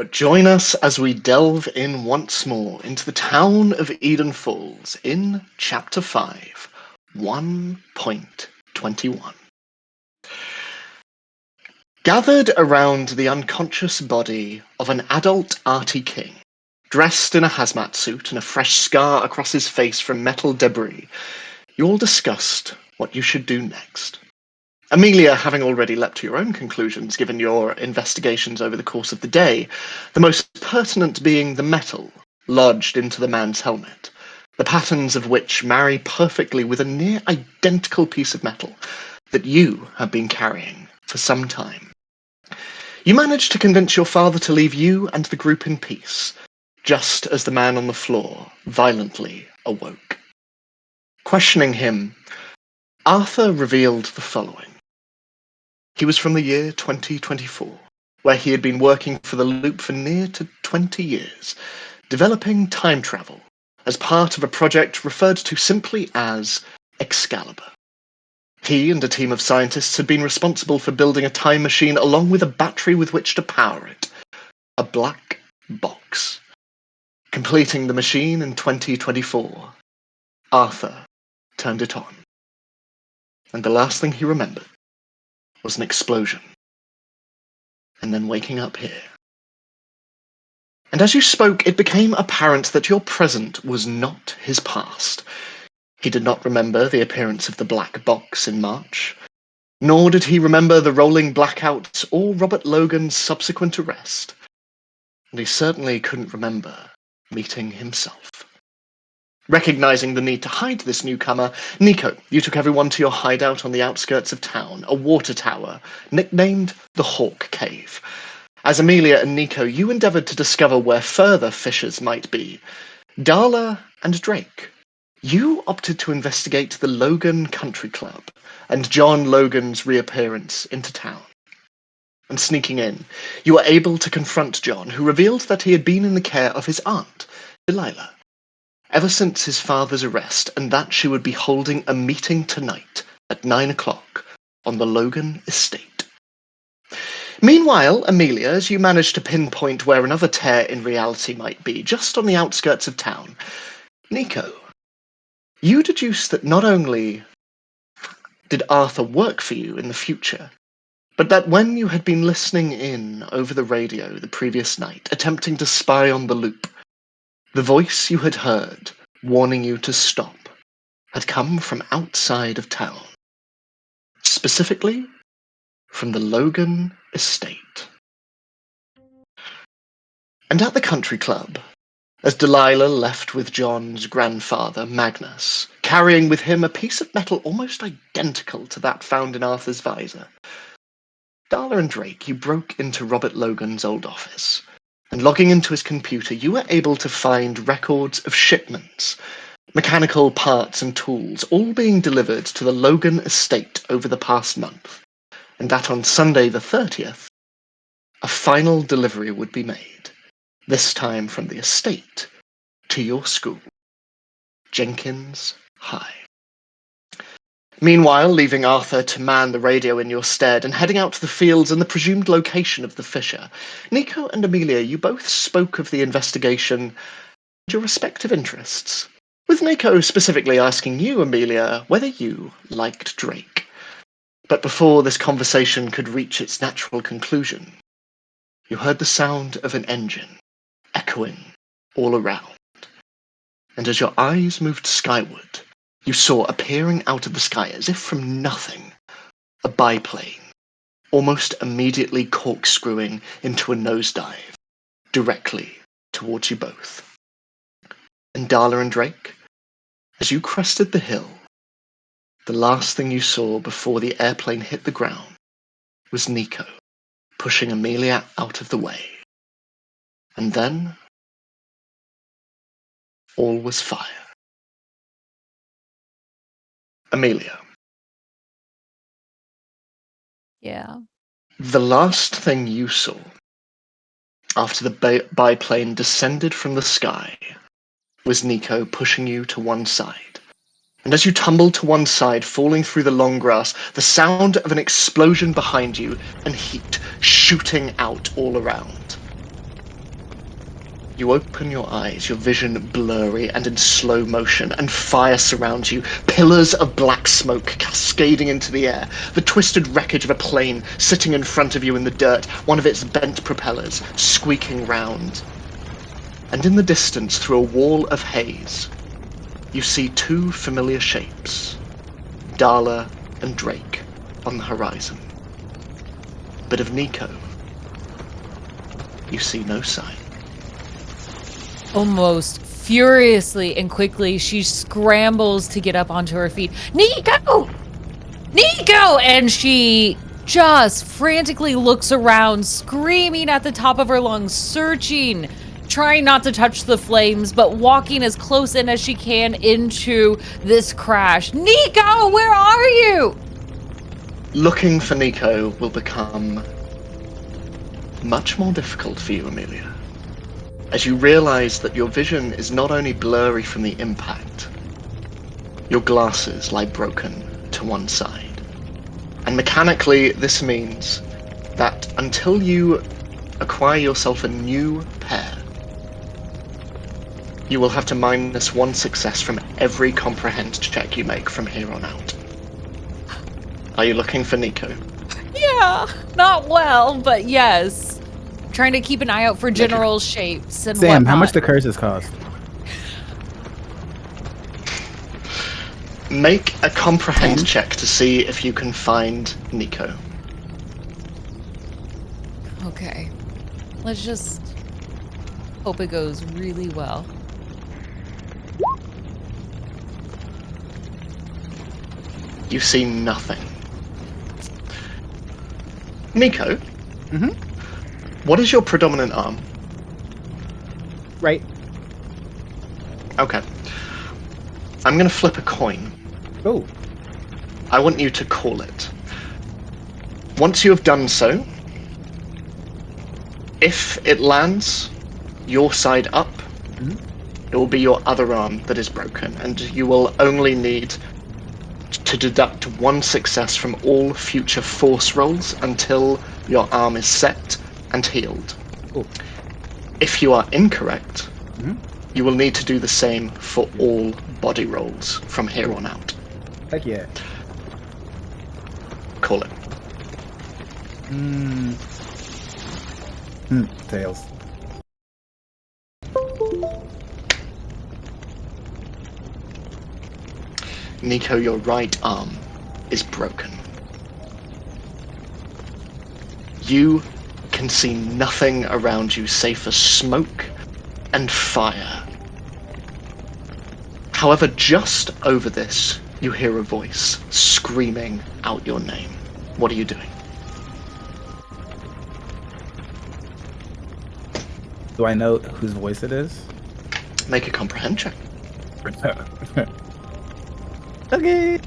But join us as we delve in once more into the town of Eden Falls in Chapter 5, 1.21. Gathered around the unconscious body of an adult Artie King, dressed in a hazmat suit and a fresh scar across his face from metal debris, you all discussed what you should do next. Amelia, having already leapt to your own conclusions given your investigations over the course of the day, the most pertinent being the metal lodged into the man's helmet, the patterns of which marry perfectly with a near identical piece of metal that you have been carrying for some time. You managed to convince your father to leave you and the group in peace, just as the man on the floor violently awoke. Questioning him, Arthur revealed the following. He was from the year 2024, where he had been working for the Loop for near to 20 years, developing time travel as part of a project referred to simply as Excalibur. He and a team of scientists had been responsible for building a time machine along with a battery with which to power it, a black box. Completing the machine in 2024, Arthur turned it on. And the last thing he remembered was an explosion, and then waking up here. And as you spoke, it became apparent that your present was not his past. He did not remember the appearance of the black box in March, nor did he remember the rolling blackouts or Robert Logan's subsequent arrest. And he certainly couldn't remember meeting himself. Recognizing the need to hide this newcomer, Nico, you took everyone to your hideout on the outskirts of town, a water tower, nicknamed the Hawk Cave. As Amelia and Nico, you endeavored to discover where further fissures might be. Darla and Drake, you opted to investigate the Logan Country Club and John Logan's reappearance into town. And sneaking in, you were able to confront John, who revealed that he had been in the care of his aunt, Delilah, ever since his father's arrest, and that she would be holding a meeting tonight at 9 o'clock on the Logan estate. Meanwhile, Amelia, as you managed to pinpoint where another tear in reality might be, just on the outskirts of town, Nico, you deduced that not only did Arthur work for you in the future, but that when you had been listening in over the radio the previous night, attempting to spy on the Loop, the voice you had heard, warning you to stop, had come from outside of town. Specifically, from the Logan estate. And at the country club, as Delilah left with John's grandfather, Magnus, carrying with him a piece of metal almost identical to that found in Arthur's visor, Darla and Drake, you broke into Robert Logan's old office. And logging into his computer, you were able to find records of shipments, mechanical parts and tools, all being delivered to the Logan estate over the past month, and that on Sunday the 30th, a final delivery would be made, this time from the estate to your school, Jenkins High. Meanwhile, leaving Arthur to man the radio in your stead and heading out to the fields and the presumed location of the fissure, Nico and Amelia, you both spoke of the investigation and your respective interests, with Nico specifically asking you, Amelia, whether you liked Drake. But before this conversation could reach its natural conclusion, you heard the sound of an engine echoing all around. And as your eyes moved skyward, you saw appearing out of the sky, as if from nothing, a biplane, almost immediately corkscrewing into a nosedive, directly towards you both. And Darla and Drake, as you crested the hill, the last thing you saw before the airplane hit the ground was Nico pushing Amelia out of the way. And then, all was fire. Amelia. Yeah. The last thing you saw after the biplane descended from the sky was Nico pushing you to one side. And as you tumbled to one side, falling through the long grass, the sound of an explosion behind you and heat shooting out all around. You open your eyes, your vision blurry and in slow motion, and fire surrounds you. Pillars of black smoke cascading into the air. The twisted wreckage of a plane sitting in front of you in the dirt, one of its bent propellers squeaking round. And in the distance, through a wall of haze, you see two familiar shapes, Darla and Drake, on the horizon. But of Nico, you see no sign. Almost furiously and quickly, she scrambles to get up onto her feet. Nico! Nico! And she just frantically looks around, screaming at the top of her lungs, searching, trying not to touch the flames, but walking as close in as she can into this crash. Nico, where are you? Looking for Nico will become much more difficult for you, Amelia, as you realize that your vision is not only blurry from the impact, your glasses lie broken to one side. And mechanically, this means that until you acquire yourself a new pair, you will have to minus one success from every comprehend check you make from here on out. Are you looking for Nico? Yeah, not well, but yes. Trying to keep an eye out for general shapes and Sam, whatnot. how much the curses cost? Make a comprehend check to see if you can find Nico. Okay. Let's just hope it goes really well. You see nothing. Nico? Mm-hmm. What is your predominant arm? Right. Okay. I'm going to flip a coin. Oh. I want you to call it. Once you have done so, if it lands your side up, it will be your other arm that is broken, and you will only need to deduct one success from all future force rolls until your arm is set and healed. Cool. If you are incorrect, you will need to do the same for all body rolls from here on out. Heck yeah. Call it. Tails. Nico, your right arm is broken. You can see nothing around you save for smoke and fire. However, just over this, you hear a voice screaming out your name. What are you doing? Do I know whose voice it is? Make a comprehend check. Okay.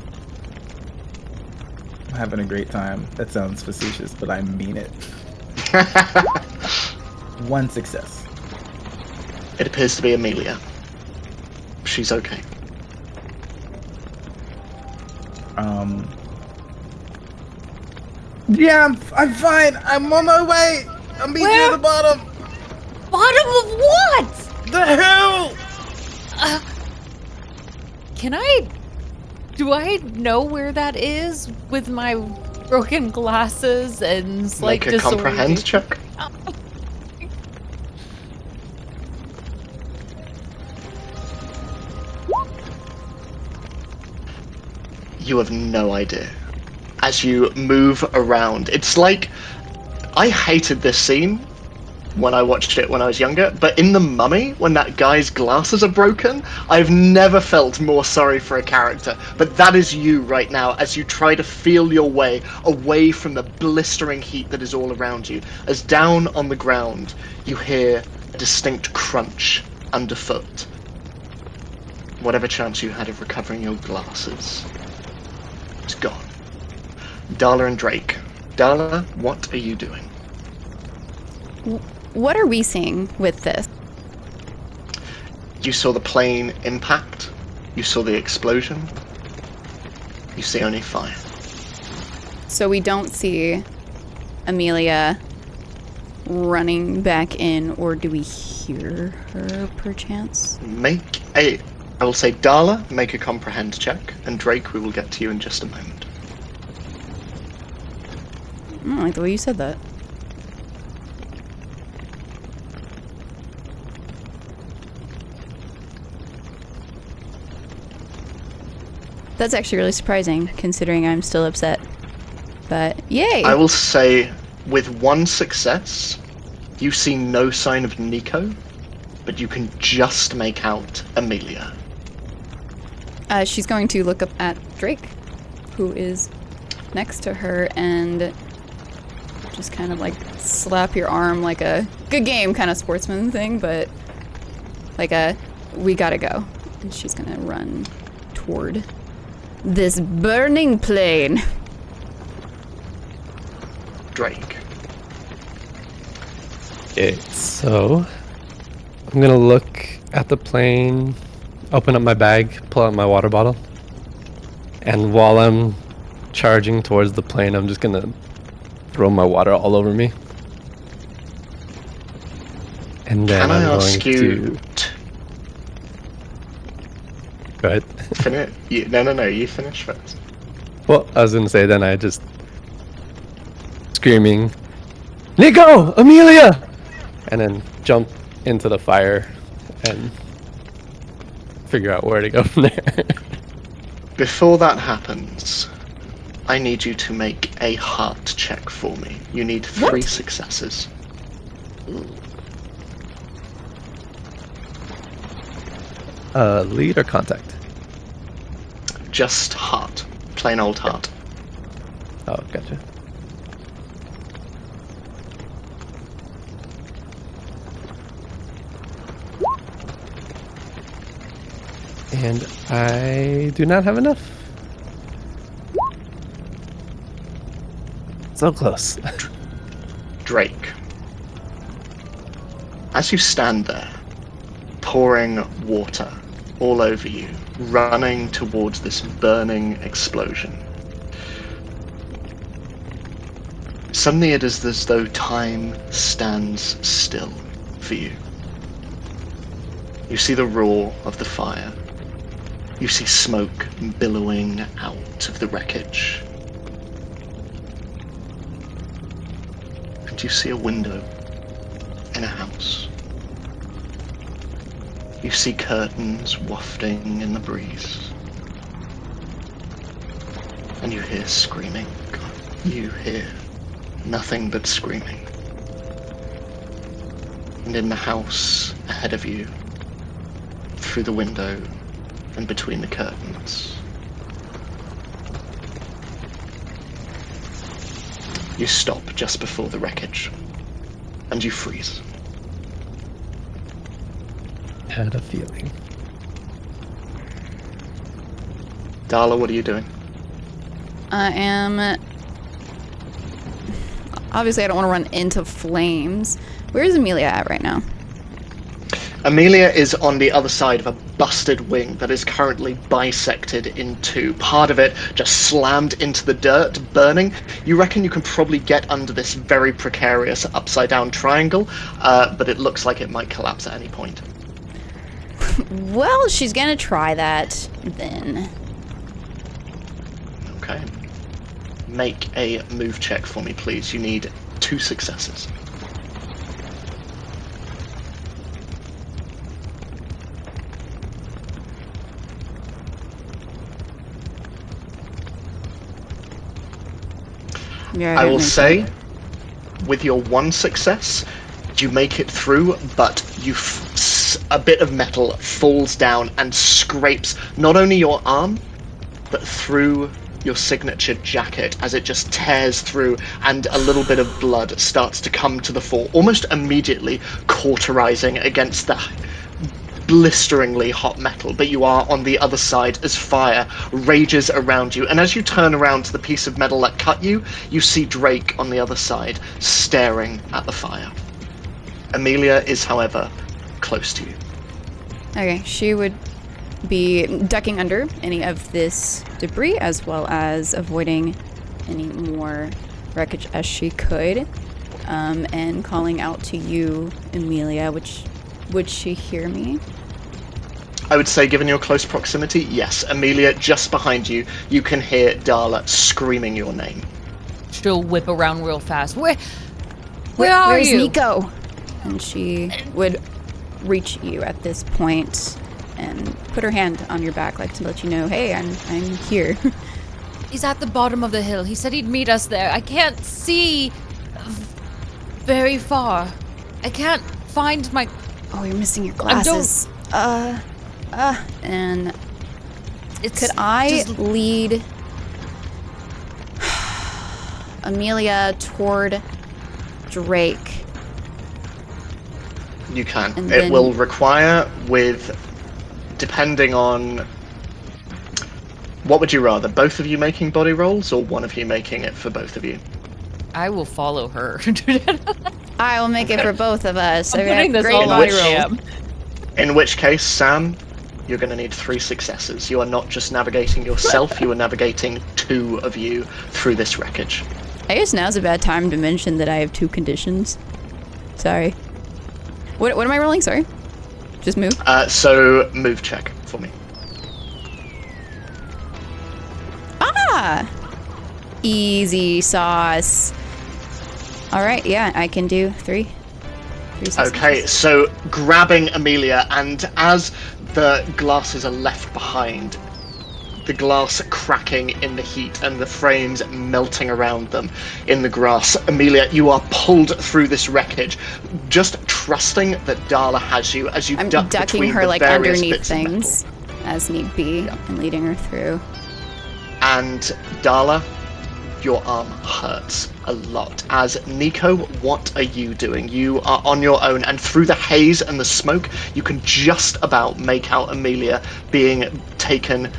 I'm having a great time. That sounds facetious, but I mean it. One success. It appears to be Amelia. She's okay. Yeah, I'm fine. I'm on my way. I'm meeting you at the bottom. Bottom of what? The hell? Do I know where that is with my broken glasses and slight Make a comprehend check. You have no idea. As you move around, it's like, I hated this scene when I watched it when I was younger, but in The Mummy, when that guy's glasses are broken, I've never felt more sorry for a character. But that is you right now, as you try to feel your way away from the blistering heat that is all around you. As down on the ground, you hear a distinct crunch underfoot. Whatever chance you had of recovering your glasses, it's gone. Darla and Drake. Darla, what are you doing? What are we seeing with this? You saw the plane impact. You saw the explosion. You see only fire. So we don't see Amelia running back in, or do we hear her perchance? I will say, Darla, make a comprehend check, and Drake, we will get to you in just a moment. I don't like the way you said that. That's actually really surprising, considering I'm still upset. But, yay! I will say, with one success, you see no sign of Nico, but you can just make out Amelia. She's going to look up at Drake, who is next to her, and just kind of like slap your arm like a good game kind of sportsman thing, but like a we gotta go. And she's gonna run toward this burning plane. Drake. Okay, so I'm gonna look at the plane, open up my bag, pull out my water bottle, and while I'm charging towards the plane, I'm just gonna throw my water all over me. And then Can I I'm ask going you to... Go ahead. Finish? No, you finish first. Well, I was gonna say, then I just screaming, Nico! Amelia! And then jump into the fire and figure out where to go from there. Before that happens, I need you to make a heart check for me. You need 3 successes. Lead or contact? Just heart. Plain old heart. Oh, gotcha. And I do not have enough. So close. Drake. As you stand there, pouring water all over you, running towards this burning explosion, suddenly it is as though time stands still for you. You see the roar of the fire. You see smoke billowing out of the wreckage. And you see a window in a house. You see curtains wafting in the breeze. And you hear screaming. You hear nothing but screaming. And in the house ahead of you, through the window and between the curtains, you stop just before the wreckage, and you freeze. Had a feeling. Darla, what are you doing? I am... Obviously, I don't want to run into flames. Where is Amelia at right now? Amelia is on the other side of a busted wing that is currently bisected in 2. Part of it just slammed into the dirt, burning. You reckon you can probably get under this very precarious upside-down triangle, but it looks like it might collapse at any point. Well, she's gonna try that, then. Okay. Make a move check for me, please. You need 2 successes. Yeah, I will say, with your 1 success, you make it through, but a bit of metal falls down and scrapes not only your arm, but through your signature jacket as it just tears through, and a little bit of blood starts to come to the fore, almost immediately cauterizing against the blisteringly hot metal. But you are on the other side as fire rages around you, and as you turn around to the piece of metal that cut you, you see Drake on the other side staring at the fire. Amelia is, however, close to you. Okay, she would be ducking under any of this debris, as well as avoiding any more wreckage as she could. and calling out to you, Amelia, which would she hear me? I would say, given your close proximity, yes. Amelia, just behind you, you can hear Darla screaming your name. She'll whip around real fast. Where are Where's you? Nico? And she would reach you at this point and put her hand on your back, like to let you know, hey, I'm here. He's at the bottom of the hill. He said he'd meet us there. I can't see very far. I can't find my... Oh, you're missing your glasses. And could I lead Amelia toward Drake? You can. And It then- will require depending on... What would you rather? Both of you making body rolls, or one of you making it for both of you? I will follow her. I will make it for both of us. I'm putting this Great all body on roll. Sam. In which case, Sam, you're going to need 3 successes. You are not just navigating yourself, you are navigating 2 of you through this wreckage. I guess now's a bad time to mention that I have 2 conditions. Sorry. What am I rolling? Sorry. Just move. So, move check for me. Ah! Easy sauce. Alright, yeah, I can do 3. 3 successes. Okay, so grabbing Amelia, and as the glasses are left behind, the glass cracking in the heat and the frames melting around them in the grass, Amelia, you are pulled through this wreckage, just trusting that Darla has you as you I'm duck ducking between her the like various underneath bits of metal. things as need be and leading her through. And Darla, your arm hurts a lot. As Nico, what are you doing? You are on your own, and through the haze and the smoke, you can just about make out Amelia being taken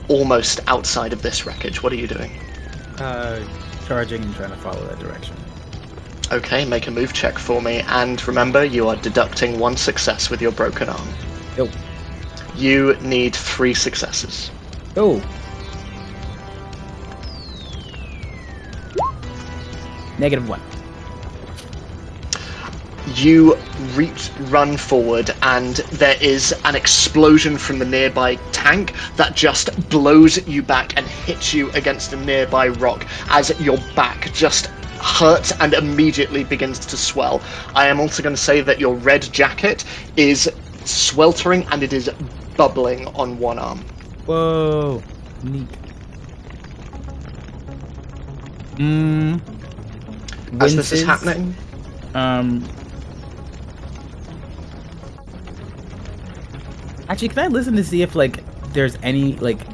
almost outside of this wreckage. What are you doing? Charging and trying to follow that direction. Okay, make a move check for me, and remember, you are deducting 1 success with your broken arm. Yo. You need 3 successes. Oh. -1. You run forward, and there is an explosion from the nearby tank that just blows you back and hits you against a nearby rock as your back just hurts and immediately begins to swell. I am also going to say that your red jacket is sweltering and it is bubbling on one arm. Whoa. Neat. As this is happening, Actually, can I listen to see if, like, there's any, like...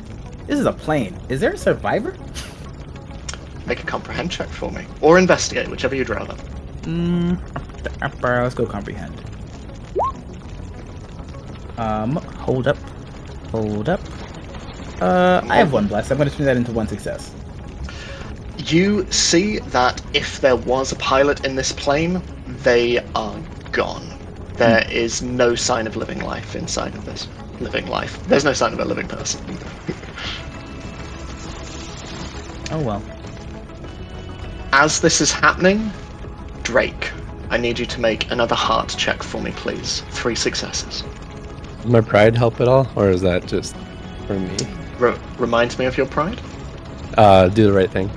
This is a plane. Is there a survivor? make a comprehend check for me. Or investigate, whichever you'd rather. Let's go comprehend. Hold up. I have 1 bless. I'm going to turn that into 1 success. You see that if there was a pilot in this plane, they are gone. There is no sign of living life inside of this. Living life. There's no sign of a living person. Oh well. As this is happening, Drake, I need you to make another heart check for me, please. 3 successes. Does my pride help at all, or is that just for me? Reminds me of your pride? Do the right thing.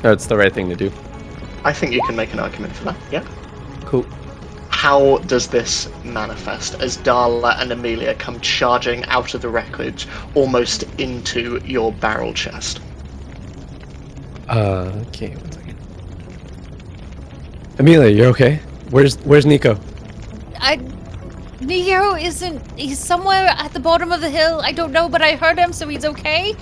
Or it's the right thing to do. I think you can make an argument for that, yeah? Cool. How does this manifest as Darla and Amelia come charging out of the wreckage almost into your barrel chest? Okay, 1 second. Amelia, you're okay? Where's Nico? Nico isn't... He's somewhere at the bottom of the hill. I don't know, but I heard him, so he's okay.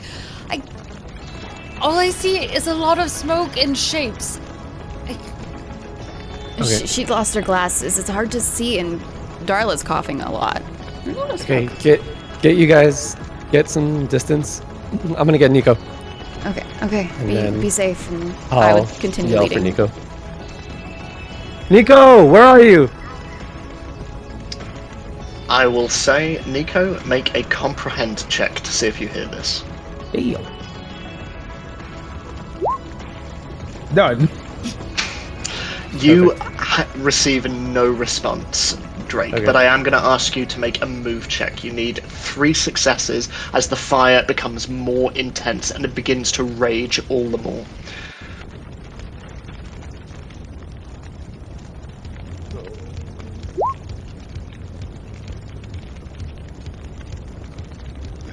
All I see is a lot of smoke and shapes. Okay. She'd lost her glasses. It's hard to see, and Darla's coughing a lot. Okay, get you guys, get some distance. I'm gonna get Nico. Okay. And then Be safe, and I I'll would continue yell leading. for Nico. Nico, where are you? I will say, Nico, make a comprehend check to see if you hear this. Hey. Done. You receive no response, Drake, Okay. but I am going to ask you to make a move check. You need 3 successes as the fire becomes more intense and it begins to rage all the more.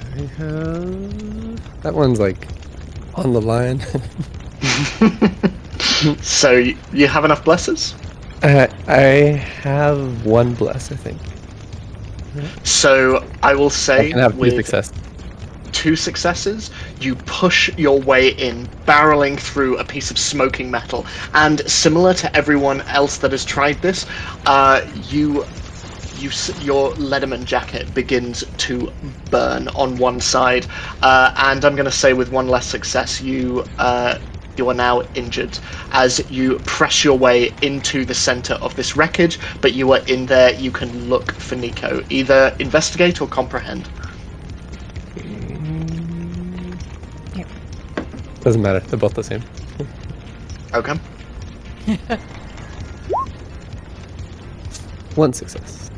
I have... That one's like on the line. So you have enough blesses? I have 1 bless, I think. So I will I say can have 2 with success. 2 successes, you push your way in, barreling through a piece of smoking metal, and similar to everyone else that has tried this, your Lederman jacket begins to burn on one side, and I'm going to say with 1 less success, you are now injured as you press your way into the center of this wreckage, but you are in there. You can look for Nico. Either investigate or comprehend. Doesn't matter. They're both the same. Okay. 1 success.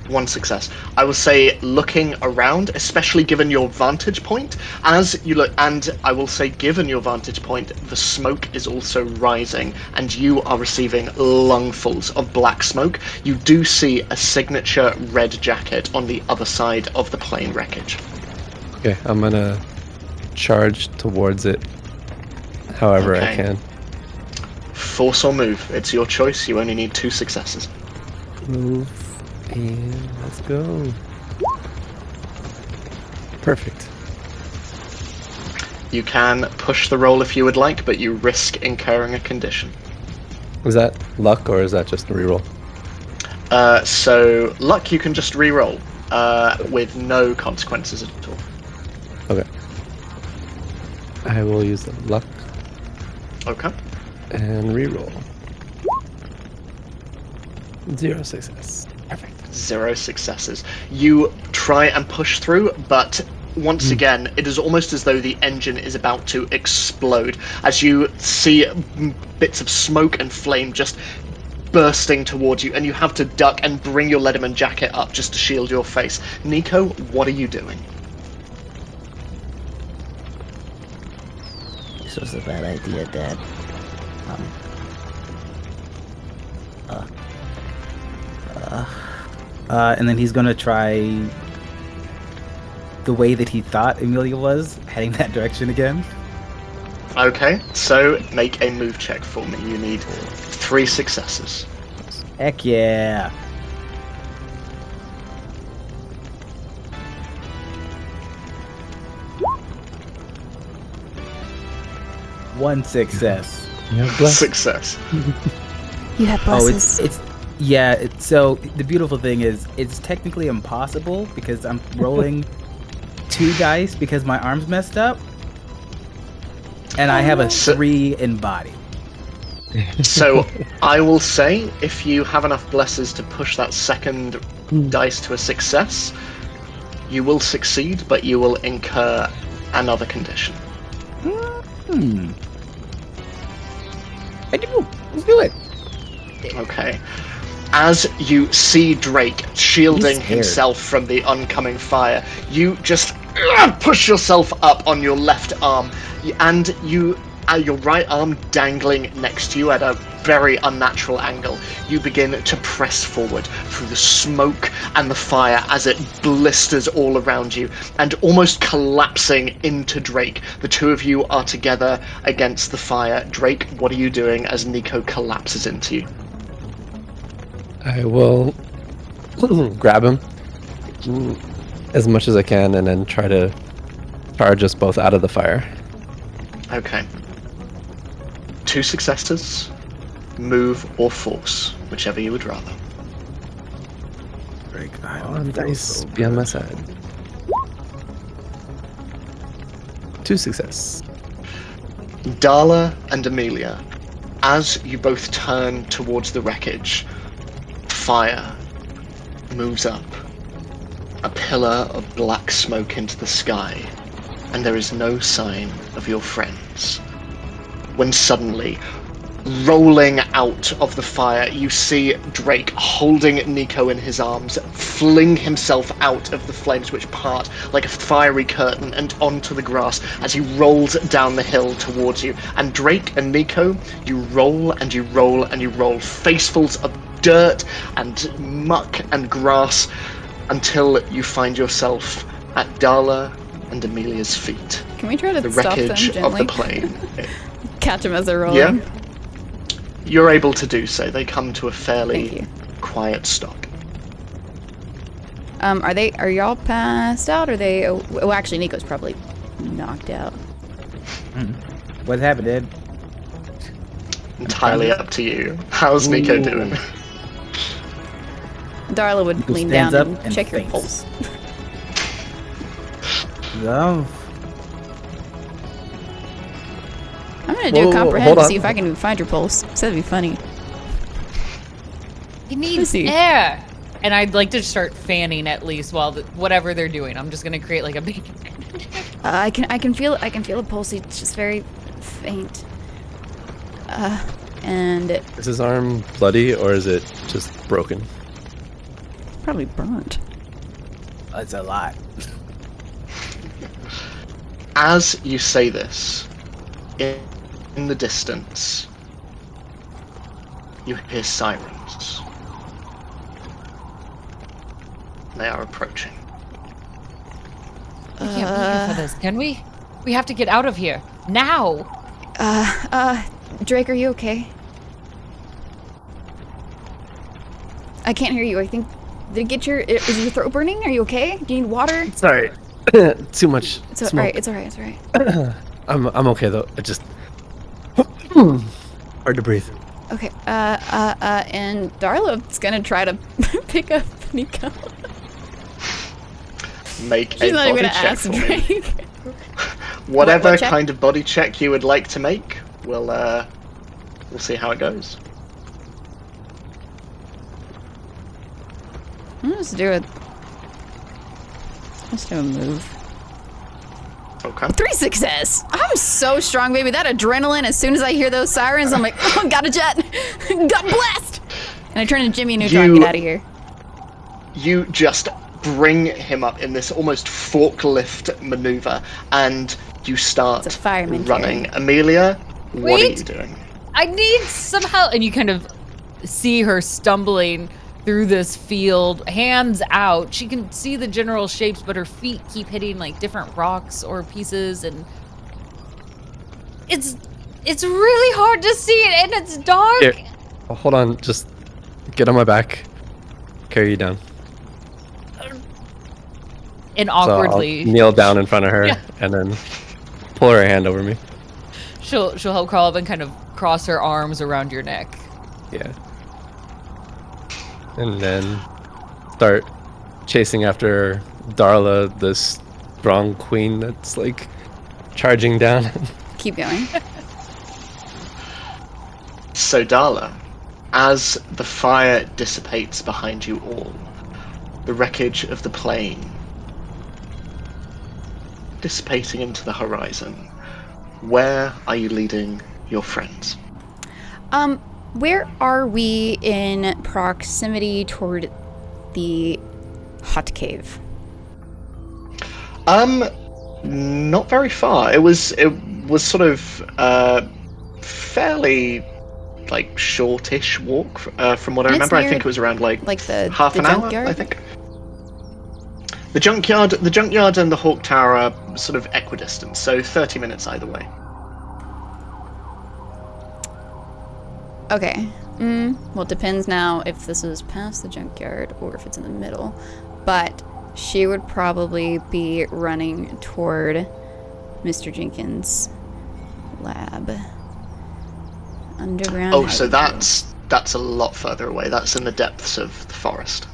1 success. I will say looking around, especially given your vantage point, as you look, and I will say given your vantage point, the smoke is also rising, and you are receiving lungfuls of black smoke. You do see a signature red jacket on the other side of the plane wreckage. Okay, I'm gonna charge towards it however I Okay. can. Force or move, it's your choice. You only need 2 successes. Move and let's go. Perfect. You can push the roll if you would like, but you risk incurring a condition. Is that luck or is that just a reroll? So luck you can just re-roll with no consequences at all. Okay. I will use the luck Okay. and reroll. 0 success. Perfect. 0 successes. You try and push through, but once again, it is almost as though the engine is about to explode as you see bits of smoke and flame just bursting towards you, and you have to duck and bring your Lederman jacket up just to shield your face. Nico, what are you doing? This was a bad idea, Dad. And then he's gonna try the way that he thought Amelia was, heading that direction again. Okay, so make a move check for me. You need 3 successes. Heck yeah. One success. Yeah, bless. Success. You have Oh, blesses. so the beautiful thing is it's technically impossible because I'm rolling 2 dice because my arm's messed up. And I have a 3 in body. So I will say, if you have enough blesses to push that second dice to a success, you will succeed, but you will incur another condition. I do. Let's do it. Okay. As you see Drake shielding He's scared. himself from the oncoming fire, you just push yourself up on your left arm, and your right arm dangling next to you at a very unnatural angle. You begin to press forward through the smoke and the fire as it blisters all around you, and almost collapsing into Drake. The 2 of you are together against the fire. Drake, what are you doing as Nico collapses into you? I will grab him as much as I can and then try to charge us both out of the fire. Okay. 2 successes, move or force, whichever you would rather. On dice, be on my side. 2 success. Darla and Amelia, as you both turn towards the wreckage, fire moves up, a pillar of black smoke into the sky, and there is no sign of your friends. when suddenly, rolling out of the fire, you see Drake holding Nico in his arms, fling himself out of the flames which part like a fiery curtain and onto the grass as he rolls down the hill towards you. And Drake and Nico, you roll and you roll and you roll facefuls of dirt and muck and grass until you find yourself at Darla and Amelia's feet. Can we try to The stop them wreckage gently? of the plane. Catch them as they're rolling. Yeah. You're able to do so. They come to a Thank fairly you. quiet stop. Are y'all passed out? Or are they? Oh, actually, Nico's probably knocked out. What's happened, Ed? Entirely up to you. How's Nico doing? Darla would Nico lean stands down up and and check your faints. pulse. No. I'm gonna do Whoa, a comprehend hold to on. see if I can find your pulse. So that'd be funny. He needs see. air. And I'd like to start fanning at least while whatever they're doing. I'm just gonna create like a big. I can feel a pulse. It's just very faint. And Is his arm bloody or is it just broken? probably burnt. That's a lot. As you say this, in the distance, you hear sirens. They are approaching. We can't be here for this, can we? We have to get out of here now. Drake, are you okay? I can't hear you. I think is your throat burning? Are you okay? Do you need water? Sorry. Too much It's smoke. alright. It's alright. It's alright. I'm okay though. I just hard to breathe. Okay. And Darla's gonna try to pick up Nico. Make She's a not even body gonna check ask for me. Drake. Whatever What check? kind of body check you would like to make, we'll see how it goes. Let's do a move. Okay. 3 success. I'm so strong, baby. That adrenaline. As soon as I hear those sirens, I'm like, oh, got a jet. Got blessed. And I turn into Jimmy Neutron and get out of here. You just bring him up in this almost forklift maneuver, and you start It's a fireman running. carry. Amelia, what are Wait. you doing? I need some help. And you kind of see her stumbling through this field, hands out. She can see the general shapes, but her feet keep hitting like different rocks or pieces, and it's really hard to see it, and it's dark. Here. Oh, hold on. Just get on my back. Carry you down. And So I'll awkwardly, kneel down in front of her Yeah. and then pull her hand over me. she'll help crawl up and kind of cross her arms around your neck. Yeah. And then start chasing after Darla, this strong queen that's like charging down. Keep going. So, Darla, as the fire dissipates behind you all, the wreckage of the plane dissipating into the horizon, where are you leading your friends? Where are we in proximity toward the hot cave? Not very far. It was sort of fairly like shortish walk from what I And it's remember. I near, think it was around like the half an hour. junkyard? I think. The junkyard and the Hawk Tower are sort of equidistant, so 30 minutes either way. Okay. Well, it depends now if this is past the junkyard or if it's in the middle. But she would probably be running toward Mr. Jenkins' lab. Underground. Oh, so housing. that's a lot further away. That's in the depths of the forest.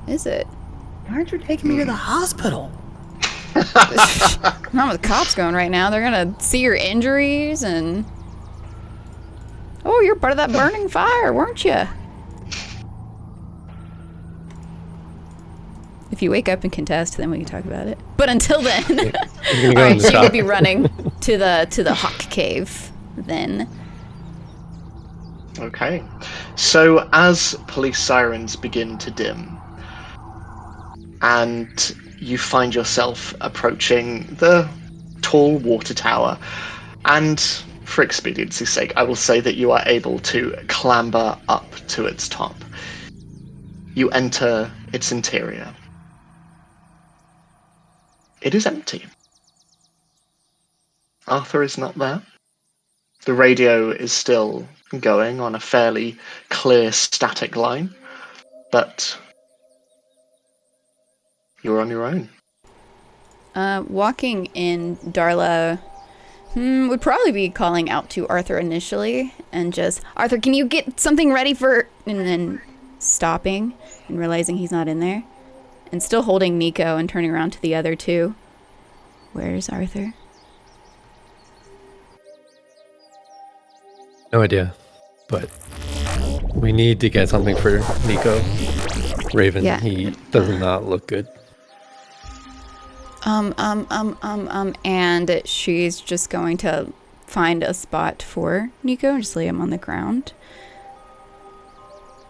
Is it? Why aren't you taking me to the hospital? Not with the cops going right now. They're gonna see your injuries and... Oh, you're part of that burning fire, weren't you? If you wake up and contest, then we can talk about it. But until then, You're gonna go in alright, the she would shop. be running to the Hawk Cave. then. Okay. So as police sirens begin to dim, and you find yourself approaching the tall water tower, and for expediency's sake, I will say that you are able to clamber up to its top. You enter its interior. It is empty. Arthur is not there. The radio is still going on a fairly clear static line, but you're on your own. Walking in, Darla would probably be calling out to Arthur initially and just, Arthur, can you get something ready for... And then stopping and realizing he's not in there. And still holding Nico and turning around to the other two. Where's Arthur? No idea, but we need to get something for Nico. Raven, Yeah. he does not look good. And she's just going to find a spot for Nico and just lay him on the ground.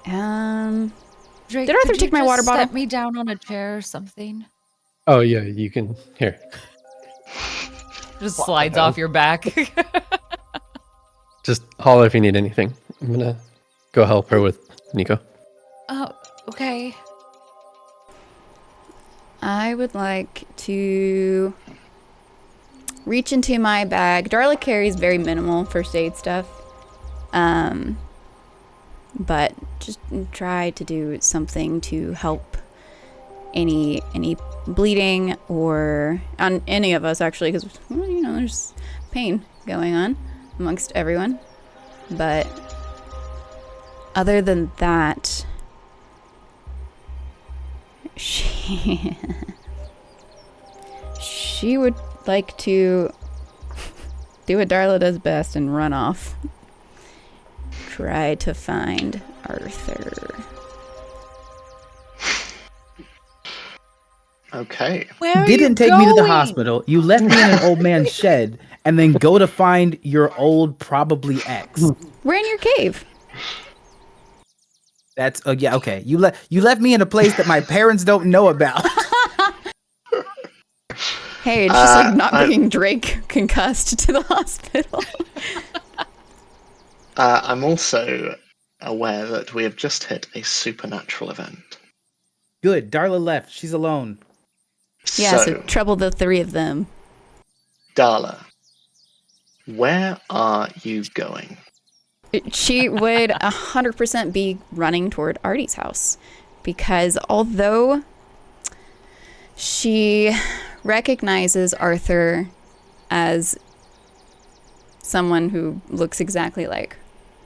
Drake, Did Arthur could you take my just water bottle? Set me down on a chair or something. Oh yeah, you can, here. Just slides off your back. Just holler if you need anything. I'm gonna go help her with Nico. Oh, okay. I would like to reach into my bag. Darla carries very minimal first aid stuff. But just try to do something to help any bleeding or on any of us actually, because there's pain going on amongst everyone. But other than that, she would like to do what Darla does best and run off. Try to find Arthur. Okay. Where are You didn't you take me to the going? hospital. You left me in an old man's shed and then go to find your old probably ex. We're in your cave. That's yeah, okay. You left me in a place that my parents don't know about. Hey, it's just like not bringing Drake concussed to the hospital. I'm also aware that we have just hit a supernatural event. Good. Darla left. She's alone. Yeah, so trouble the three of them. Darla, where are you going? She would 100% be running toward Artie's house. Because although she recognizes Arthur as someone who looks exactly like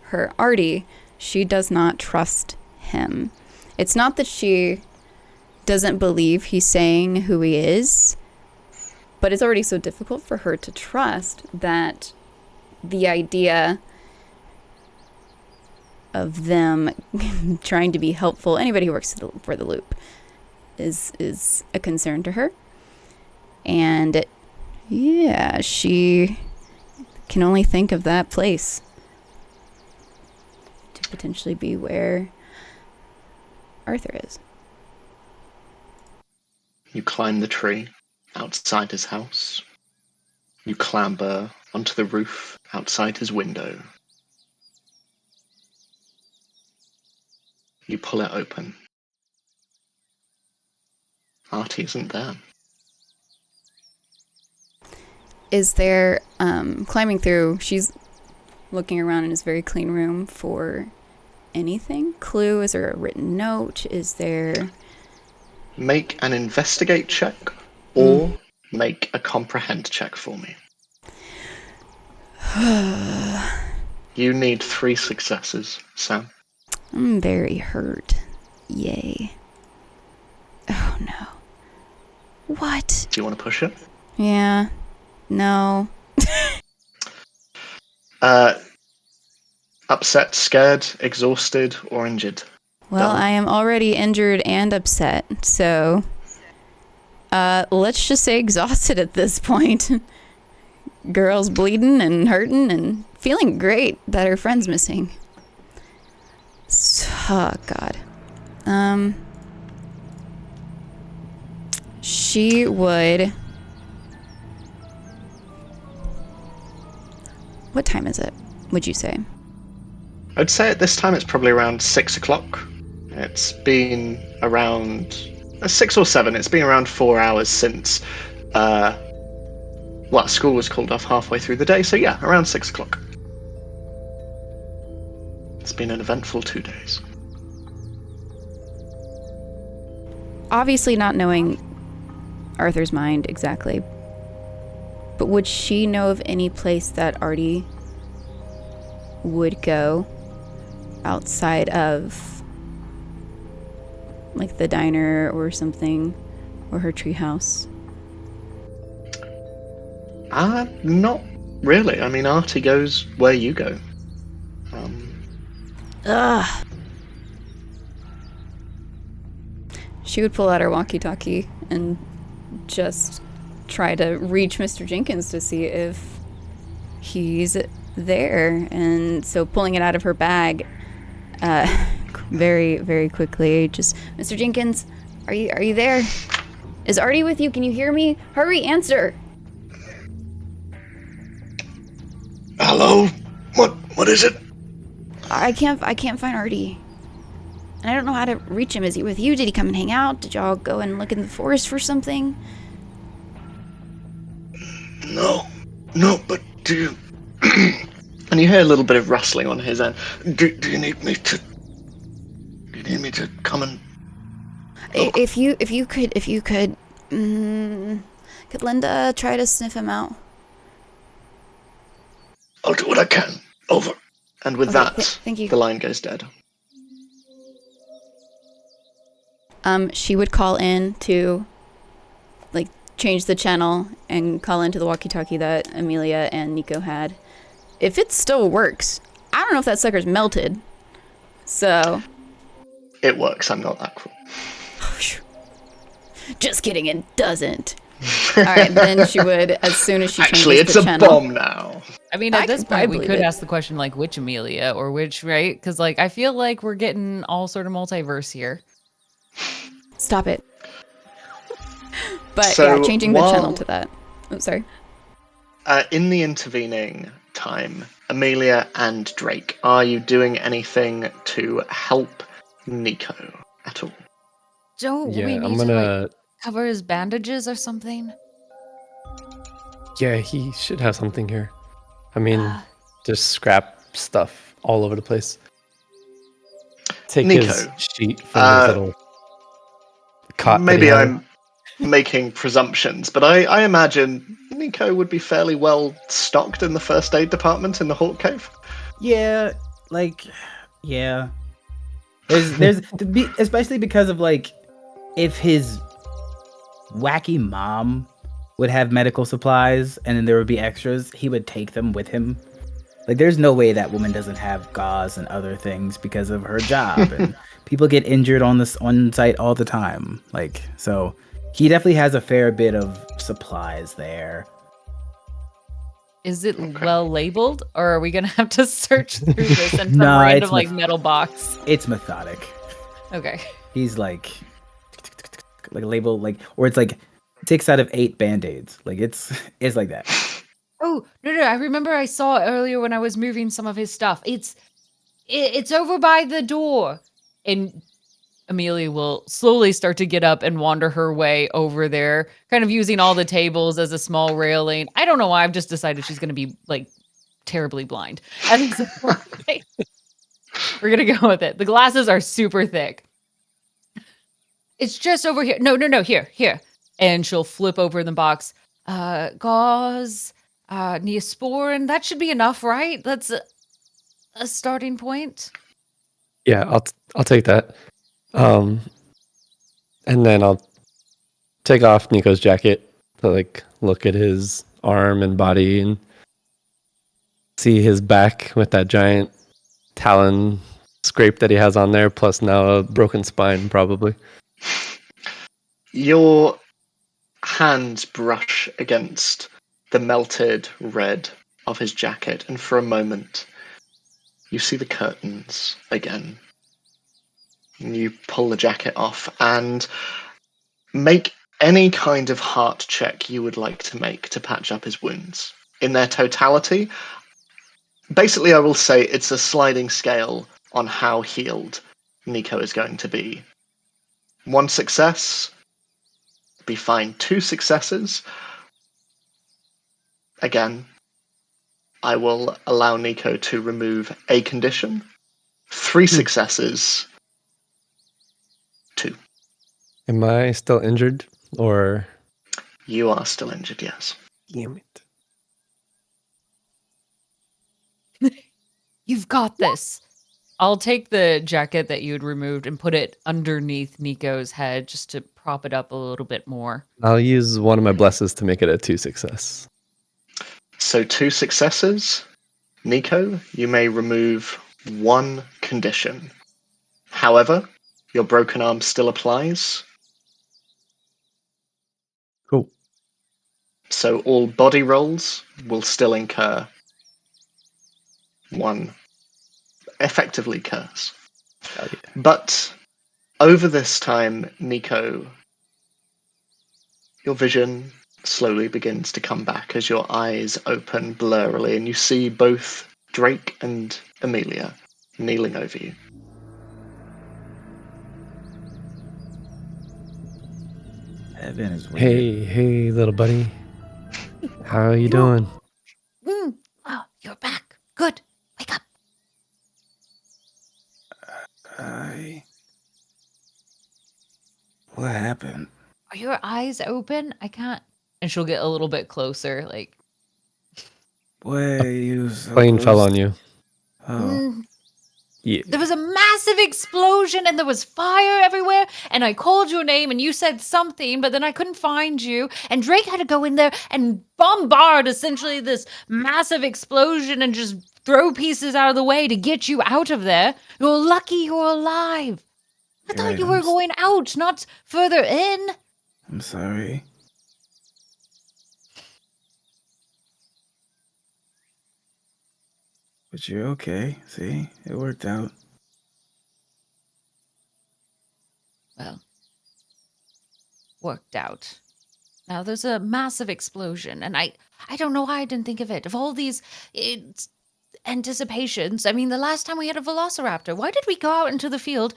her Artie, she does not trust him. It's not that she doesn't believe he's saying who he is, but it's already so difficult for her to trust that the idea of them trying to be helpful, anybody who works for the loop, is a concern to her. And yeah, she can only think of that place to potentially be where Arthur is. You climb the tree outside his house. You clamber onto the roof outside his window. You pull it open. Artie isn't there. Is there, climbing through, she's looking around in his very clean room for anything? Clue? Is there a written note? Is there... Make an investigate check or make a comprehend check for me. You need 3 successes, Sam. I'm very hurt. Yay. Oh no. What? Do you want to push it? Yeah. No. Upset, scared, exhausted, or injured? Well, Darla. I am already injured and upset, so let's just say exhausted at this point. girl's bleeding and hurting and feeling great that her friend's missing. Oh, God. She would... What time is it, would you say? I'd say at this time it's probably around 6 o'clock. It's been around 6 or 7. It's been around 4 hours since school was called off halfway through the day. So yeah, around 6 o'clock. It's been an eventful 2 days. Obviously not knowing Arthur's mind exactly, but would she know of any place that Artie would go outside of, like, the diner or something, or her treehouse? Not really. I mean, Artie goes where you go. Ugh. She would pull out her walkie-talkie and just try to reach Mr. Jenkins to see if he's there. And so pulling it out of her bag very, very quickly, just, Mr. Jenkins, are you there? Is Artie with you? Can you hear me? Hurry, answer. Hello? What is it? I can't find Artie. And I don't know how to reach him. Is he with you? Did he come and hang out? Did y'all go and look in the forest for something? No, but do you... And you hear a little bit of rustling on his end. Do you need me to... Do you need me to come and... Look? If you could, could Linda try to sniff him out? I'll do what I can. Over. And with Okay, that, thank you. the line goes dead. She would call in to, like, change the channel and call into the walkie-talkie that Amelia and Nico had. If it still works, I don't know if that sucker's melted. So... It works, I'm not that cruel. Just kidding, it doesn't. Alright, then she would, as soon as she Actually, changes it's the a channel... bomb now. I mean, at this I point, we believe could it. ask the question, like, which Amelia or which, right? Because, like, I feel like we're getting all sort of multiverse here. Stop it. But So yeah, changing the channel to that. Oh, sorry. In the intervening time, Amelia and Drake, are you doing anything to help Nico at all? Don't we Yeah, need I'm to, gonna. like, cover his bandages or something? Yeah, he should have something here. I mean, just scrap stuff all over the place. Take Nico, his sheet from his little cot. that he Maybe had. I'm making presumptions, but I imagine Nico would be fairly well stocked in the first aid department in the Hawk Cave. Yeah, like, yeah. There's especially because of, like, if his wacky mom would have medical supplies and then there would be extras, he would take them with him. Like, there's no way that woman doesn't have gauze and other things because of her job, and people get injured on site all the time. Like, so he definitely has a fair bit of supplies there. Is it well labeled, or are we gonna have to search through this and some No, random it's like metal box? It's methodic. Okay. He's like a label, like, or it's like 6 out of 8 band-aids. Like, it's like that. Oh no! I remember I saw it earlier when I was moving some of his stuff. It's over by the door, and Amelia will slowly start to get up and wander her way over there, kind of using all the tables as a small railing. I don't know why. I've just decided she's going to be like terribly blind. And so, we're going to go with it. The glasses are super thick. It's just over here. No, here. And she'll flip over the box. Gauze, Neosporin. That should be enough, right? That's a starting point. Yeah, I'll take that. And then I'll take off Nico's jacket to, like, look at his arm and body and see his back with that giant talon scrape that he has on there, plus now a broken spine, probably. Your hands brush against the melted red of his jacket, and for a moment, you see the curtains again. And you pull the jacket off and make any kind of heart check you would like to make to patch up his wounds. In their totality, basically I will say it's a sliding scale on how healed Nico is going to be. 1 success, be fine. 2 successes, again, I will allow Nico to remove a condition. 3 successes, 2. Am I still injured or? You are still injured, yes. Damn it. You've got this. I'll take the jacket that you had removed and put it underneath Nico's head just to prop it up a little bit more. I'll use one of my blesses to make it a 2 success. So 2 successes. Nico, you may remove 1 condition. However, your broken arm still applies. Cool. So all body rolls will still incur 1 effectively curse. Oh, yeah. But over this time, Nico, your vision slowly begins to come back as your eyes open blurrily and you see both Drake and Amelia kneeling over you. Heaven is weird. Hey, little buddy. How are you doing? Oh, you're back. Good. Wake up. What happened? Are your eyes open? I can't. And she'll get a little bit closer, like. Where you Plane fell on you. Oh. Yeah. There was a massive explosion and there was fire everywhere. And I called your name and you said something, but then I couldn't find you. And Drake had to go in there and bombard essentially this massive explosion and just throw pieces out of the way to get you out of there. You're lucky you're alive. I thought you were going out, not further in. I'm sorry. But you're okay. See? It worked out. Well, worked out. Now there's a massive explosion, and I don't know why I didn't think of it. Of all these anticipations, I mean, the last time we had a velociraptor, why did we go out into the field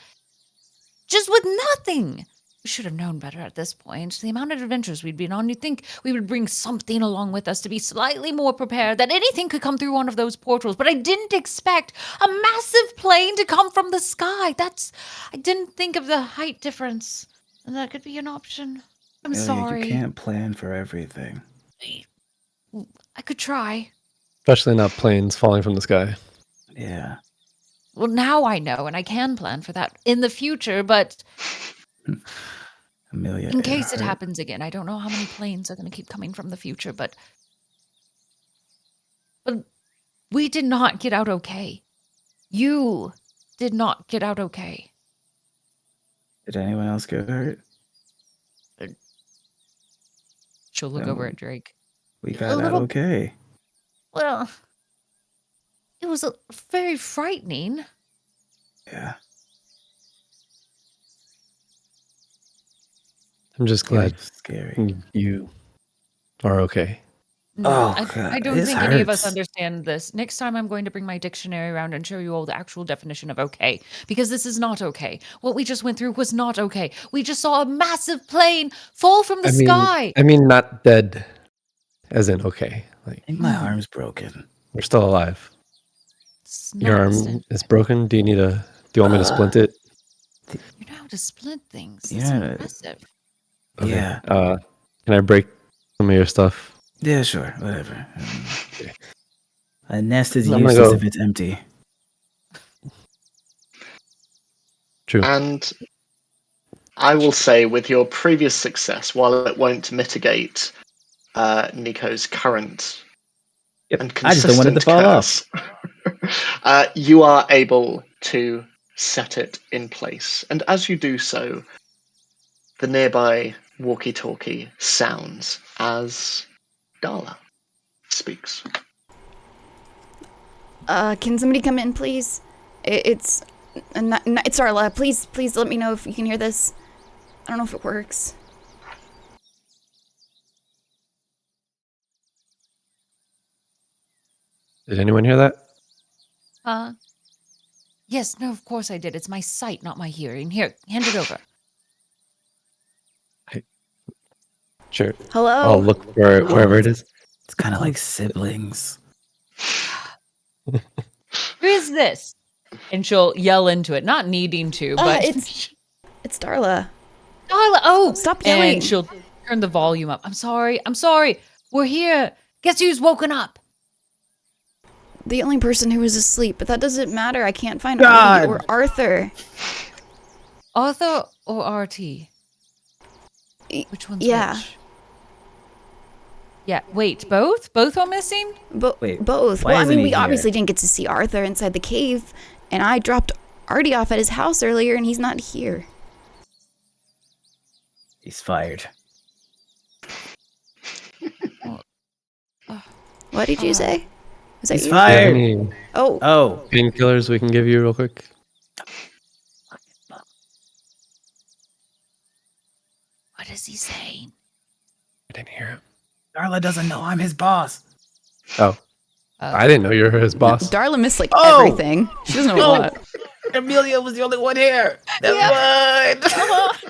just with nothing? We should have known better at this point. The amount of adventures we'd been on, you'd think we would bring something along with us to be slightly more prepared, that anything could come through one of those portals. But I didn't expect a massive plane to come from the sky. I didn't think of the height difference. And that could be an option. I'm sorry. You can't plan for everything. I could try. Especially not planes falling from the sky. Yeah. Well, now I know, and I can plan for that in the future, but Amelia, in case it hurt. happens again, I don't know how many planes are going to keep coming from the future, but we did not get out okay. You did not get out okay. Did anyone else get hurt? She'll look No. over at Drake. We got out okay. Well, it was very frightening. Yeah. I'm just glad Scary. you are okay. No, Oh, God, I don't this think any of us hurts. understand this. Next time I'm going to bring my dictionary around and show you all the actual definition of okay. Because this is not okay. What we just went through was not okay. We just saw a massive plane fall from the sky. I mean, not dead, as in okay. Like I think my arm's broken. we're still alive. It's Your not arm instant. is broken. Do you want me to splint it? You know how to splint things. Yeah. It's impressive. Okay. Yeah. Can I break some of your stuff? Yeah, sure. Whatever. A nest is I'm gonna useless go. if it's empty. True. And I will say, with your previous success, while it won't mitigate Nico's current Yep. and I just don't want it to consistent fall curse, you are able to set it in place. And as you do so, the nearby walkie-talkie sounds as Darla speaks. Can somebody come in, please? It's Darla. Please let me know if you can hear this. I don't know if it works. Did anyone hear that? Yes, no, of course I did. It's my sight, not my hearing. Here, hand it over. Sure. Hello? I'll look for it wherever it is. It's kind of like siblings. Who is this? And she'll yell into it, not needing to, but It's Darla. Darla, oh, Stop yelling. And she'll turn the volume up. I'm sorry. We're here. Guess who's woken up? The only person who was asleep, but that doesn't matter. I can't find God. Artie or Arthur. Arthur or RT? Which one's Yeah. which? Yeah, wait, both? Both are missing? Wait, Both. why Well, I isn't mean, he we here? obviously didn't get to see Arthur inside the cave, and I dropped Artie off at his house earlier, and he's not here. He's fired. What did you say? Was that He's you? Do you have fired. any Oh, Oh, painkillers we can give you real quick? What is he saying? I didn't hear him. Darla doesn't know I'm his boss. Oh. I didn't know you were his boss. Darla missed like Oh! everything. She doesn't know Oh! what. Amelia was the only one here. That's what.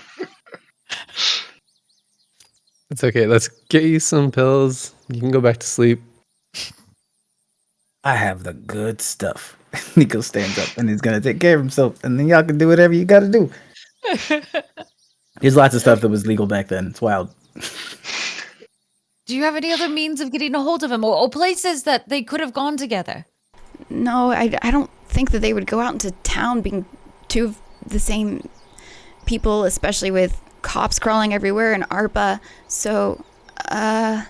It's okay. Let's get you some pills. You can go back to sleep. I have the good stuff. Nico stands up and he's gonna take care of himself, and then y'all can do whatever you gotta do. There's lots of stuff that was legal back then. It's wild. Do you have any other means of getting a hold of him or places that they could have gone together? No, I don't think that they would go out into town being two of the same people, especially with cops crawling everywhere and ARPA. So, I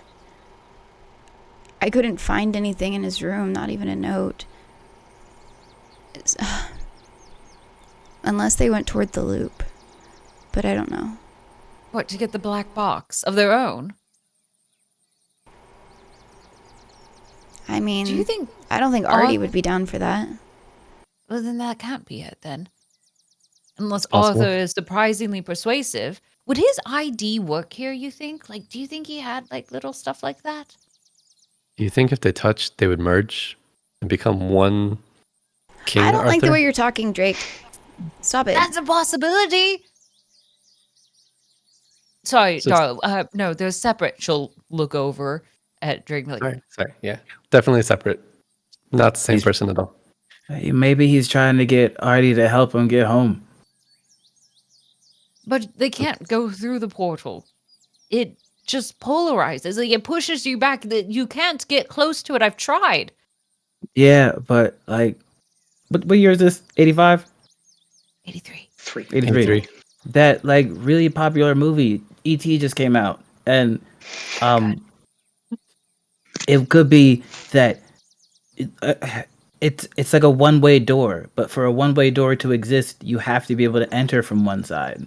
couldn't find anything in his room, not even a note. Unless they went toward the loop. But I don't know. What, to get the black box of their own? I mean, Do you think... I don't think Artie would be down for that. Well, then that can't be it, then. Unless Possible. Arthur is surprisingly persuasive. Would his ID work here, you think? Like, do you think he had, like, little stuff like that? Do you think if they touched, they would merge and become one King I don't Arthur? like the way you're talking, Drake. Stop it. That's a possibility! Sorry, So Darla. No, they're separate. She'll look over at Drake and be like, Sorry. Yeah. Definitely separate. Not the same He's- person at all. Maybe he's trying to get Artie to help him get home. but they can't go through the portal. It just polarizes. Like, it pushes you back. You can't get close to it. I've tried. Yeah, but like, what year is this? 85? 83. 3. 83. 83. That like really popular movie E.T. just came out, and it could be that it's like a one-way door, but for a one-way door to exist, you have to be able to enter from one side.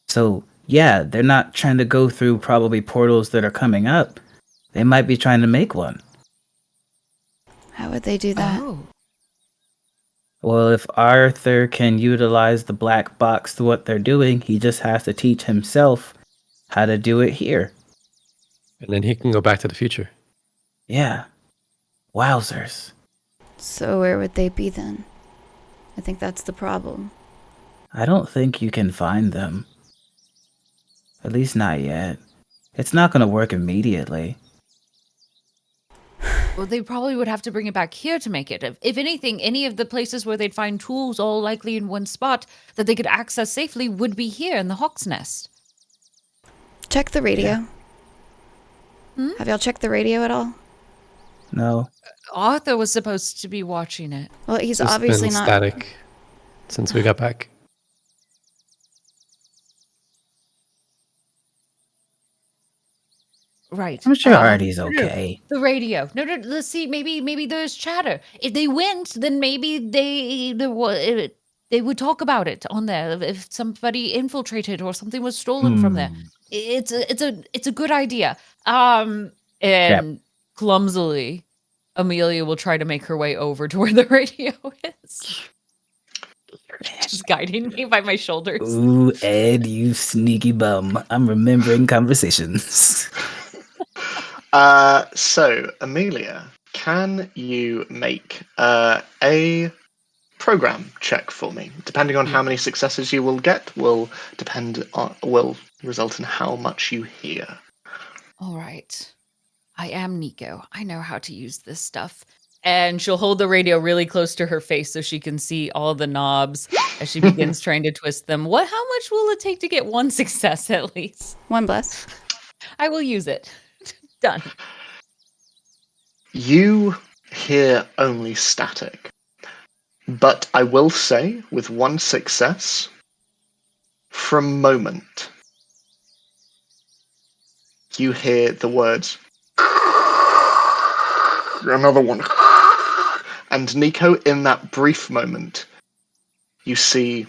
So yeah, they're not trying to go through probably portals that are coming up. They might be trying to make one. How would they do that? Oh. Well, if Arthur can utilize the black box to what they're doing, he just has to teach himself how to do it here. And then he can go back to the future. Yeah. Wowzers. So where would they be then? I think that's the problem. I don't think you can find them. At least not yet. It's not going to work immediately. Well, they probably would have to bring it back here to make it. If anything, any of the places where they'd find tools all likely in one spot that they could access safely would be here in the Hawk's Nest. Check the radio. Hmm? Have y'all checked the radio at all? No. Arthur was supposed to be watching it. Well, he's It's obviously been not. static since we got back. Right. I'm sure Artie's okay. The radio. No, let's see. Maybe there's chatter. If they went, then maybe they would talk about it on there. If somebody infiltrated or something was stolen from there, it's a good idea. And Clumsily, Amelia will try to make her way over to where the radio is. Just guiding me by my shoulders. Ooh, Ed, you sneaky bum. I'm remembering conversations. So, Amelia, can you make a program check for me? Depending on how many successes you will get, will result in how much you hear. All right. I am Nico. I know how to use this stuff. And she'll hold the radio really close to her face so she can see all the knobs as she begins trying to twist them. How much will it take to get one success at least? 1 bless. I will use it. Done. You hear only static. But I will say, with 1 success, for a moment, you hear the words, another one, and Nico, in that brief moment, you see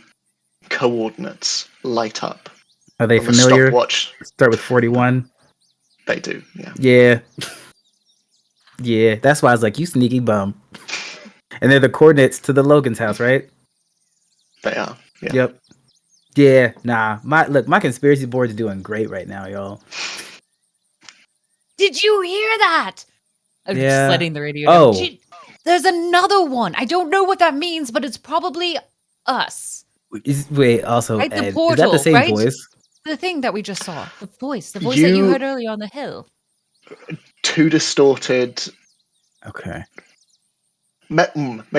coordinates light up. Are they on the familiar? stopwatch. Start with 41. They do, yeah. Yeah. Yeah, that's why I was like, you sneaky bum. And they're the coordinates to the Logan's house, right? They are, yeah. Yep. Yeah, nah. My conspiracy board's doing great right now, y'all. Did you hear that? I'm Yeah. just letting the radio Oh. down. There's another one. I don't know what that means, but it's probably us. Wait, also, Right, the Ed, is that portal, the same right? voice? The thing that we just saw. The voice that you heard earlier on the hill. Too distorted. Okay. Make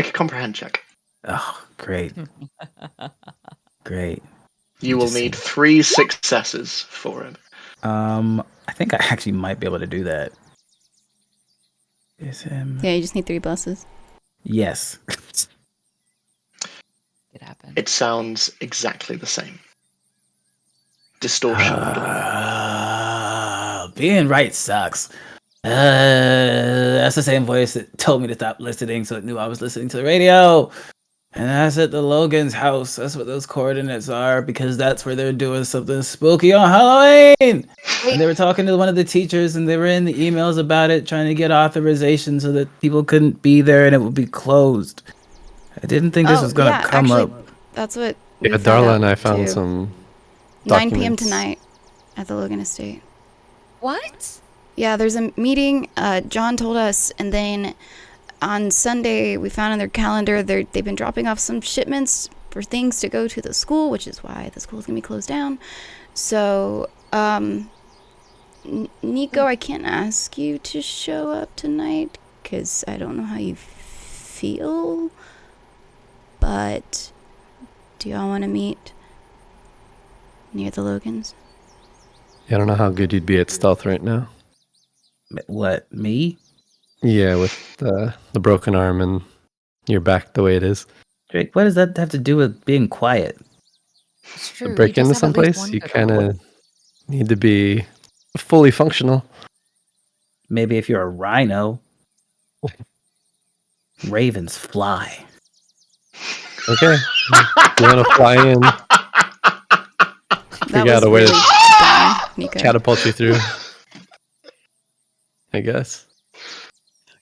a comprehend check. Oh, great. Great. You will need 3 successes for it. I think I actually might be able to do that. Is him? Yeah, you just need 3 blesses. Yes. It happened. It sounds exactly the same. Distortion. Being right sucks. That's the same voice that told me to stop listening, so it knew I was listening to the radio. And that's at the Logan's house. That's what those coordinates are, because that's where they're doing something spooky on Halloween. And they were talking to one of the teachers, and they were in the emails about it, trying to get authorization so that people couldn't be there and it would be closed. I didn't think this was going to come actually, up. That's what we Yeah, found Darla out and I found too. some 9 p.m. documents. tonight at the Logan Estate. What? Yeah, there's a meeting. John told us, and then on Sunday we found in their calendar they've been dropping off some shipments for things to go to the school, which is why the school's gonna be closed down. So, Nico, I can't ask you to show up tonight because I don't know how you feel. But do y'all want to meet near the Logans? Yeah, I don't know how good you'd be at stealth right now. What, me? Yeah, with the broken arm and your back the way it is. Drake, what does that have to do with being quiet? It's To true. break you into just have at least someplace, one you good kind one. of need to be fully functional. Maybe if you're a rhino. Ravens fly. Okay. You want to fly in, That figure out was a way really to dumb, Nico. catapult you through. I guess.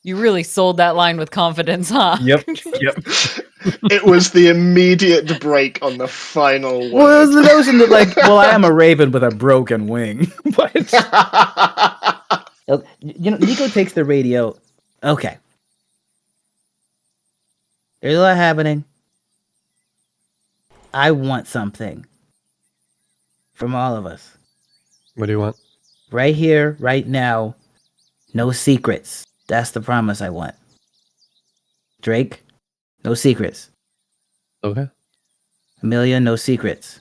You really sold that line with confidence, huh? Yep. It was the immediate break on the final word. Well, it was the notion that, like, well, I am a raven with a broken wing. But, you know, Nico takes the radio. Okay. There's a lot happening. I want something from all of us. What do you want? Right here, right now. No secrets. That's the promise I want. Drake, no secrets. Okay. Amelia, no secrets.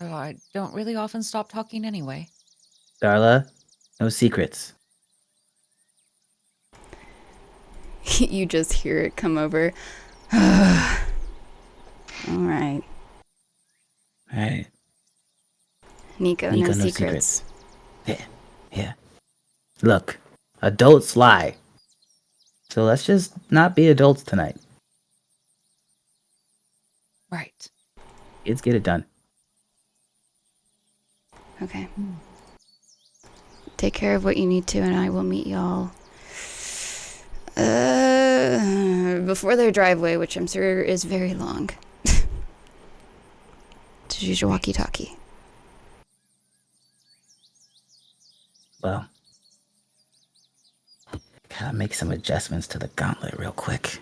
Oh, I don't really often stop talking anyway. Darla, no secrets. You just hear it come over. All right. Right. Nico, Nico, no no secrets. Yeah. Look, adults lie. So let's just not be adults tonight. Right. Kids, get it done. Okay. Take care of what you need to, and I will meet y'all Before their driveway, which I'm sure is very long. Just use your walkie-talkie. Well, gotta make some adjustments to the gauntlet real quick.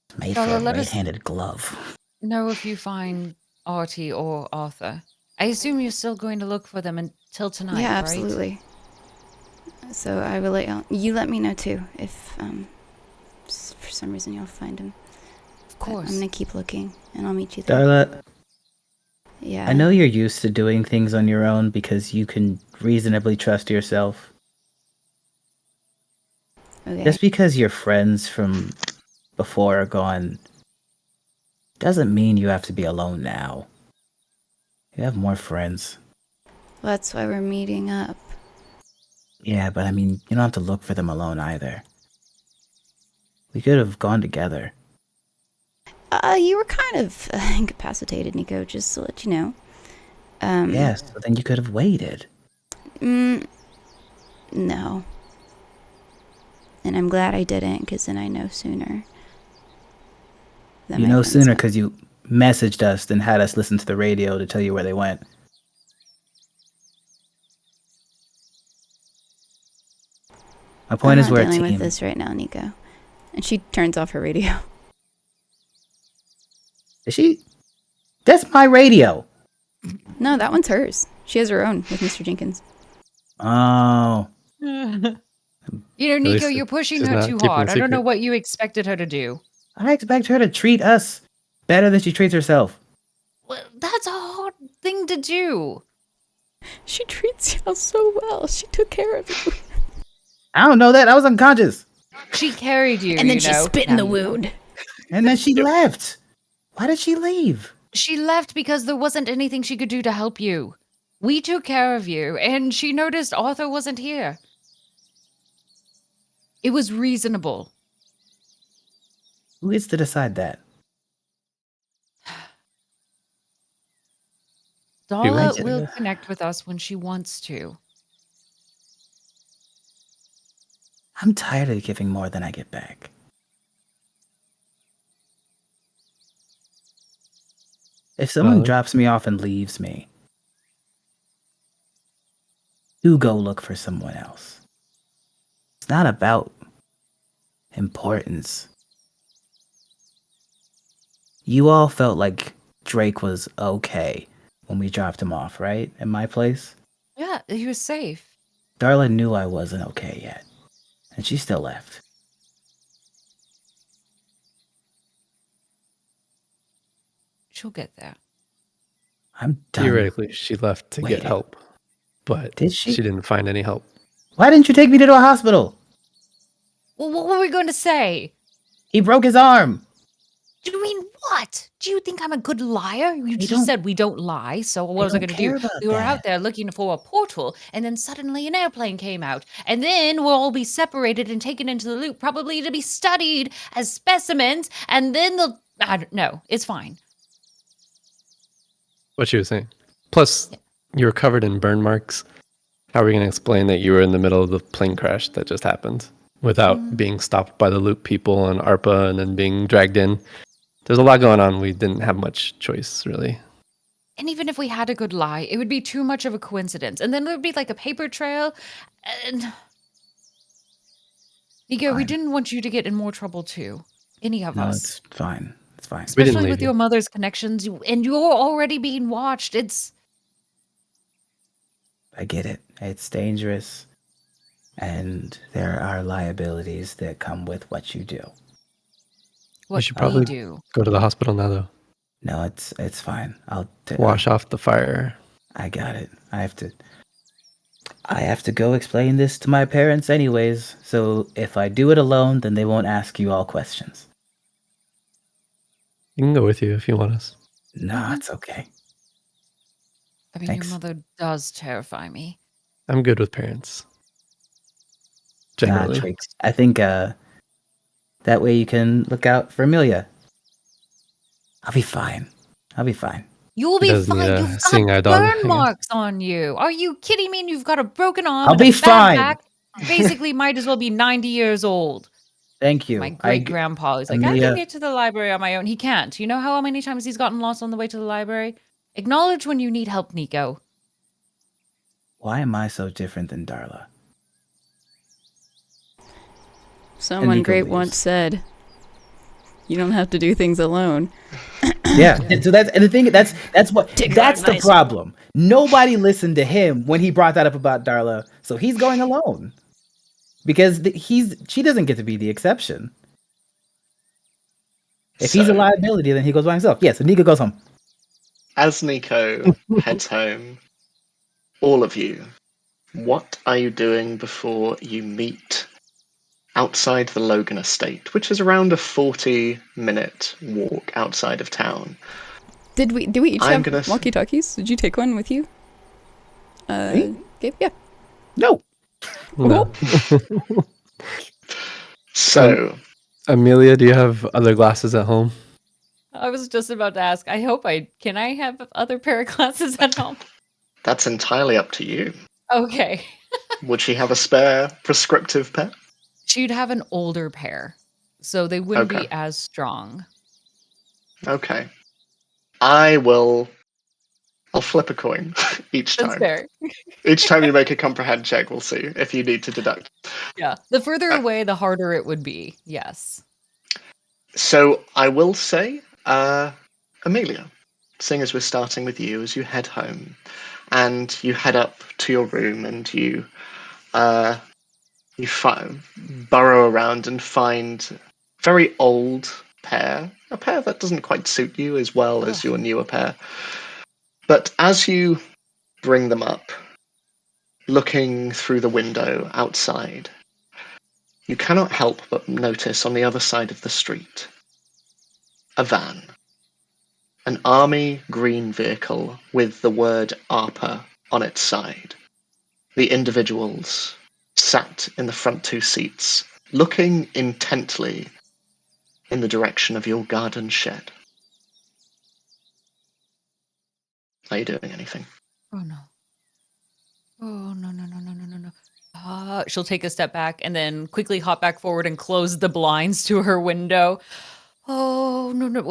It's made for Darla, a let us right-handed glove. know if you find Artie or Arthur. I assume you're still going to look for them until tonight, Yeah, right? absolutely. So I will you let me know too if for some reason you'll find him. Of course. I'm gonna keep looking, and I'll meet you there. Darla, Yeah. I know you're used to doing things on your own because you can reasonably trust yourself. Okay. Just because your friends from before are gone doesn't mean you have to be alone now. You have more friends. Well, that's why we're meeting up. Yeah, but I mean, you don't have to look for them alone either. We could have gone together. You were kind of incapacitated, Nico, just to let you know. Yes, but then you could have waited. No. And I'm glad I didn't, because then I know sooner. You know sooner because you messaged us than had us listen to the radio to tell you where they went. My point is we're a dealing team. with this right now, Nico. And she turns off her radio. Is she? That's my radio. No, that one's hers. She has her own with Mr. Jenkins. Oh. You know, Nico, least you're pushing she's her not too keeping hard. a I don't know secret. what you expected her to do. I expect her to treat us better than she treats herself. Well, that's a hard thing to do. She treats y'all so well. She took care of you. I don't know that. I was unconscious. She carried you, And then you she know. spit in Now the you know. wound. And then she left. Why did she leave? She left because there wasn't anything she could do to help you. We took care of you, and she noticed Arthur wasn't here. It was reasonable. Who gets to decide that? Darla Right. will connect with us when she wants to. I'm tired of giving more than I get back. If someone Valid. drops me off and leaves me, you go look for someone else. It's not about importance. You all felt like Drake was okay when we dropped him off, right? In my place? Yeah, he was safe. Darla knew I wasn't okay yet, and she still left. She'll get there. I'm done. Theoretically, she left to waiting. get help, but Did she? she didn't find any help. Why didn't you take me to a hospital? Well, what were we going to say? He broke his arm. Do you mean what? Do you think I'm a good liar? You don't- just said we don't lie, so what was I don't going to do? care about We were that. out there looking for a portal, and then suddenly an airplane came out. And then we'll all be separated and taken into the loop, probably to be studied as specimens, and then they'll... I don't know. It's fine. What she was saying. Plus, you were covered in burn marks. How are we going to explain that you were in the middle of the plane crash that just happened without being stopped by the loop people and ARPA and then being dragged in? There's a lot going on. We didn't have much choice, really. And even if we had a good lie, it would be too much of a coincidence. And then there would be like a paper trail. And Nico, we Fine. didn't want you to get in more trouble too. Any of No, us. it's fine. It's fine. We didn't Especially leave with you. your mother's connections, and you're already being watched. It's I get it. It's dangerous. And there are liabilities that come with what you do. what should we probably do. go to the hospital now, though. No, it's fine. I'll Wash off the fire. I got it. I have to go explain this to my parents anyways. So if I do it alone, then they won't ask you all questions. You can go with you if you want us. No, it's okay. I mean, Thanks. your mother does terrify me. I'm good with parents. Nah, Generally. Drake. I think that way you can look out for Amelia. I'll be fine. You'll He be does need fine. a You've seeing eye got dog, I burn guess. marks on you. Are you kidding me? And you've got a broken arm I'll and a be bad fine. back. Basically, might as well be 90 years old. Thank you. My great grandpa is like, I Amelia- can get to the library on my own. He can't. You know how many times he's gotten lost on the way to the library? Acknowledge when you need help, Nico. Why am I so different than Darla? Someone Nico great leaves. once said, "You don't have to do things alone." Yeah. So that's and the thing that's what Take that's my the advice. problem. Nobody listened to him when he brought that up about Darla, so he's going alone because she doesn't get to be the exception. If he's a So, liability, then he goes by himself. Yeah. So Nico goes home. as Nico heads home, all of you, what are you doing before you meet outside the Logan estate, which is around a 40-minute walk outside of town? Do we each I'm have gonna s- walkie-talkies? Did you take one with you? Me? Gabe? Yeah. No. No. So, Amelia, do you have other glasses at home? I was just about to ask. Can I have other pair of glasses at home? that's entirely up to you. Okay. Would she have a spare prescriptive pair? She'd have an older pair, so they wouldn't Okay. be as strong. Okay. I'll flip a coin each That's time. fair. Each time you make a comprehend check, we'll see if you need to deduct. Yeah. The further away, the harder it would be. Yes. So I will say, Amelia, seeing as we're starting with you, as you head home and you head up to your room and you burrow around and find a very old pair, a pair that doesn't quite suit you as well as your newer pair. But as you bring them up, looking through the window outside, you cannot help but notice on the other side of the street a van, an army green vehicle with the word ARPA on its side. The individuals sat in the front two seats, looking intently in the direction of your garden shed. Are you doing anything? Oh no. Oh no no no no no no no. She'll take a step back and then quickly hop back forward and close the blinds to her window. Oh no no.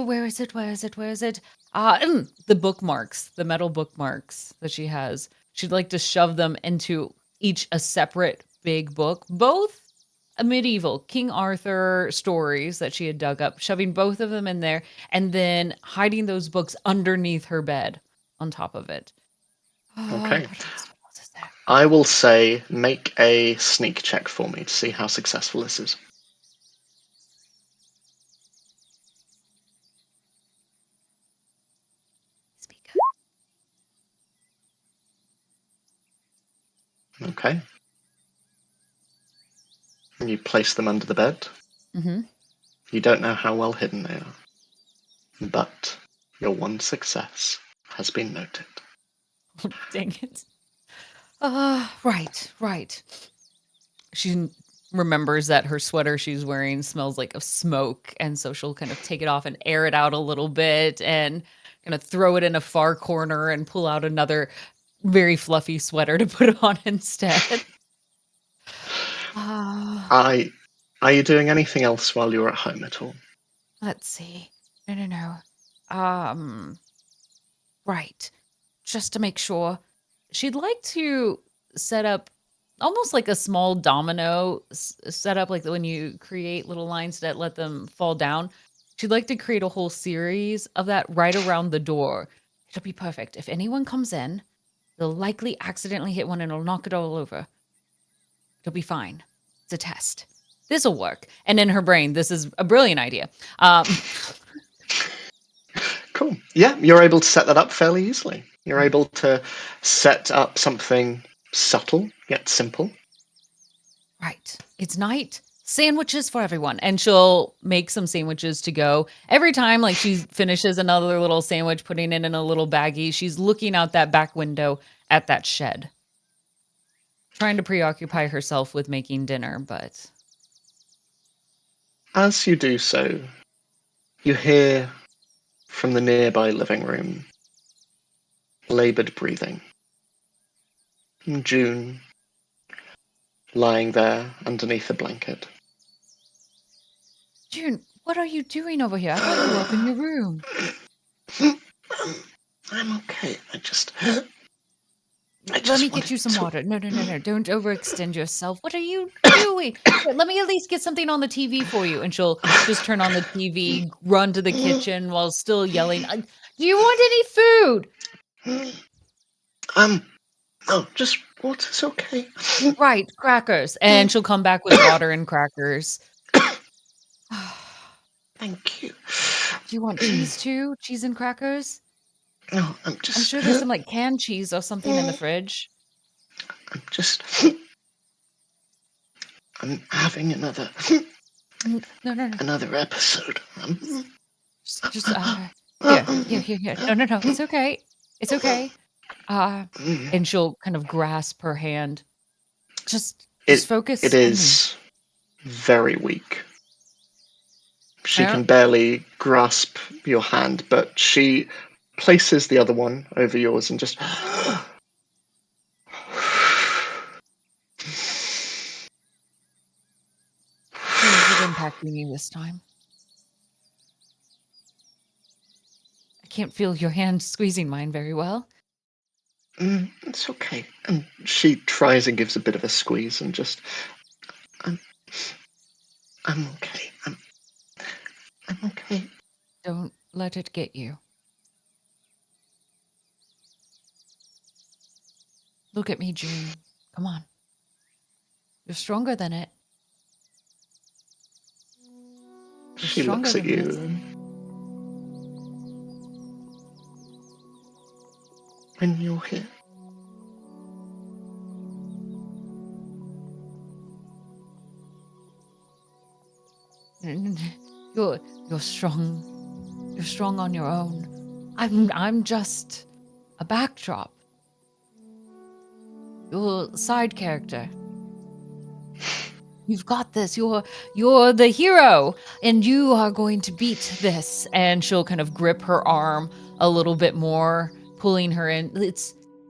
Where is it? Where is it? Where is it? The bookmarks, the metal bookmarks that she has. She'd like to shove them into each a separate big book, both medieval King Arthur stories that she had dug up, shoving both of them in there, and then hiding those books underneath her bed on top of it. Okay. What else is there? I will say make a sneak check for me to see how successful this is. Speak Okay. And you place them under the bed. up. Mm-hmm. You don't know how well hidden they are, but your one success has been noted. Dang it. Right. She remembers that her sweater she's wearing smells like of smoke, and so she'll kind of take it off and air it out a little bit and kind of throw it in a far corner and pull out another very fluffy sweater to put on instead. Are you doing anything else while you're at home at all? Let's see. No. Right. Just to make sure, she'd like to set up almost like a small domino setup, like when you create little lines that let them fall down. She'd like to create a whole series of that right around the door. It'll be perfect. If anyone comes in, they'll likely accidentally hit one and it'll knock it all over. It'll be fine. It's a test. This'll work. And in her brain, this is a brilliant idea. Cool. Yeah, you're able to set that up fairly easily. You're able to set up something subtle yet simple. Right. It's night. Sandwiches for everyone. And she'll make some sandwiches to go. Every time like she finishes another little sandwich, putting it in a little baggie, she's looking out that back window at that shed. Trying to preoccupy herself with making dinner, but As you do so, you hear from the nearby living room laboured breathing. June, lying there underneath a blanket. June, what are you doing over here? I thought you were up in your room. I'm okay. Let me get you some water. No. Don't overextend yourself. What are you doing? Here, let me at least get something on the TV for you. And she'll just turn on the TV, run to the kitchen while still yelling, do you want any food? No, just water's okay. Right, crackers. And she'll come back with water and crackers. Thank you. Do you want cheese too? Cheese and crackers? No, I'm sure there's some like canned cheese or something in the fridge. I'm having another No. another episode. Just here. No. It's okay. It's okay. And she'll kind of grasp her hand. Just focus. It is very weak. She Yeah. can barely grasp your hand, but she places the other one over yours and just. How is it impacting you this time? I can't feel your hand squeezing mine very well. It's okay. And she tries and gives a bit of a squeeze and just. I'm okay. I'm okay. Don't let it get you. Look at me, June. Come on. You're stronger than it. She looks at you. When you're here. You're strong. You're strong on your own. I'm just a backdrop. You're a side character. You've got this. You're the hero, and you are going to beat this. And she'll kind of grip her arm a little bit more, pulling her in.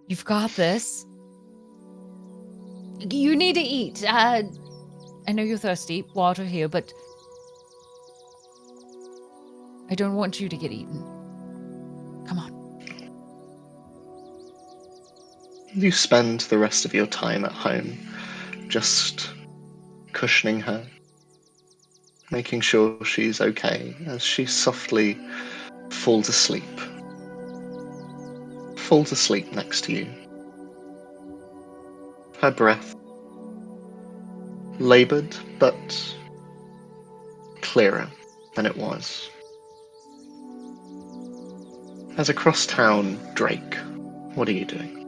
You've got this. You need to eat. I know you're thirsty. Water here, but I don't want you to get eaten. Come on. You spend the rest of your time at home just cushioning her, making sure she's okay as she softly falls asleep. Falls asleep next to you. Her breath laboured, but clearer than it was. As across town, Drake, what are you doing?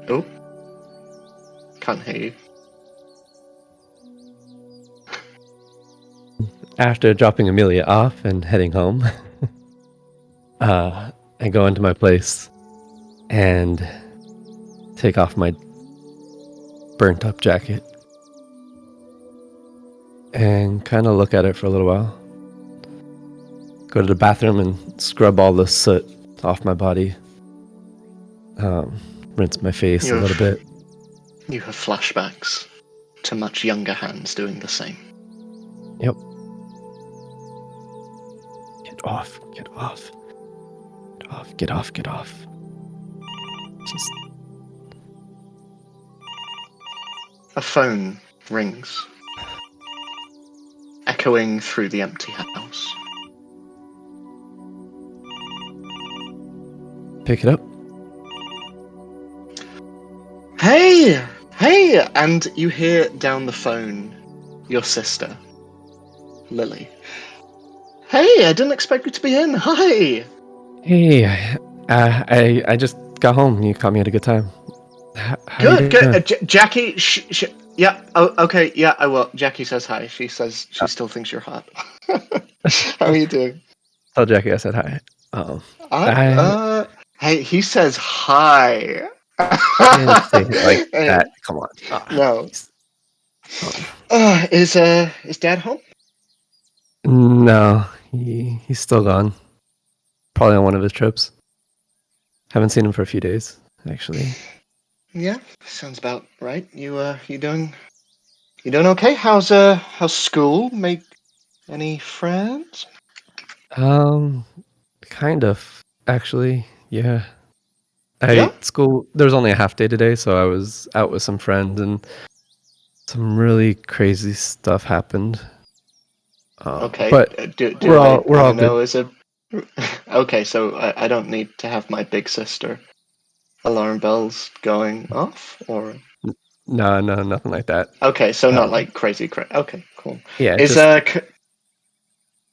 Oh, can't hear you. After dropping Amelia off and heading home, I go into my place and take off my burnt up jacket and kind of look at it for a little while. Go to the bathroom and scrub all the soot off my body. Rinse my face a little bit. You have flashbacks to much younger hands doing the same. Yep. Get off. Get off. Get off. Get off. Get off. Just. A phone rings, echoing through the empty house. Pick it up. Hey! And you hear down the phone your sister, Lily. Hey, I didn't expect you to be in. Hi! Hey, I just got home. You caught me at a good time. Good. Jackie, yeah, okay, yeah, I will. Jackie says hi. She says she still thinks you're hot. How are you doing? Tell Jackie I said hi. Hey, he says hi. I didn't say it like that. Come on. No. Is Dad home? No, he's still gone. Probably on one of his trips. Haven't seen him for a few days, actually. Yeah, sounds about right. You doing okay? How's school? Make any friends? Kind of actually. Yeah. Yeah. School. There was only a half day today, so I was out with some friends, and some really crazy stuff happened. Okay. But Do we're I all we're all know good. is a okay? So I don't need to have my big sister alarm bells going off, or No, no, nothing like that. okay. So not Um, like crazy. Okay, cool. yeah, Is just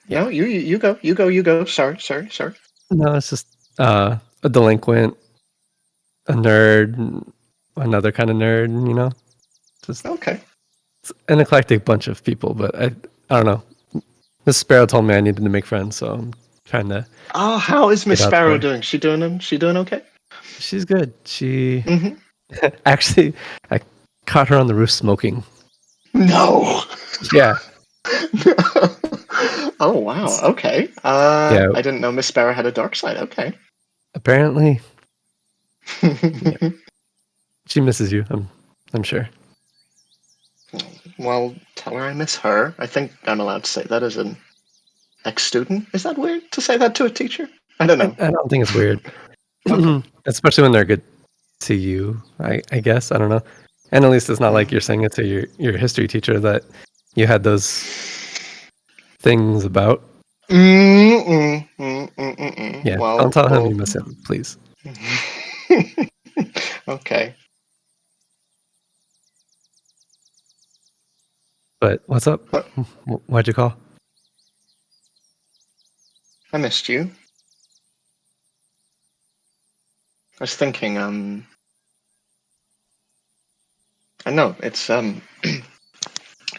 yeah. no, you go. Sorry. No, it's just a delinquent, a nerd, another kind of nerd. Just Okay. it's an eclectic bunch of people. But I don't know. Miss Sparrow told me I needed to make friends, so I'm trying to Oh, how is Miss get out Sparrow there. doing? She doing okay? She's good. She Mm-hmm. actually, I caught her on the roof smoking. No. Yeah, Oh wow. Okay. yeah. I didn't know Miss Sparrow had a dark side. Okay. Apparently, yeah, she misses you. I'm sure. Well, tell her I miss her. I think I'm allowed to say that as an ex-student. Is that weird to say that to a teacher? I don't know. I don't think it's weird, Okay. especially when they're good to you. I guess I don't know. And at least it's not like Mm. you're saying it to your history teacher that you had those things about. Yeah, don't tell him Well. you miss him, please. Okay. But what's up? What? Why'd you call? I missed you. I was thinking. I know it's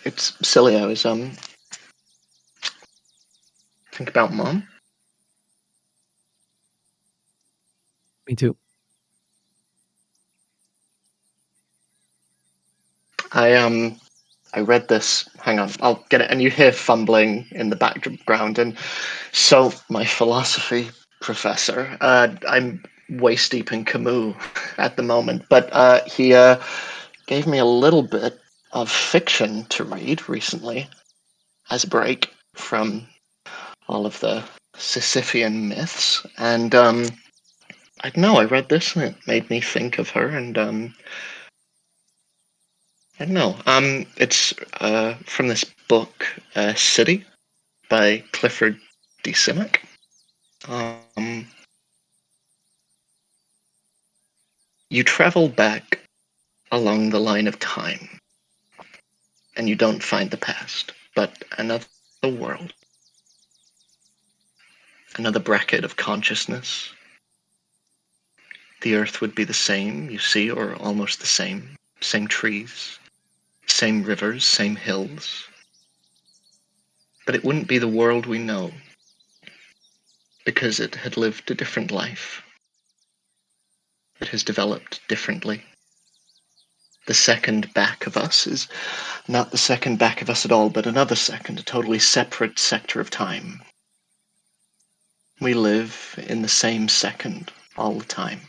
it's silly. I was think about mom. Me too. I I read this. Hang on, I'll get it. And you hear fumbling in the background. And so, my philosophy professor, I'm waist deep in Camus at the moment, but he gave me a little bit of fiction to read recently as a break from all of the Sisyphean myths. And I don't know, I read this and it made me think of her. And I don't know. It's from this book, City by Clifford D. Simic. Um, you travel back along the line of time, and you don't find the past, but another world, another bracket of consciousness. The earth would be the same, you see, or almost the same. Same trees, same rivers, same hills. But it wouldn't be the world we know, because it had lived a different life. It has developed differently. The second back of us is not the second back of us at all, but another second, a totally separate sector of time. We live in the same second all the time.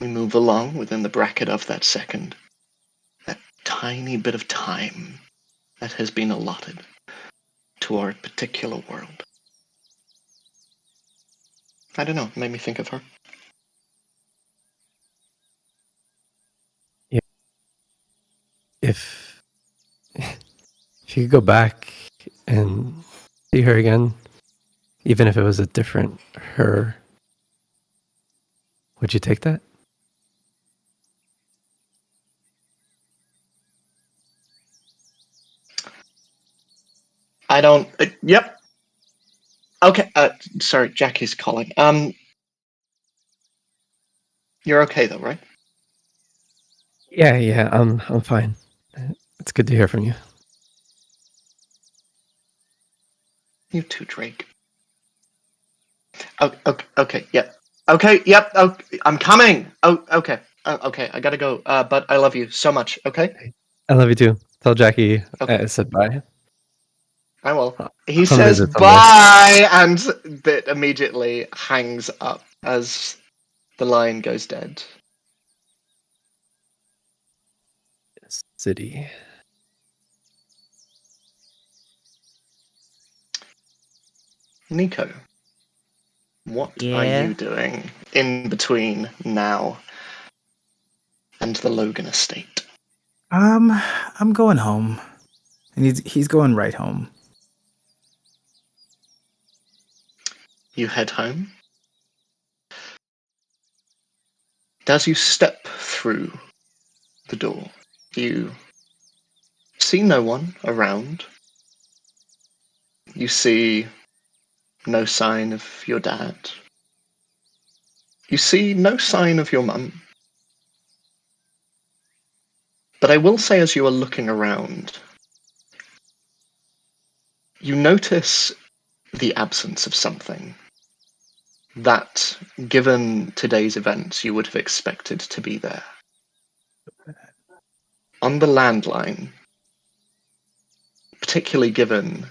We move along within the bracket of that second, that tiny bit of time that has been allotted to our particular world. I don't know, it made me think of her. Yeah. If if you could go back and see her again, even if it was a different her, would you take that? I don't. Yep. Okay. Sorry, Jackie's calling. You're okay though, right? Yeah, yeah, I'm fine. It's good to hear from you. You too, Drake. Oh, okay. Yep. Okay. Yep. Oh, I'm coming. Oh, okay. Okay. I gotta go. But I love you so much. Okay. I love you too. Tell Jackie Okay. I said bye. I will. I'll He come says visit someday. bye, and that immediately hangs up as the line goes dead. city. Nico, what are Yeah. you doing in between now and the Logan estate? I'm going home. And he's going right home. You head home. As you step through the door, you see no one around. You see no sign of your dad. You see no sign of your mum. But I will say, as you are looking around, you notice the absence of something that, given today's events, you would have expected to be there. On the landline, particularly given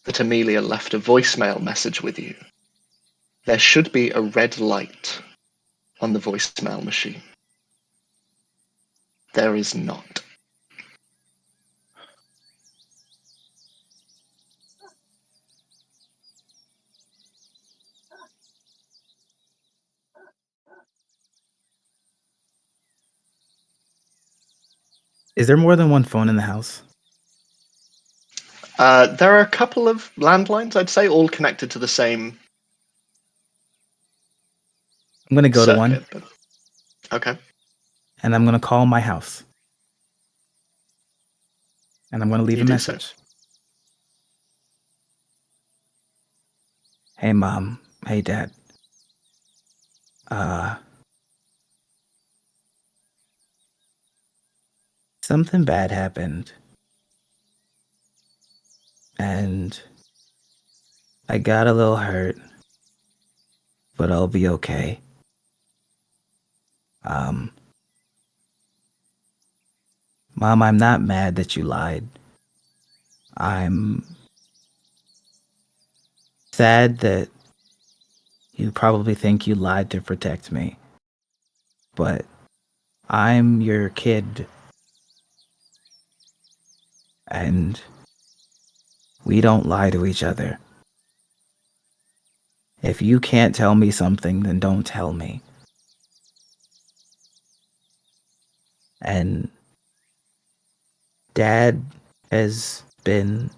that Amelia left a voicemail message with you, there should be a red light on the voicemail machine. There is not. Is there more than one phone in the house? There are a couple of landlines, I'd say, all connected to the same I'm gonna go to one, circuit. But okay. and I'm gonna call my house. And I'm gonna leave You a do so. message. Hey, Mom. Hey, Dad. Something bad happened. And I got a little hurt, but I'll be okay. Mom, I'm not mad that you lied. I'm sad that you probably think you lied to protect me. But I'm your kid. And we don't lie to each other. If you can't tell me something, then don't tell me. And Dad has been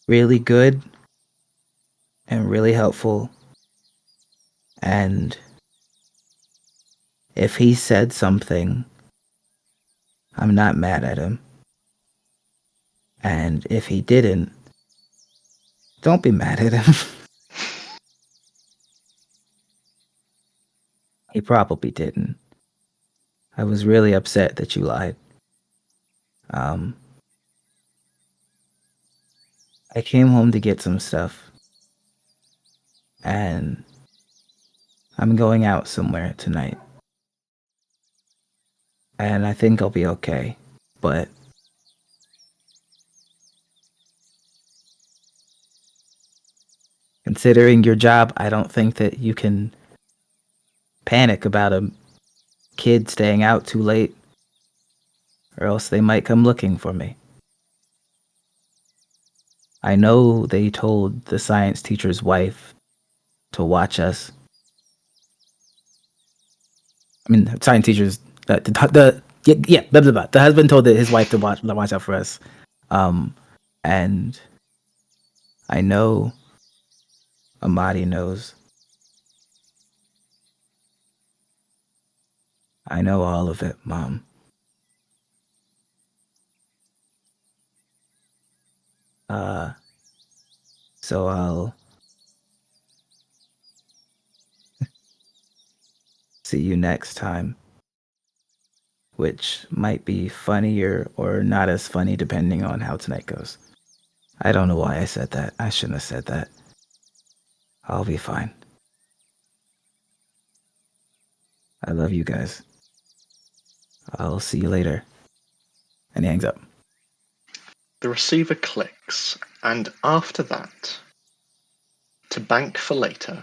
really good and really helpful. And if he said something, I'm not mad at him. And if he didn't, don't be mad at him. He probably didn't. I was really upset that you lied. I came home to get some stuff. And I'm going out somewhere tonight. And I think I'll be okay. But considering your job, I don't think that you can panic about a kid staying out too late, or else they might come looking for me. I know they told the science teacher's wife to watch us. I mean, science teacher's blah, blah, blah. The husband told his wife to watch out for us. And I know Amadi knows. I know all of it, Mom. So I'll see you next time, which might be funnier or not as funny depending on how tonight goes. I don't know why I said that. I shouldn't have said that. I'll be fine. I love you guys. I'll see you later. And he hangs up. The receiver clicks, and after that, to bank for later,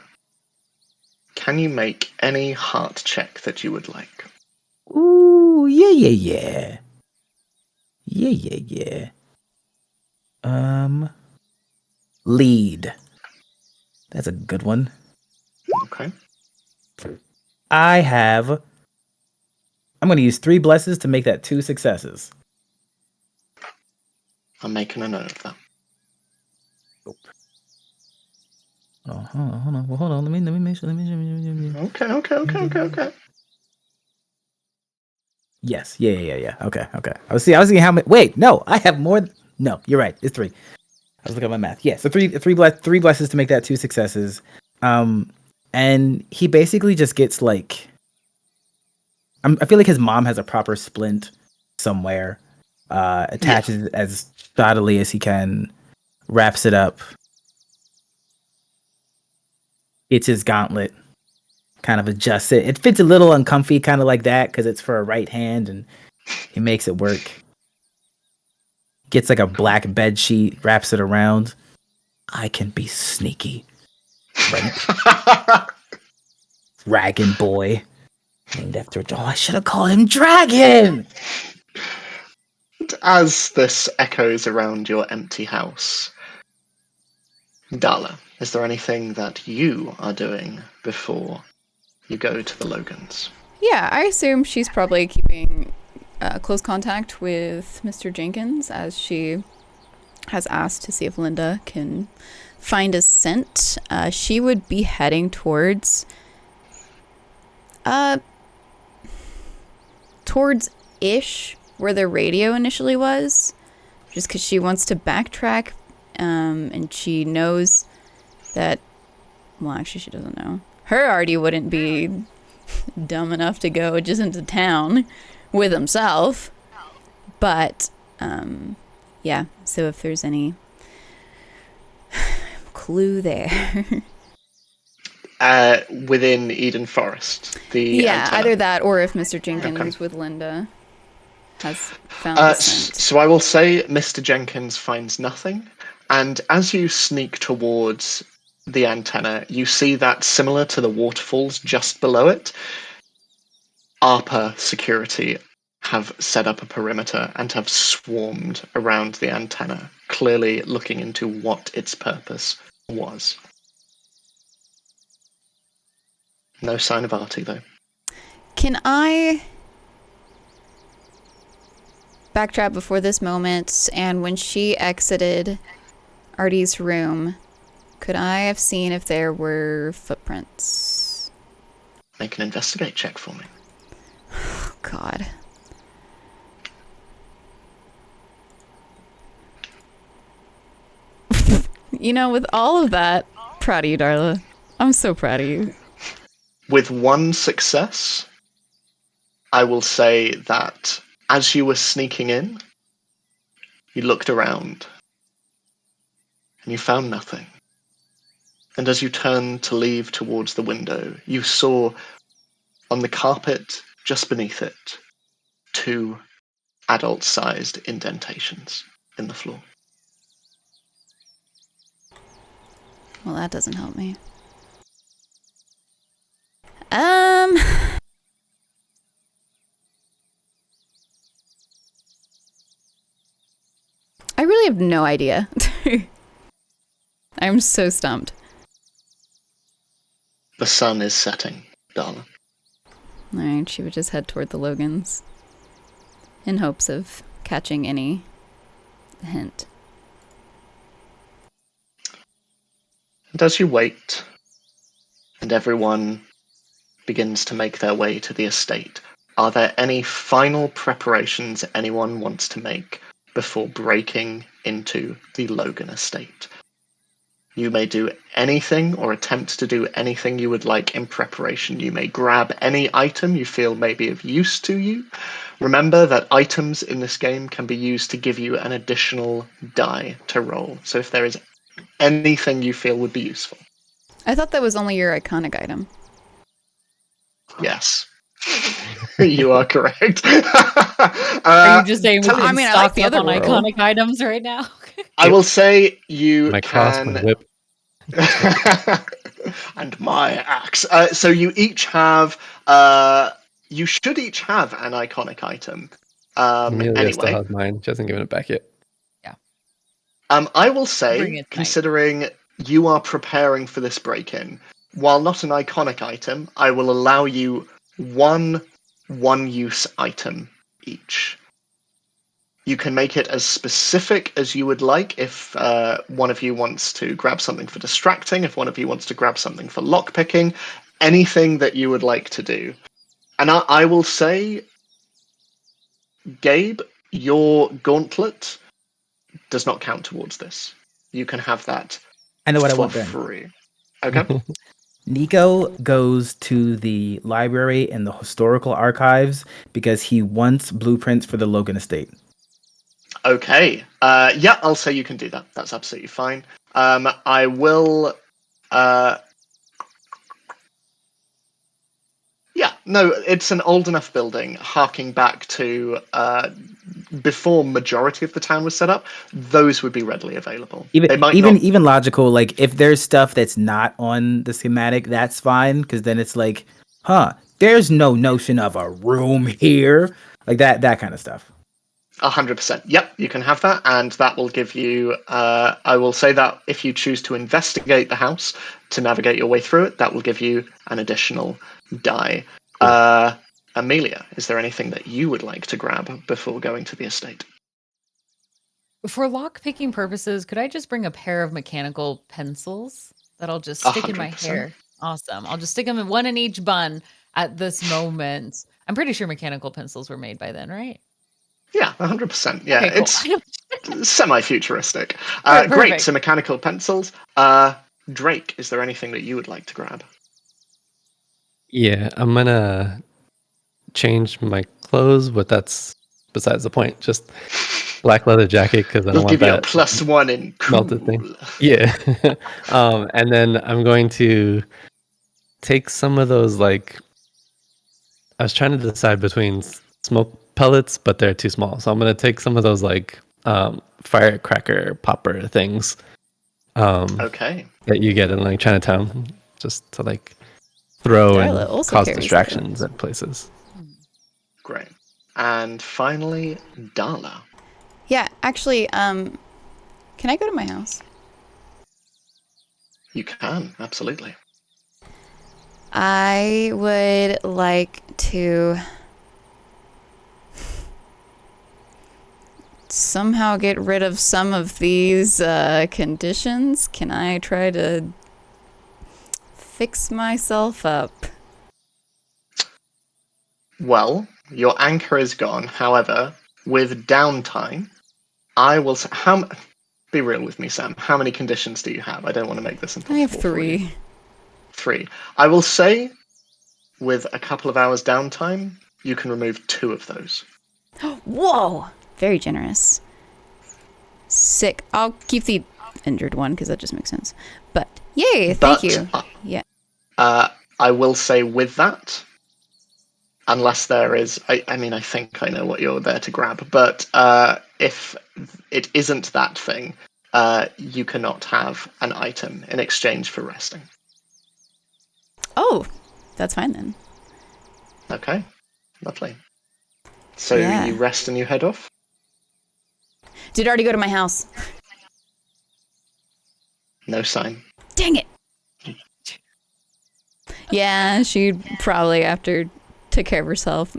can you make any heart check that you would like? Ooh, yeah. Yeah. Lead. That's a good one. Okay. I'm going to use 3 blesses to make that 2 successes. I'm making a note of that. Oh, hold on. Well, hold on. Let me make sure. Okay. Yes. Yeah. Okay. I was seeing how many. Wait, no, I have more. No, you're right. It's 3. I was looking at my math. Yeah, so three blesses to make that 2 successes. And he basically just gets like. I feel like his mom has a proper splint somewhere. Attaches it as shoddily as he can. Wraps it up. Gets his gauntlet. Kind of adjusts it. It fits a little uncomfy, kind of like that, because it's for a right hand, and he makes it work. Gets like a black bed sheet, wraps it around. I can be sneaky, right? Dragon Boy, named after. Oh, I should have called him Dragon. As this echoes around your empty house, Darla, is there anything that you are doing before you go to the Logans? Yeah, I assume she's probably keeping close contact with Mr. Jenkins, as she has asked to see if Linda can find a scent. She would be heading towards ish where the radio initially was, just because she wants to backtrack, and she knows that, well, actually she doesn't know. Her Artie wouldn't be dumb enough to go just into town with himself, but yeah, so if there's any clue there. Within Eden Forest, yeah, antenna. either that or if Mr. Jenkins with Linda has found the scent. So I will say Mr. Jenkins finds nothing, and as you sneak towards the antenna, you see that, similar to the waterfalls just below it, ARPA security have set up a perimeter and have swarmed around the antenna, clearly looking into what its purpose was. No sign of Artie, though. Can I backtrack before this moment, and when she exited Artie's room, could I have seen if there were footprints? Make an investigate check for me. Oh, God. You know, with all of that, proud of you, Darla. I'm so proud of you. With 1 success, I will say that as you were sneaking in, you looked around and you found nothing. And as you turned to leave towards the window, you saw on the carpet just beneath it 2 adult-sized indentations in the floor. Well, that doesn't help me. I really have no idea. I'm so stumped. The sun is setting, Darla. Alright, she would just head toward the Logans in hopes of catching any hint. And as you wait, and everyone begins to make their way to the estate, are there any final preparations anyone wants to make before breaking into the Logan estate? You may do anything or attempt to do anything you would like in preparation. You may grab any item you feel may be of use to you. Remember that items in this game can be used to give you an additional die to roll. So if there is anything you feel would be useful. I thought that was only your iconic item. Yes. You are correct. Are you just saying we tell can me, I stock like the up other on world. iconic items right now? I will say you My can... crossbow whip. and my axe. So you each have... you should each have an iconic item. Amelia still Anyway, has mine. She hasn't given it back yet. I will Bring say, it tonight. considering you are preparing for this break-in, while not an iconic item, I will allow you one-use item each. You can make it as specific as you would like. If one of you wants to grab something for distracting, if one of you wants to grab something for lockpicking, anything that you would like to do. And I will say, Gabe, your gauntlet does not count towards this. You can have that I know what I for want then. free. Okay. Nico goes to the library and the historical archives because he wants blueprints for the Logan estate. Okay. Yeah, I'll say you can do that. That's absolutely fine. I will. Yeah, no, it's an old enough building, harking back to before majority of the town was set up. Those would be readily available. They might not. Even logical. Like if there's stuff that's not on the schematic, that's fine because then it's like, there's no notion of a room here, like that kind of stuff. 100%. Yep, you can have that, and that will give you. I will say that if you choose to investigate the house to navigate your way through it, that will give you an additional die. Cool. Amelia, is there anything that you would like to grab before going to the estate? For lock-picking purposes, could I just bring a pair of mechanical pencils that I'll just stick in my 100%. hair? Awesome. I'll just stick them in one in each bun at this moment. I'm pretty sure mechanical pencils were made by then, right? Yeah, 100%. Yeah, Okay, cool. it's semi-futuristic. Right, Great, perfect. so mechanical pencils. Drake, is there anything that you would like to grab? Yeah, I'm gonna change my clothes, but that's besides the point. Just black leather jacket because I don't It'll want give you a that +1 in cool. melted thing. Yeah. And then I'm going to take some of those, like, I was trying to decide between smoke pellets, but they're too small. So I'm going to take some of those, like, firecracker popper things Okay. that you get in, like, Chinatown, just to, like, throw Darla and also cause carries distractions at places. Great. And finally, Darla. Yeah, actually, can I go to my house? You can, absolutely. I would like to somehow get rid of some of these conditions. Can I try to fix myself up? Well, your anchor is gone. However, with downtime, I will. Be real with me, Sam. How many conditions do you have? I don't want to make this impossible. I have for you. 3. 3. I will say, with a couple of hours downtime, you can remove 2 of those. Whoa! Very generous. Sick. I'll keep the injured one because that just makes sense. But yay! Thank you. Yeah. I will say with that, unless there is, I mean, I think I know what you're there to grab, but if it isn't that thing, you cannot have an item in exchange for resting. Oh, that's fine then. Okay, lovely. So Yeah. you rest and you head off? Did already go to my house. No sign. Dang it. Yeah, she probably, after took care of herself,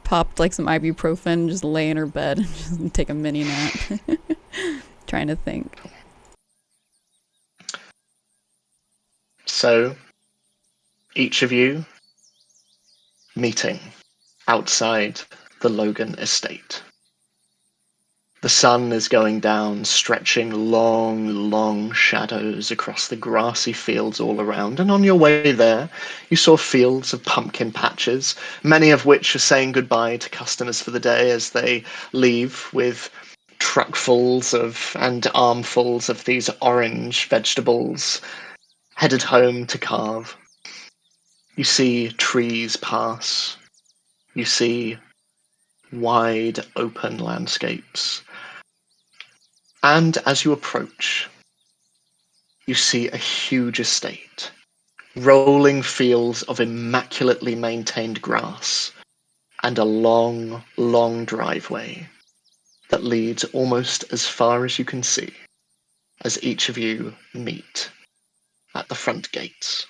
popped like some ibuprofen and just lay in her bed and just take a mini nap. Trying to think. So, each of you meeting outside the Logan estate. The sun is going down, stretching long, long shadows across the grassy fields all around, and on your way there, you saw fields of pumpkin patches, many of which are saying goodbye to customers for the day as they leave with truckfuls of and armfuls of these orange vegetables, headed home to carve. You see trees pass. You see wide open landscapes. And as you approach, you see a huge estate, rolling fields of immaculately maintained grass, and a long, long driveway that leads almost as far as you can see as each of you meet at the front gates.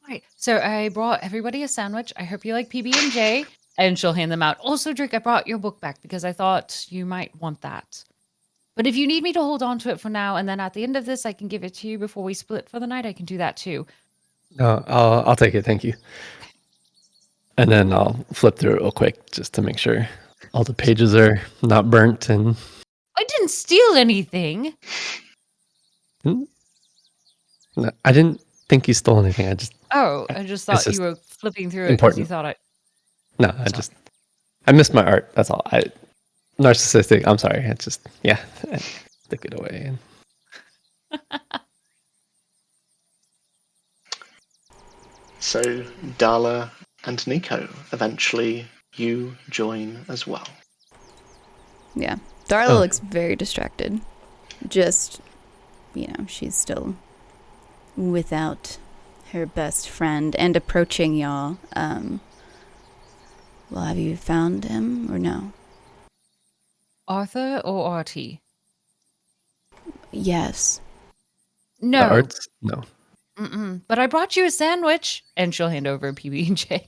Right. So I brought everybody a sandwich. I hope you like PB&J. And she'll hand them out. Also, Drake, I brought your book back because I thought you might want that. But if you need me to hold on to it for now, and then at the end of this, I can give it to you before we split for the night, I can do that too. No, I'll take it. Thank you. And then I'll flip through it real quick just to make sure all the pages are not burnt and. I didn't steal anything. No, I didn't think you stole anything. I just thought just you were flipping through it because you important. thought No, I missed my art. That's all. Narcissistic. I'm sorry. It's just I took it away. So, Darla and Nico, eventually you join as well. Yeah. Darla looks very distracted. Just, she's still without her best friend and approaching y'all. Well, have you found him or no? Arthur or RT? Yes. No. The arts? No. But I brought you a sandwich. And she'll hand over a PB&J.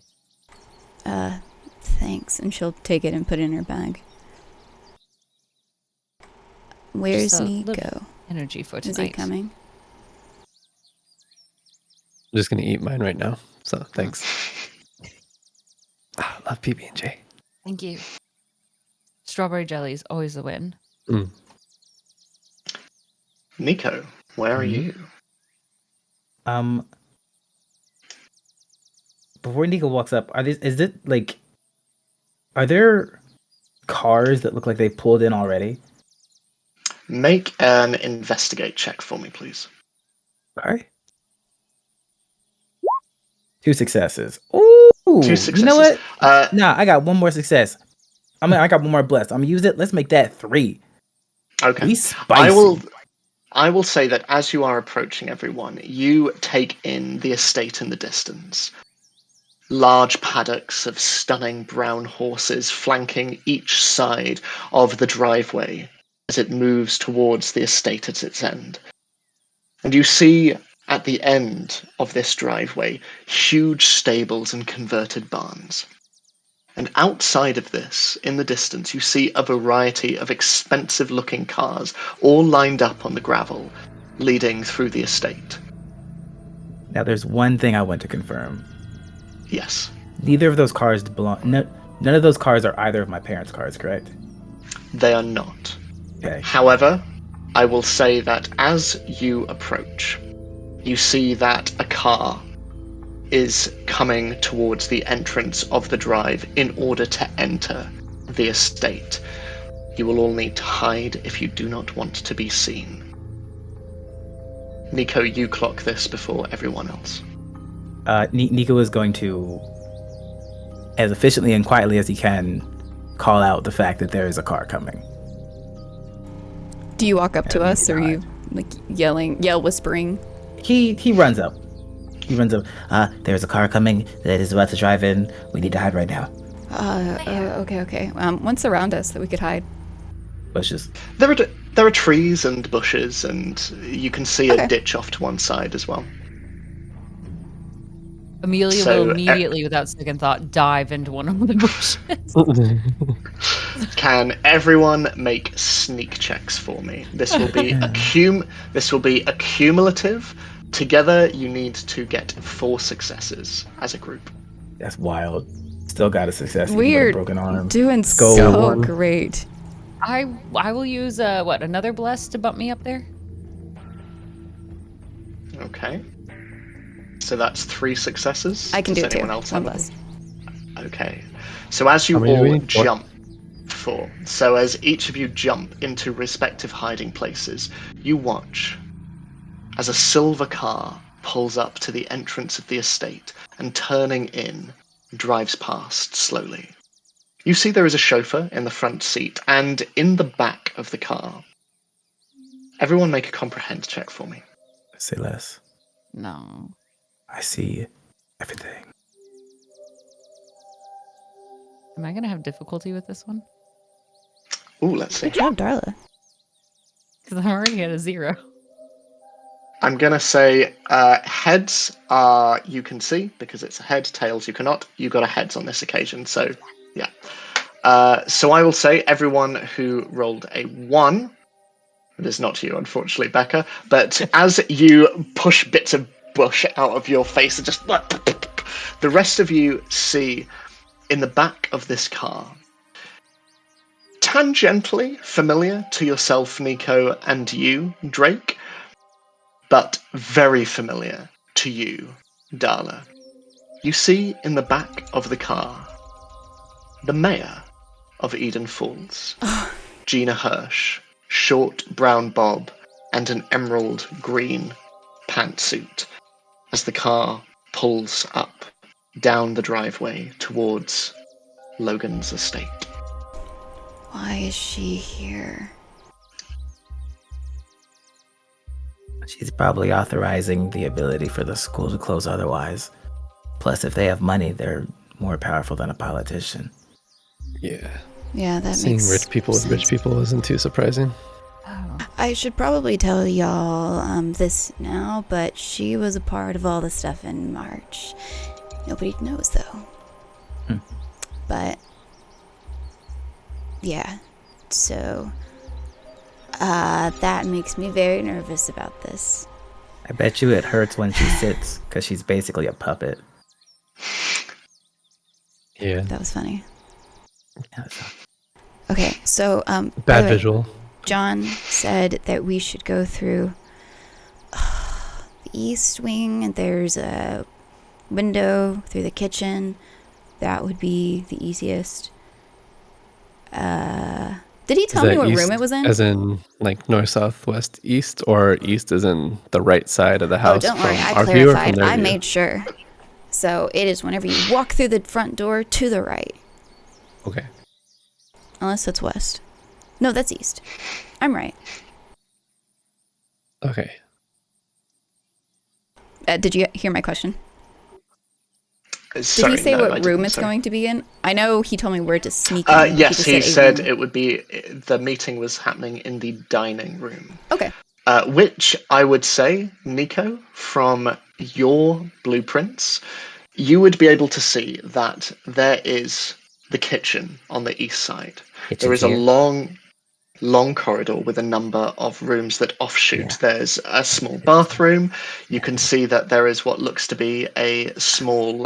Thanks. And she'll take it and put it in her bag. Where's Nico? Energy for tonight. Is he coming? I'm just gonna eat mine right now. So thanks. I love PB&J. Thank you. Strawberry jelly is always a win. Nico, where are you? Before Nico walks up, are there cars that look like they pulled in already? Make an investigate check for me, please. Sorry. 2 successes. Ooh, 2 successes. You know what? I got one more success. I got one more blessed. I'm gonna use it. Let's make that 3. Okay. We spicy. I will say that as you are approaching everyone, you take in the estate in the distance. Large paddocks of stunning brown horses flanking each side of the driveway as it moves towards the estate at its end. And you see at the end of this driveway huge stables and converted barns. And outside of this, in the distance, you see a variety of expensive-looking cars, all lined up on the gravel, leading through the estate. Now, there's one thing I want to confirm. Yes. Neither of those cars belong. None of those cars are either of my parents' cars, correct? They are not. Okay. However, I will say that as you approach, you see that a car is coming towards the entrance of the drive in order to enter the estate. You will all need to hide if you do not want to be seen. Nico, you clock this before everyone else. Nico is going to, as efficiently and quietly as he can, call out the fact that there is a car coming. Do you walk up to us, or are you whispering? He runs up. There's a car coming that is about to drive in. We need to hide right now. Okay. What's around us that we could hide? Bushes. There are trees and bushes, and you can see a ditch off to one side as well. Amelia will immediately, without second thought, dive into one of the bushes. Can everyone make sneak checks for me? This will be a cumulative. Together, you need to get 4 successes as a group. That's wild. Still got a success. We're broken arm. doing so great. I will use another bless to bump me up there. Okay. So that's 3 successes. I can do it too. Anyone else One have bless. Okay. So as you all jump, 4. So as each of you jump into respective hiding places, you watch as a silver car pulls up to the entrance of the estate and, turning in, drives past slowly. You see there is a chauffeur in the front seat, and in the back of the car. Everyone make a comprehend check for me. Say less. No. I see everything. Am I gonna have difficulty with this one? Ooh, let's see. Good job, Darla. Because I'm already at a 0. I'm gonna say heads are you can see because it's a head. Tails you cannot. You got a heads on this occasion, so yeah. So I will say everyone who rolled a 1. It is not you, unfortunately, Becca. But as you push bits of bush out of your face, and just the rest of you see in the back of this car, tangentially familiar to yourself, Nico, and you, Drake, but very familiar to you, Darla. You see in the back of the car the mayor of Eden Falls, Gina Hirsch, short brown bob, and an emerald green pantsuit as the car pulls up down the driveway towards Logan's estate. Why is she here? She's probably authorizing the ability for the school to close otherwise. Plus, if they have money, they're more powerful than a politician. Yeah. Yeah, that Seeing makes rich people with sense. rich people isn't too surprising. Oh. I should probably tell y'all this now, but she was a part of all the stuff in March. Nobody knows, though. But, yeah. So, that makes me very nervous about this. I bet you it hurts when she sits, because she's basically a puppet. Yeah. That was funny. Yeah, so- Okay, so, by the Bad way, visual. John said that we should go through the east wing, and there's a window through the kitchen. That would be the easiest. Did he tell me what room it was in? As in, like, north, south, west, east, or east as in the right side of the house? Oh, don't worry, from I our view or from clarified. their I view? made sure. So it is whenever you walk through the front door to the right. Okay. Unless it's west. No, that's east. I'm right. Okay. Did you hear my question? Sorry, Did he say no, I what didn't, room it's sorry. going to be in? I know he told me where to sneak in. Yes, just he a said room. it would be the meeting was happening in the dining room. Okay. Which I would say, Nico, from your blueprints, you would be able to see that there is the kitchen on the east side. Kitchen's There is a here. long corridor with a number of rooms that offshoot. Yeah. There's a small bathroom. You can see that there is what looks to be a small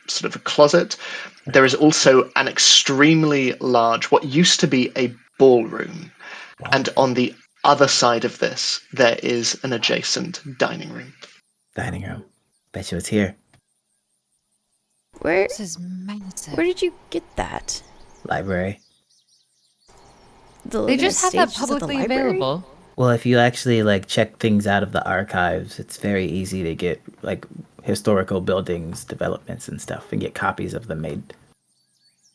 sort of a closet. There is also an extremely large, what used to be a ballroom. And on the other side of this, there is an adjacent dining room. Dining room. Bet you it's here. Where This is massive. where did you get that? Library. The They Logan just have that Estates is at the publicly library? available. Well, if you actually like check things out of the archives, it's very easy to get like historical buildings, developments, and stuff, and get copies of them made.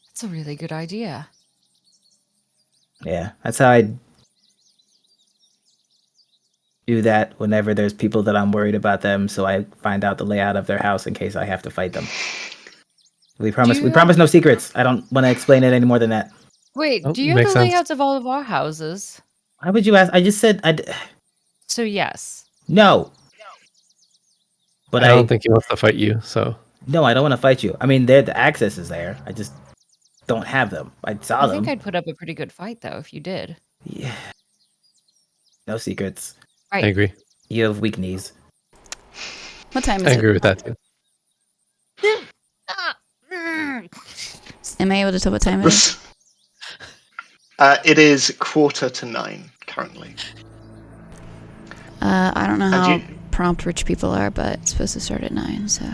That's a really good idea. Yeah, that's how I do that whenever there's people that I'm worried about them, so I find out the layout of their house in case I have to fight them. We promise you- no secrets. I don't want to explain it any more than that. Wait, Oh, do you have the makes sense. layouts of all of our houses? Why would you ask? I just said So yes. no. But I don't think he wants to fight you, so. no, I don't want to fight you. I mean, the access is there. I just don't have them. I saw I them. think I'd put up a pretty good fight though if you did. Yeah. No secrets. Right. I agree. You have weak knees. What time I is agree it? with that too. Am I able to tell what time it is? It is 8:45 currently. I don't know And how you- prompt rich people are, but it's supposed to start at 9, so.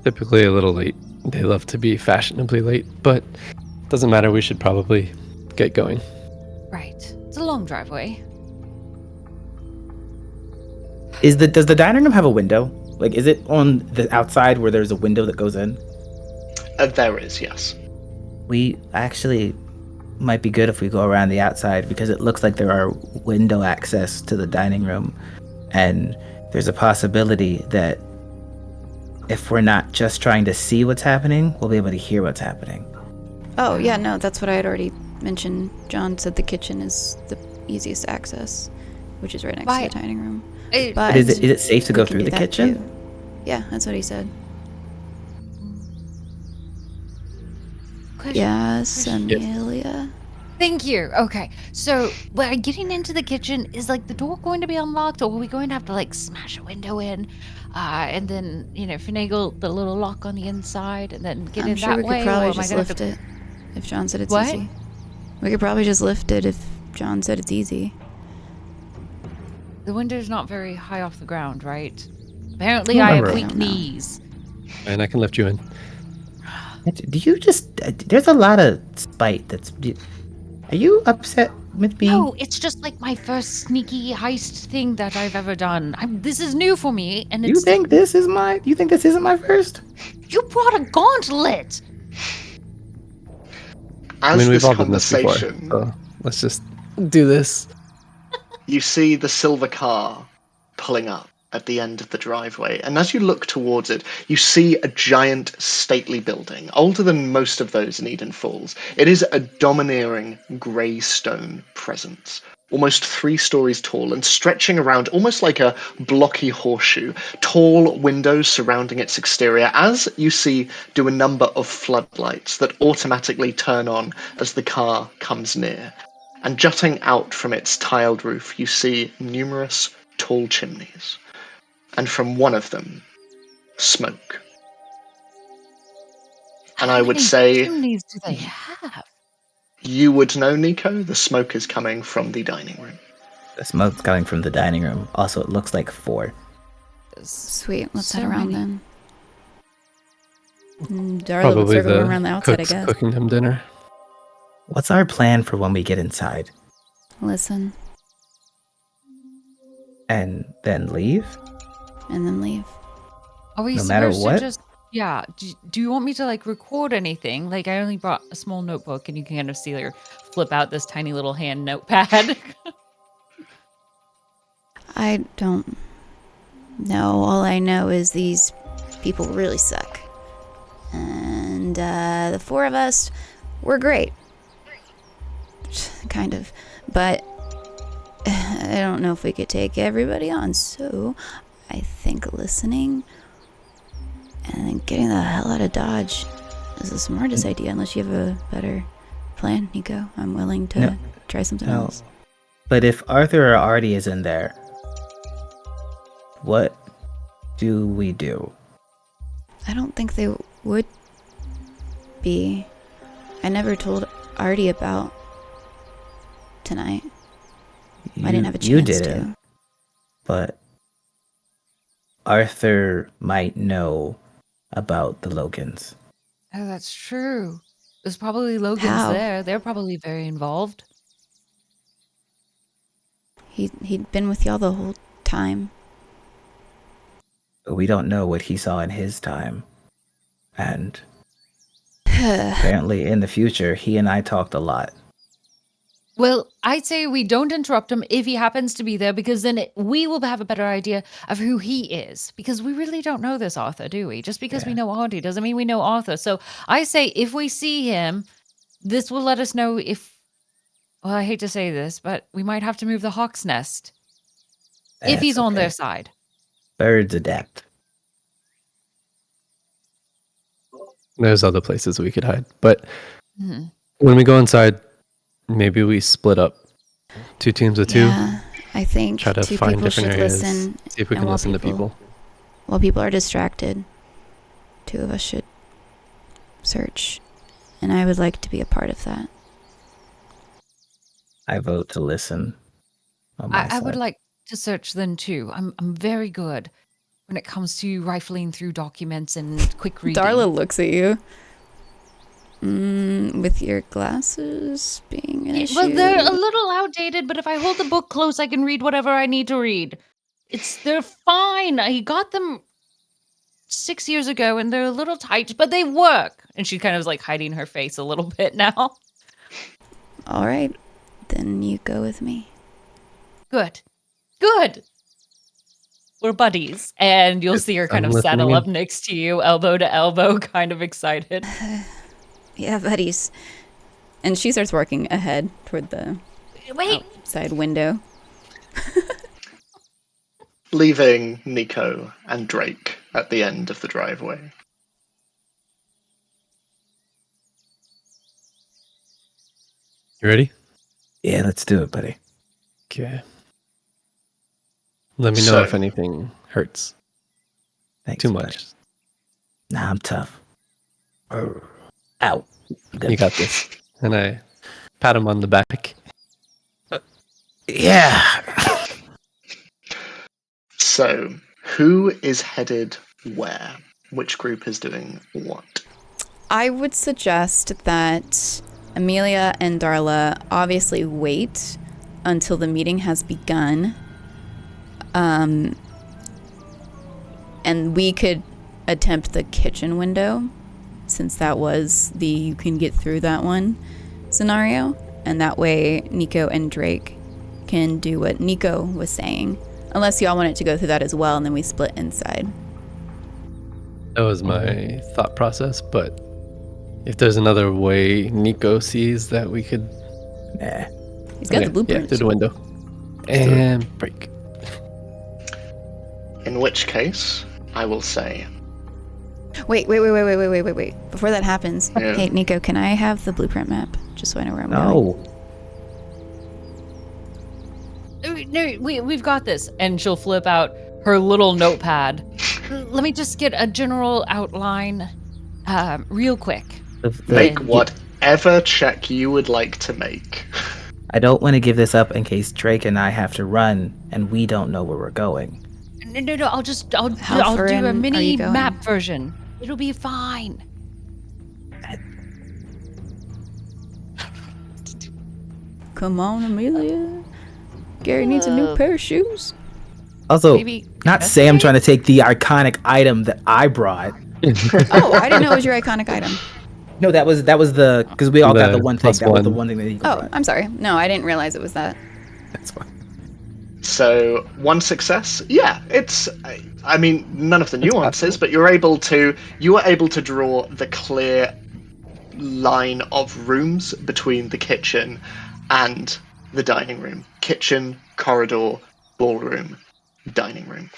Typically a little late. They love to be fashionably late, but doesn't matter. We should probably get going. Right. It's a long driveway. Does the dining room have a window? Like, is it on the outside where there's a window that goes in? There is, yes. We actually might be good if we go around the outside because it looks like there are window access to the dining room, and there's a possibility that if we're not just trying to see what's happening, we'll be able to hear what's happening. Oh, yeah, no, that's what I had already mentioned. John said the kitchen is the easiest access, which is right next to the dining room. But is it safe to we go can through do the that kitchen? too. Yeah, that's what he said. Yes, Amelia. Thank you. Okay. So, getting into the kitchen, is like the door going to be unlocked, or are we going to have to like smash a window in, and then finagle the little lock on the inside, and then get I'm in sure that we could way, probably or am I just gonna lift it if John said it's What? easy. We could probably just lift it if John said it's easy. The window's not very high off the ground, right? Apparently, Oh, I I'm have right. weak I don't know. knees. And I can lift you in. Do you just... there's a lot of spite that's... Are you upset with me? No, it's just like my first sneaky heist thing that I've ever done. This is new for me, and You it's think this isn't my first? you brought a gauntlet. As We've this all done this before. conversation, So let's just do this. you see the silver car pulling up at the end of the driveway, and as you look towards it, you see a giant, stately building, older than most of those in Eden Falls. It is a domineering grey stone presence, almost 3 stories tall and stretching around almost like a blocky horseshoe. Tall windows surrounding its exterior, as you see, do a number of floodlights that automatically turn on as the car comes near. And jutting out from its tiled roof, you see numerous tall chimneys. And from one of them, smoke. And I How would many say, chimneys do they have? you would know, Nico, the smoke is coming from the dining room. The smoke's coming from the dining room. Also, it looks like 4. Sweet, let's So head around many. then. Darla would Probably circle the around the outside, cooks I guess. cooking him dinner. What's our plan for when we get inside? Listen, And then leave? and then leave. Are we No matter supposed what? to just? Yeah. Do you want me to like record anything? Like I only brought a small notebook, and you can kind of see her flip out this tiny little hand notepad. I don't know. All I know is these people really suck. And the 4 of us, we're great. Kind of. But I don't know if we could take everybody on. So I think listening and then getting the hell out of Dodge is the smartest idea, unless you have a better plan, Nico. I'm willing to No. try something No. else. But if Arthur or Artie is in there, what do we do? I don't think they would be. I never told Artie about tonight. I didn't have a chance You didn't, to. but Arthur might know about the Logans. Oh, that's true. There's probably Logan's How? there. They're probably very involved. He'd been with y'all the whole time. But we don't know what he saw in his time. And apparently in the future, he and I talked a lot. Well, I'd say we don't interrupt him if he happens to be there, because then we will have a better idea of who he is. Because we really don't know this Arthur, do we? Just because we know Auntie doesn't mean we know Arthur. So I say if we see him, this will let us know if... Well, I hate to say this, but we might have to move the hawk's nest. If That's he's on okay. their side. Birds adapt. There's other places we could hide. But Mhm. when we go inside, maybe we split up. 2 teams of 2. Yeah, I think Try to 2 find people different should areas. listen. See if we and can while listen to people. While people are distracted, 2 of us should search. And I would like to be a part of that. I vote to listen. On my I would side. like to search then too. I'm very good when it comes to rifling through documents and quick reading. Darla looks at you. With your glasses being an issue. Well, they're a little outdated, but if I hold the book close, I can read whatever I need to read. They're fine. I got them 6 years ago, and they're a little tight, but they work. And she kind of is like hiding her face a little bit now. All right, then you go with me. Good. Good. we're buddies. And you'll see her kind I'm of saddle listening up next to you, elbow to elbow, kind of excited. Yeah, buddies. And she starts walking ahead toward the Wait, outside window. Leaving Nico and Drake at the end of the driveway. You ready? Yeah, let's do it, buddy. Okay. Let me know So- if anything hurts Thanks, too buddy. much. Nah, I'm tough. Ow. You got this. And I pat him on the back. Yeah. So, who is headed where? Which group is doing what? I would suggest that Amelia and Darla obviously wait until the meeting has begun. And we could attempt the kitchen window, since that was the you can get through that one scenario. And that way Nico and Drake can do what Nico was saying. Unless y'all wanted to go through that as well, and then we split inside. That was my thought process, but if there's another way Nico sees that we could... Nah. He's got the Yeah, blueprint. through the window. And break. In which case, I will say, Wait. Before that happens, Yeah. hey, Nico, can I have the blueprint map? Just so I know where I'm going. No. No, we've got this. And she'll flip out her little notepad. Let me just get a general outline real quick. make whatever check you would like to make. I don't want to give this up in case Drake and I have to run and we don't know where we're going. No, I'll How do far a in are mini you going? map version. It'll be fine. Come on, Amelia. Gary needs a new pair of shoes. Also, Maybe not Sam trying to take the iconic item that I brought. Oh, I didn't know it was your iconic item. No, that was the because we all got The the one thing. plus That was the one. one thing that he Oh, brought. I'm sorry. No, I didn't realize it was that. That's fine. So, one success, yeah, it's, I mean, none of the nuances, but you were able to draw the clear line of rooms between the kitchen and the dining room. Kitchen, corridor, ballroom, dining room.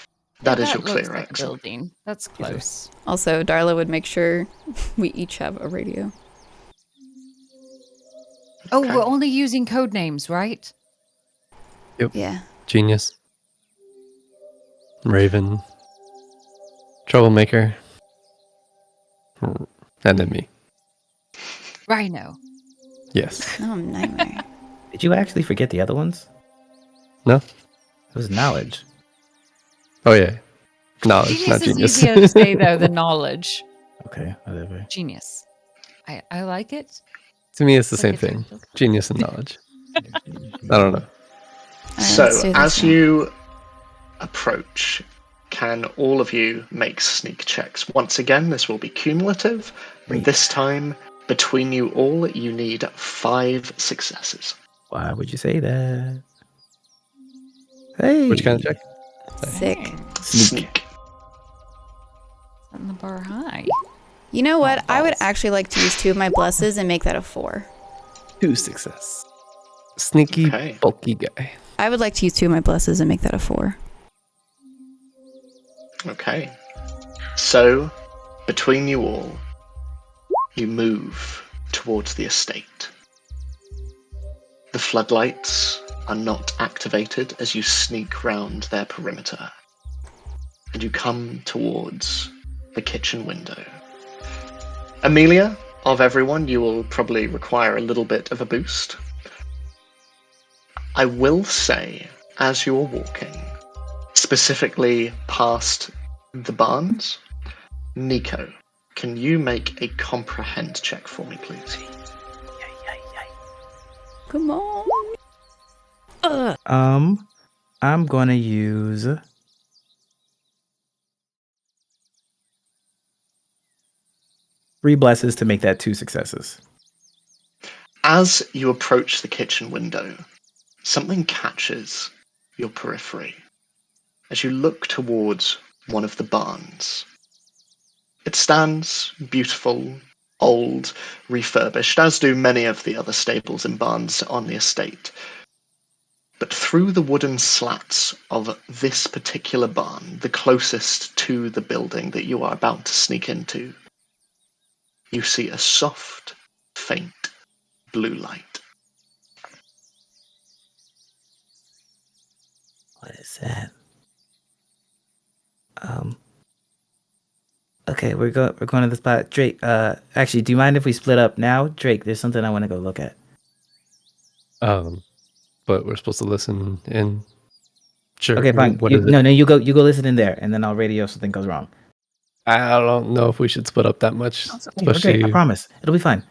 That is your looks clear like a X. building. That's close. Also, Darla would make sure we each have a radio. Oh, Okay. we're only using code names, right? Yeah. Genius. Raven. Troublemaker. And then me. Rhino. Yes. Oh, nightmare. Did you actually forget the other ones? No? It was knowledge. Oh, yeah. Knowledge, not Genius is genius. easier to say, though, than knowledge. Okay, whatever. Genius. I like it. To me, it's the Like same it's thing. actual- Genius and knowledge. I don't know. So, let's do this as one. you approach, can all of you make sneak checks? Once again, this will be cumulative, and Great. this time, between you all, you need 5 successes. Why would you say that? Hey. Which kind of check? Sick. Sneak. Setting the bar high. You know what? I would balls. actually like to use 2 of my blesses and make that a 4. 2 success. Sneaky, Okay. bulky guy. I would like to use 2 of my blesses and make that a 4. Okay. So, between you all, you move towards the estate. The floodlights are not activated as you sneak round their perimeter, and you come towards the kitchen window. Amelia, of everyone, you will probably require a little bit of a boost. I will say, as you're walking, specifically past the barns, Nico, can you make a comprehend check for me, please? Come on. I'm gonna use 3 blesses to make that 2 successes. As you approach the kitchen window, something catches your periphery. as you look towards one of the barns. It stands beautiful, old, refurbished, as do many of the other stables and barns on the estate. But through the wooden slats of this particular barn, the closest to the building that you are about to sneak into, you see a soft, faint blue light. What is that? Okay, we're going to the spot. Drake, actually, do you mind if we split up now? Drake, there's something I want to go look at. But we're supposed to listen in. Sure. Okay, fine. What is it? No, you go listen in there, and then I'll radio if something goes wrong. I don't know if we should split up that much. Okay, we're great, I promise. It'll be fine.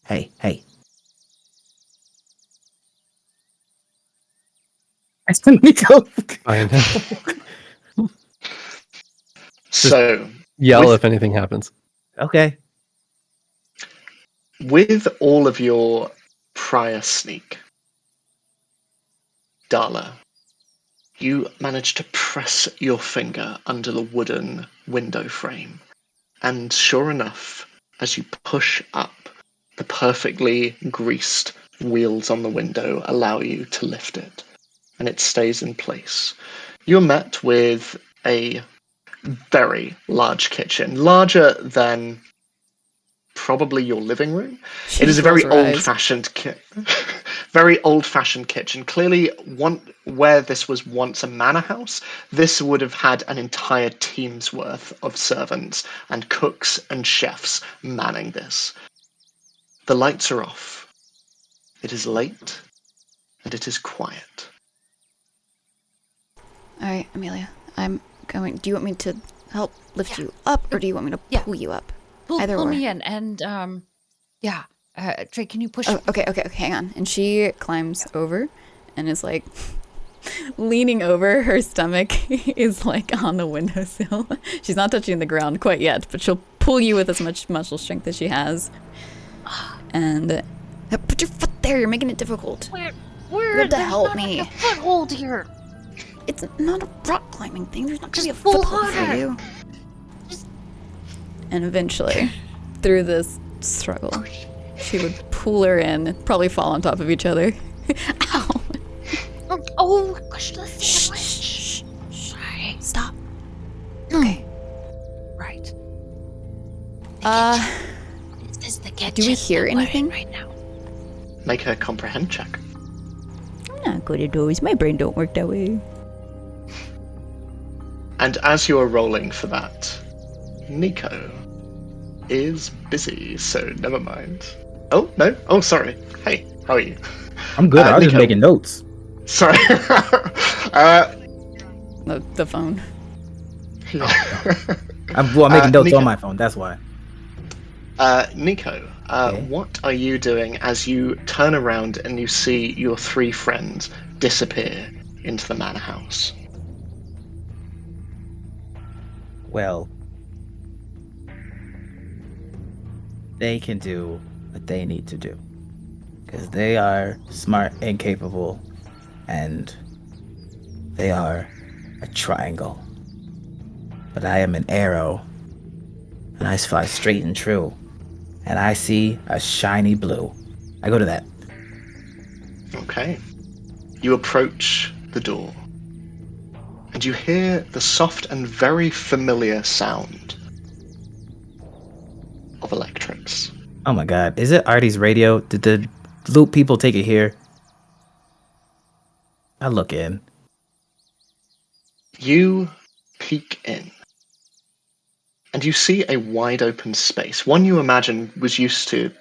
Hey. Let me go. Fine. So, Yell if anything happens. Okay. with all of your prior sneak, Darla, you manage to press your finger under the wooden window frame, and sure enough, as you push up, the perfectly greased wheels on the window allow you to lift it, and it stays in place. You're met with a very large kitchen, larger than probably your living room. She It is a rolls very her eyes. old-fashioned very old-fashioned kitchen. Clearly, where this was once a manor house, this would have had an entire team's worth of servants and cooks and chefs manning this. The lights are off. It is late, and it is quiet. All right, Amelia, I'm going. Do you want me to help lift you up, or do you want me to pull you up? Either pull or. me in, and Trey, can you push? Oh, okay, hang on. And she climbs over, and is like leaning over. Her stomach is like on the windowsill. She's not touching the ground quite yet, but she'll pull you with as much muscle strength as she has. And put your foot there. You're making it difficult. Where? You have to help me. A foothold here. It's not a rock climbing thing. There's not gonna be a Just pull foothold for harder. you. And eventually, through this struggle, she would pull her in, probably fall on top of each other. Ow! Oh gosh, let's Shh. Stop. Okay. Right. This is the kitchen. Do we hear that we're in anything? right now? Make a comprehend check. I'm not good at those. My brain don't work that way. And as you are rolling for that, Nico is busy, so never mind. Oh, no. Oh, sorry. Hey, how are you? I'm good. I was just Nico. making notes. Sorry. The phone. I'm making notes Nico. on my phone. That's why. Nico, Okay. what are you doing as you turn around and you see your three friends disappear into the manor house? Well, they can do what they need to do. Because they are smart and capable. And they are a triangle. But I am an arrow. And I fly straight and true. And I see a shiny blue. I go to that. Okay. You approach the door, and you hear the soft and very familiar sound of electrics. Oh my god. Is it Artie's radio? Did the loop people take it here? I look in. You peek in, and you see a wide open space, one you imagine was used to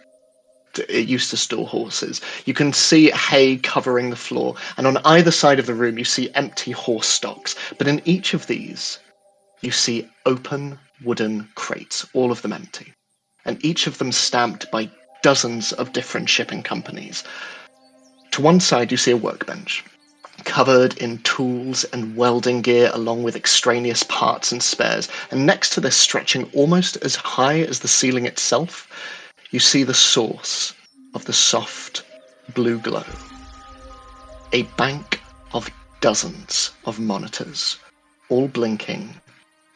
store horses. You can see hay covering the floor, and on either side of the room you see empty horse stocks. But in each of these, you see open wooden crates, all of them empty, and each of them stamped by dozens of different shipping companies. To one side, you see a workbench, covered in tools and welding gear along with extraneous parts and spares, and next to this, stretching almost as high as the ceiling itself, you see the source of the soft blue glow. A bank of dozens of monitors, all blinking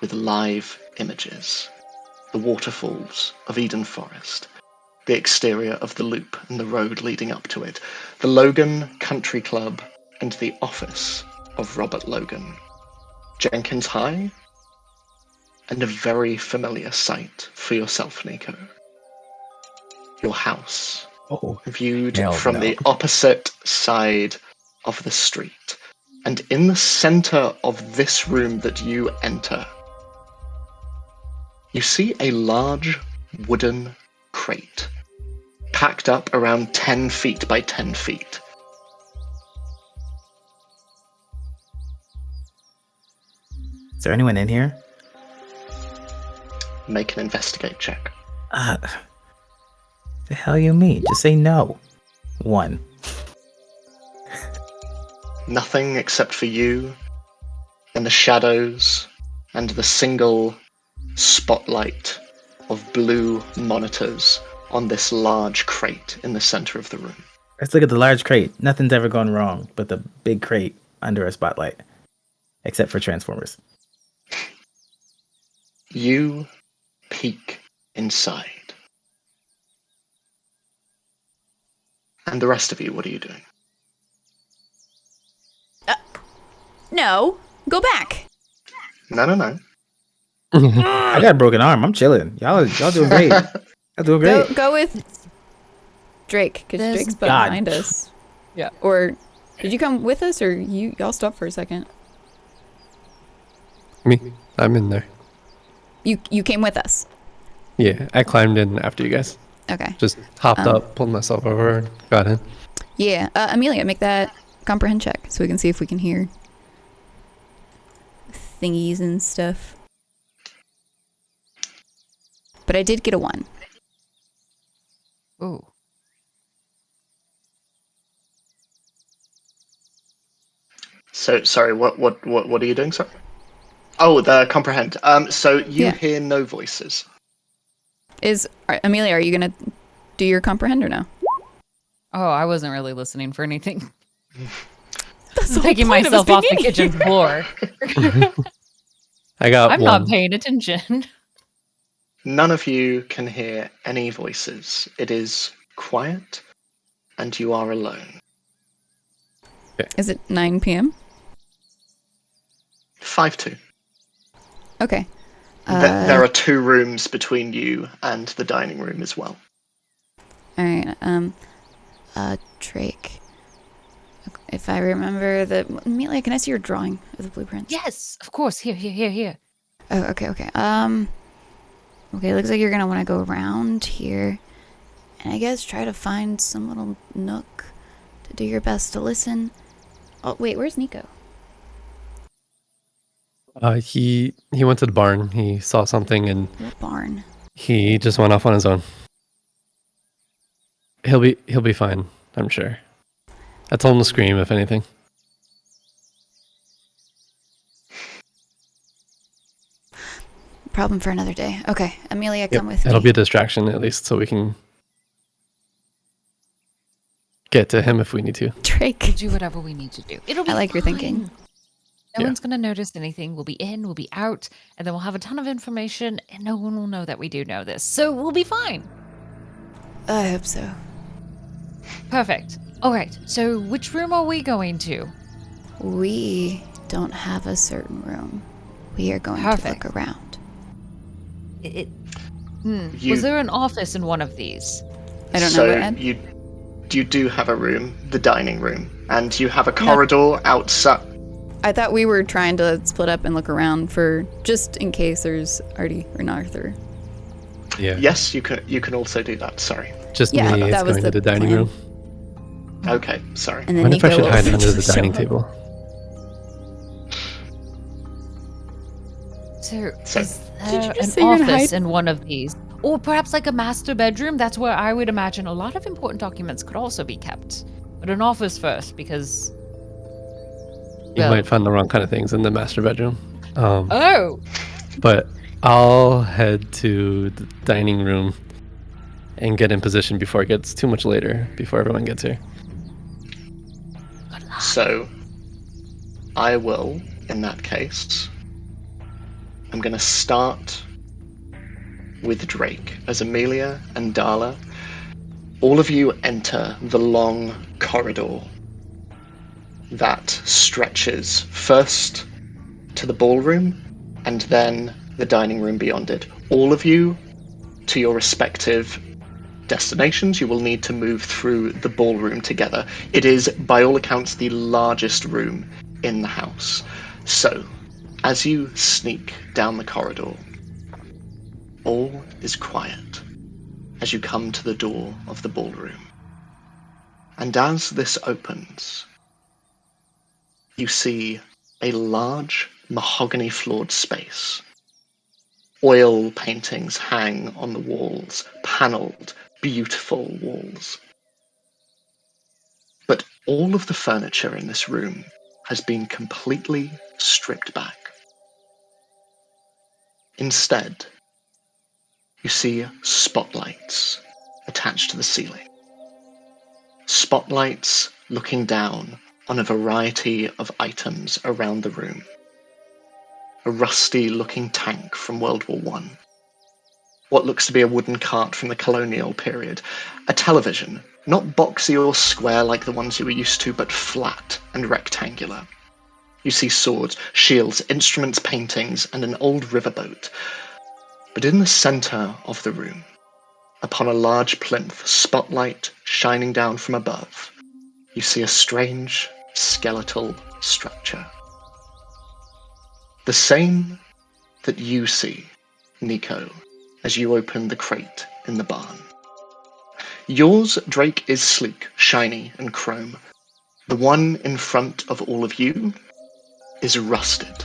with live images. The waterfalls of Eden Forest, the exterior of the loop and the road leading up to it, the Logan Country Club and the office of Robert Logan, Jenkins High, and a very familiar sight for yourself, Nico. Your house, Oh, viewed hell from no. the opposite side of the street. And in the center of this room that you enter, you see a large wooden crate, packed up around 10 feet by 10 feet. Is there anyone in here? Make an investigate check. The hell you mean? Just say no. 1. Nothing except for you and the shadows and the single spotlight of blue monitors on this large crate in the center of the room. Let's look at the large crate. Nothing's ever gone wrong but the big crate under a spotlight. Except for Transformers. You peek inside. And the rest of you, what are you doing? No, go back. No. I got a broken arm. I'm chilling. Y'all doing great. Y'all doing great. Go with Drake, because There's- Drake's God. behind us. Yeah. Or did you come with us, or y'all stop for a second? Me, I'm in there. You came with us. Yeah, I climbed in after you guys. Okay. Just hopped up, pulled myself over, got in. Yeah. Amelia, make that comprehend check so we can see if we can hear thingies and stuff. But I did get a 1. Ooh. So sorry, what are you doing, sir? Oh, the comprehend. So you Yeah. hear no voices. Amelia, are you gonna do your comprehend or no? Oh, I wasn't really listening for anything. That's the whole Taking point of us myself off the being in kitchen here. floor. I got I'm one. not paying attention. None of you can hear any voices. It is quiet, and you are alone. Is it 9 p.m.? 5-2. Okay. There are 2 rooms between you and the dining room as well. All right. Drake. If I remember Amelia, can I see your drawing of the blueprint? Yes, of course. Here. Oh, okay. Okay, looks like you're gonna want to go around here, and I guess try to find some little nook to do your best to listen. Oh, wait, where's Nico? He went to the barn. He saw something and What barn? he just went off on his own. He'll be fine, I'm sure. I told him to scream if anything. Problem for another day. Okay, Amelia, come with me. It'll be a distraction at least, so we can get to him if we need to. Drake. We'll do whatever we need to do. It'll be I like your thinking. fine. No Yeah. one's going to notice anything. We'll be in, we'll be out, and then we'll have a ton of information, and no one will know that we do know this. So we'll be fine. I hope so. Perfect. All right. So which room are we going to? We don't have a certain room. We are going Perfect. to look around. Was there an office in one of these? I don't So know. Ed? you do have a room, the dining room, and you have a corridor outside. I thought we were trying to split up and look around for just in case there's Artie or Arthur. Yeah. Yes, you can also do that. Sorry. Just Yeah, me is that was going to the the dining plan. room. Okay, sorry. And then I wonder if I Nico should will hide under the just show dining up. table. So So- is Did you there just an say you're gonna office hide? in one of these? Or perhaps like a master bedroom? That's where I would imagine a lot of important documents could also be kept. But an office first, because... You Well- might find the wrong kind of things in the master bedroom. Oh! But I'll head to the dining room and get in position before it gets too much later, before everyone gets here. So I will, in that case, I'm going to start with Drake. As Amelia and Darla, all of you enter the long corridor that stretches first to the ballroom and then the dining room beyond it. All of you, to your respective destinations, you will need to move through the ballroom together. It is, by all accounts, the largest room in the house. So, as you sneak down the corridor, all is quiet as you come to the door of the ballroom. And as this opens, you see a large mahogany-floored space. Oil paintings hang on the walls, panelled, beautiful walls. But all of the furniture in this room has been completely stripped back. Instead, you see spotlights attached to the ceiling. Spotlights looking down on a variety of items around the room. A rusty-looking tank from World War I. What looks to be a wooden cart from the colonial period. A television, not boxy or square like the ones you were used to, but flat and rectangular. You see swords, shields, instruments, paintings, and an old riverboat. But in the center of the room, upon a large plinth, spotlight shining down from above, you see a strange skeletal structure. The same that you see, Nico, as you open the crate in the barn. Yours, Drake, is sleek, shiny, and chrome. The one in front of all of you is rusted,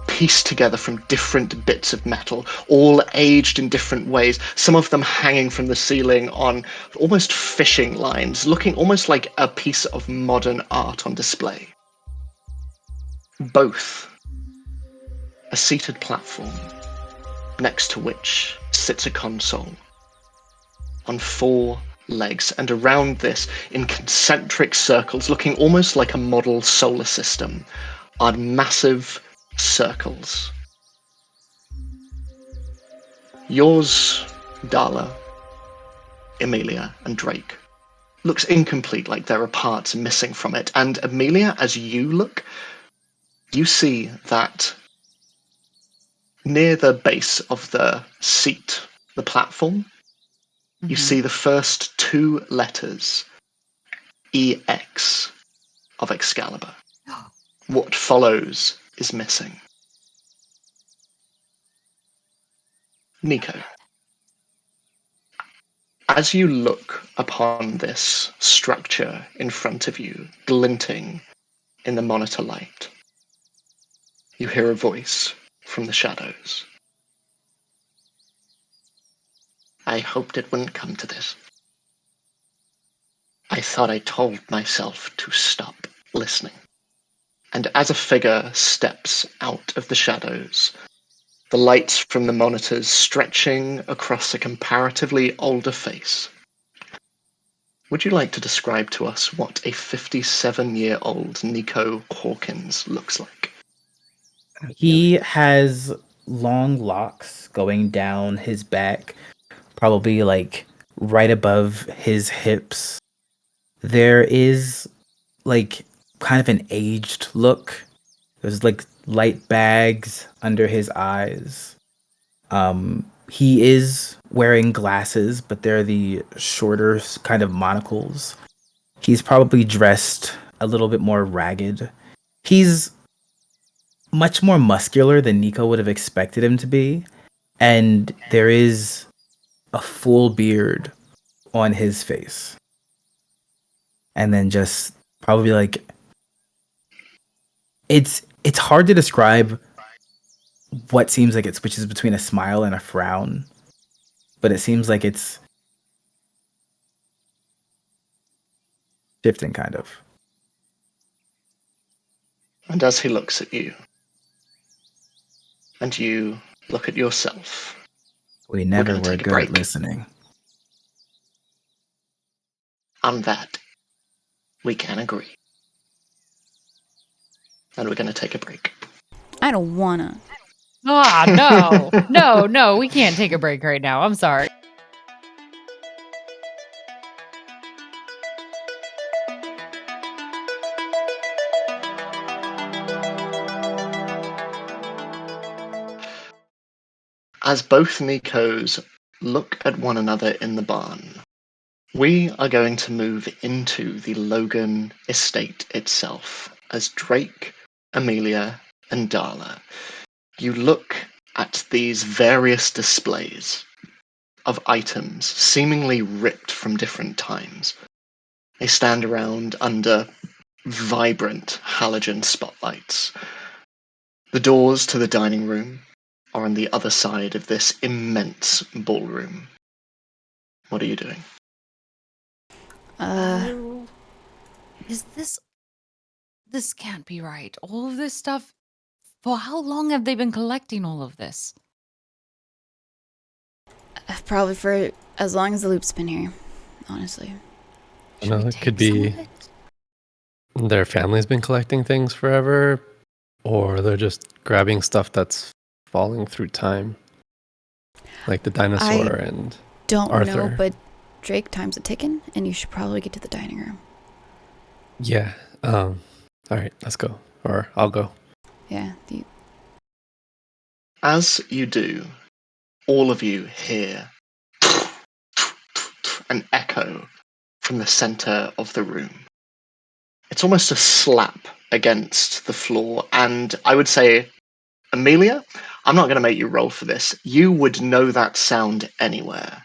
pieced together from different bits of metal, all aged in different ways, some of them hanging from the ceiling on almost fishing lines, looking almost like a piece of modern art on display. Both a seated platform, next to which sits a console on 4 legs, and around this, in concentric circles, looking almost like a model solar system, are massive circles. Yours, Darla, Emilia, and Drake, looks incomplete, like there are parts missing from it. And Emilia, as you look, you see that near the base of the seat, the platform, you see the first 2 letters, EX, of Excalibur. What follows is missing. Nico, as you look upon this structure in front of you, glinting in the monitor light, you hear a voice from the shadows. I hoped it wouldn't come to this. I thought I told myself to stop listening. And as a figure steps out of the shadows, the lights from the monitors stretching across a comparatively older face. Would you like to describe to us what a 57-year-old Nico Hawkins looks like? He has long locks going down his back, probably like right above his hips. There is like kind of an aged look. There's like light bags under his eyes. He is wearing glasses, but they're the shorter kind of monocles. He's probably dressed a little bit more ragged. He's much more muscular than Nico would have expected him to be. And there is a full beard on his face. And then just probably like it's hard to describe what seems like it switches between a smile and a frown, but it seems like it's shifting kind of. And as he looks at you, and you look at yourself, We never gonna were take a good break. at listening. on that, we can agree. and we're going to take a break. I don't wanna. Ah, no. No, we can't take a break right now. I'm sorry. As both Nikos look at one another in the barn, we are going to move into the Logan estate itself as Drake, Amelia, and Darla. You look at these various displays of items seemingly ripped from different times. They stand around under vibrant halogen spotlights. The doors to the dining room are on the other side of this immense ballroom. What are you doing? Is this can't be right. All of this stuff. For how long have they been collecting all of this? Probably for as long as the loop's been here, honestly. I Should know we it could take some be of it? their family's been collecting things forever, or they're just grabbing stuff that's falling through time, like the dinosaur and Don't Arthur. know, but Drake, time's a ticking, and you should probably get to the dining room. Yeah. All right, let's go. Or I'll go. Yeah. As you do, all of you hear an echo from the center of the room. It's almost a slap against the floor, and I would say, Amelia, I'm not going to make you roll for this. You would know that sound anywhere.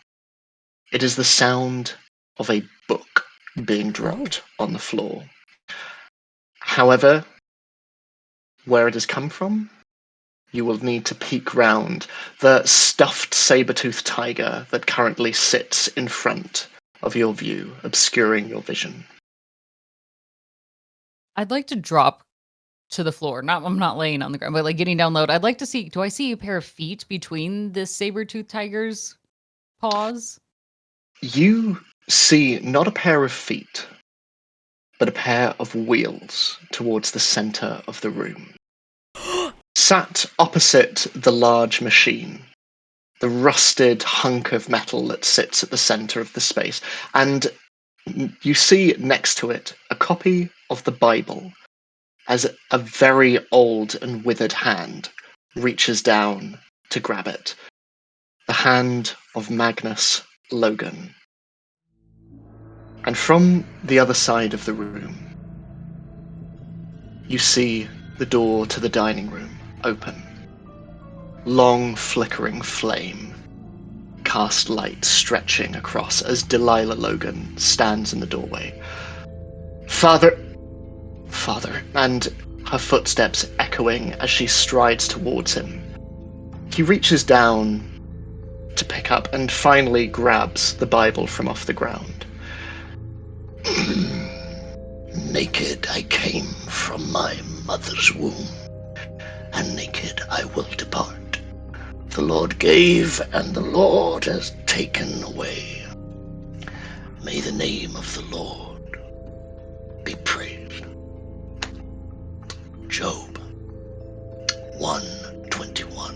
It is the sound of a book being dropped on the floor. However, where it has come from, you will need to peek round the stuffed saber-toothed tiger that currently sits in front of your view, obscuring your vision. I'd like to drop to the floor. I'm not laying on the ground, but like getting down low. I'd like to see, do I see a pair of feet between this saber-toothed tiger's paws? You see not a pair of feet, but a pair of wheels towards the center of the room. Sat opposite the large machine, the rusted hunk of metal that sits at the center of the space, and you see next to it a copy of the Bible as a very old and withered hand reaches down to grab it. The hand of Magnus Logan. And from the other side of the room, you see the door to the dining room open. Long flickering flame cast light stretching across as Delilah Logan stands in the doorway. Father, and her footsteps echoing as she strides towards him. He reaches down to pick up and finally grabs the Bible from off the ground. Naked I came from my mother's womb, and naked I will depart. The Lord gave, and the Lord has taken away. May the name of the Lord be praised. Job 1:21.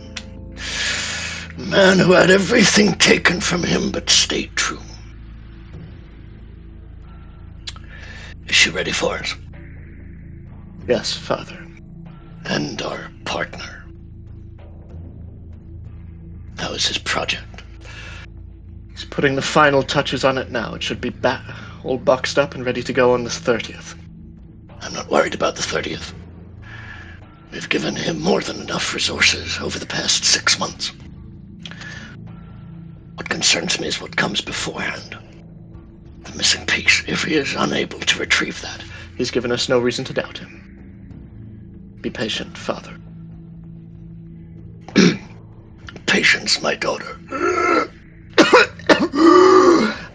Man who had everything taken from him but stayed true. Is she ready for us? Yes, Father. And our partner. How is his project? He's putting the final touches on it now. It should be all boxed up and ready to go on the 30th. I'm not worried about the 30th. We've given him more than enough resources over the past 6 months. What concerns me is what comes beforehand. The missing piece, if he is unable to retrieve that. He's given us no reason to doubt him. Be patient, Father. Patience, my daughter.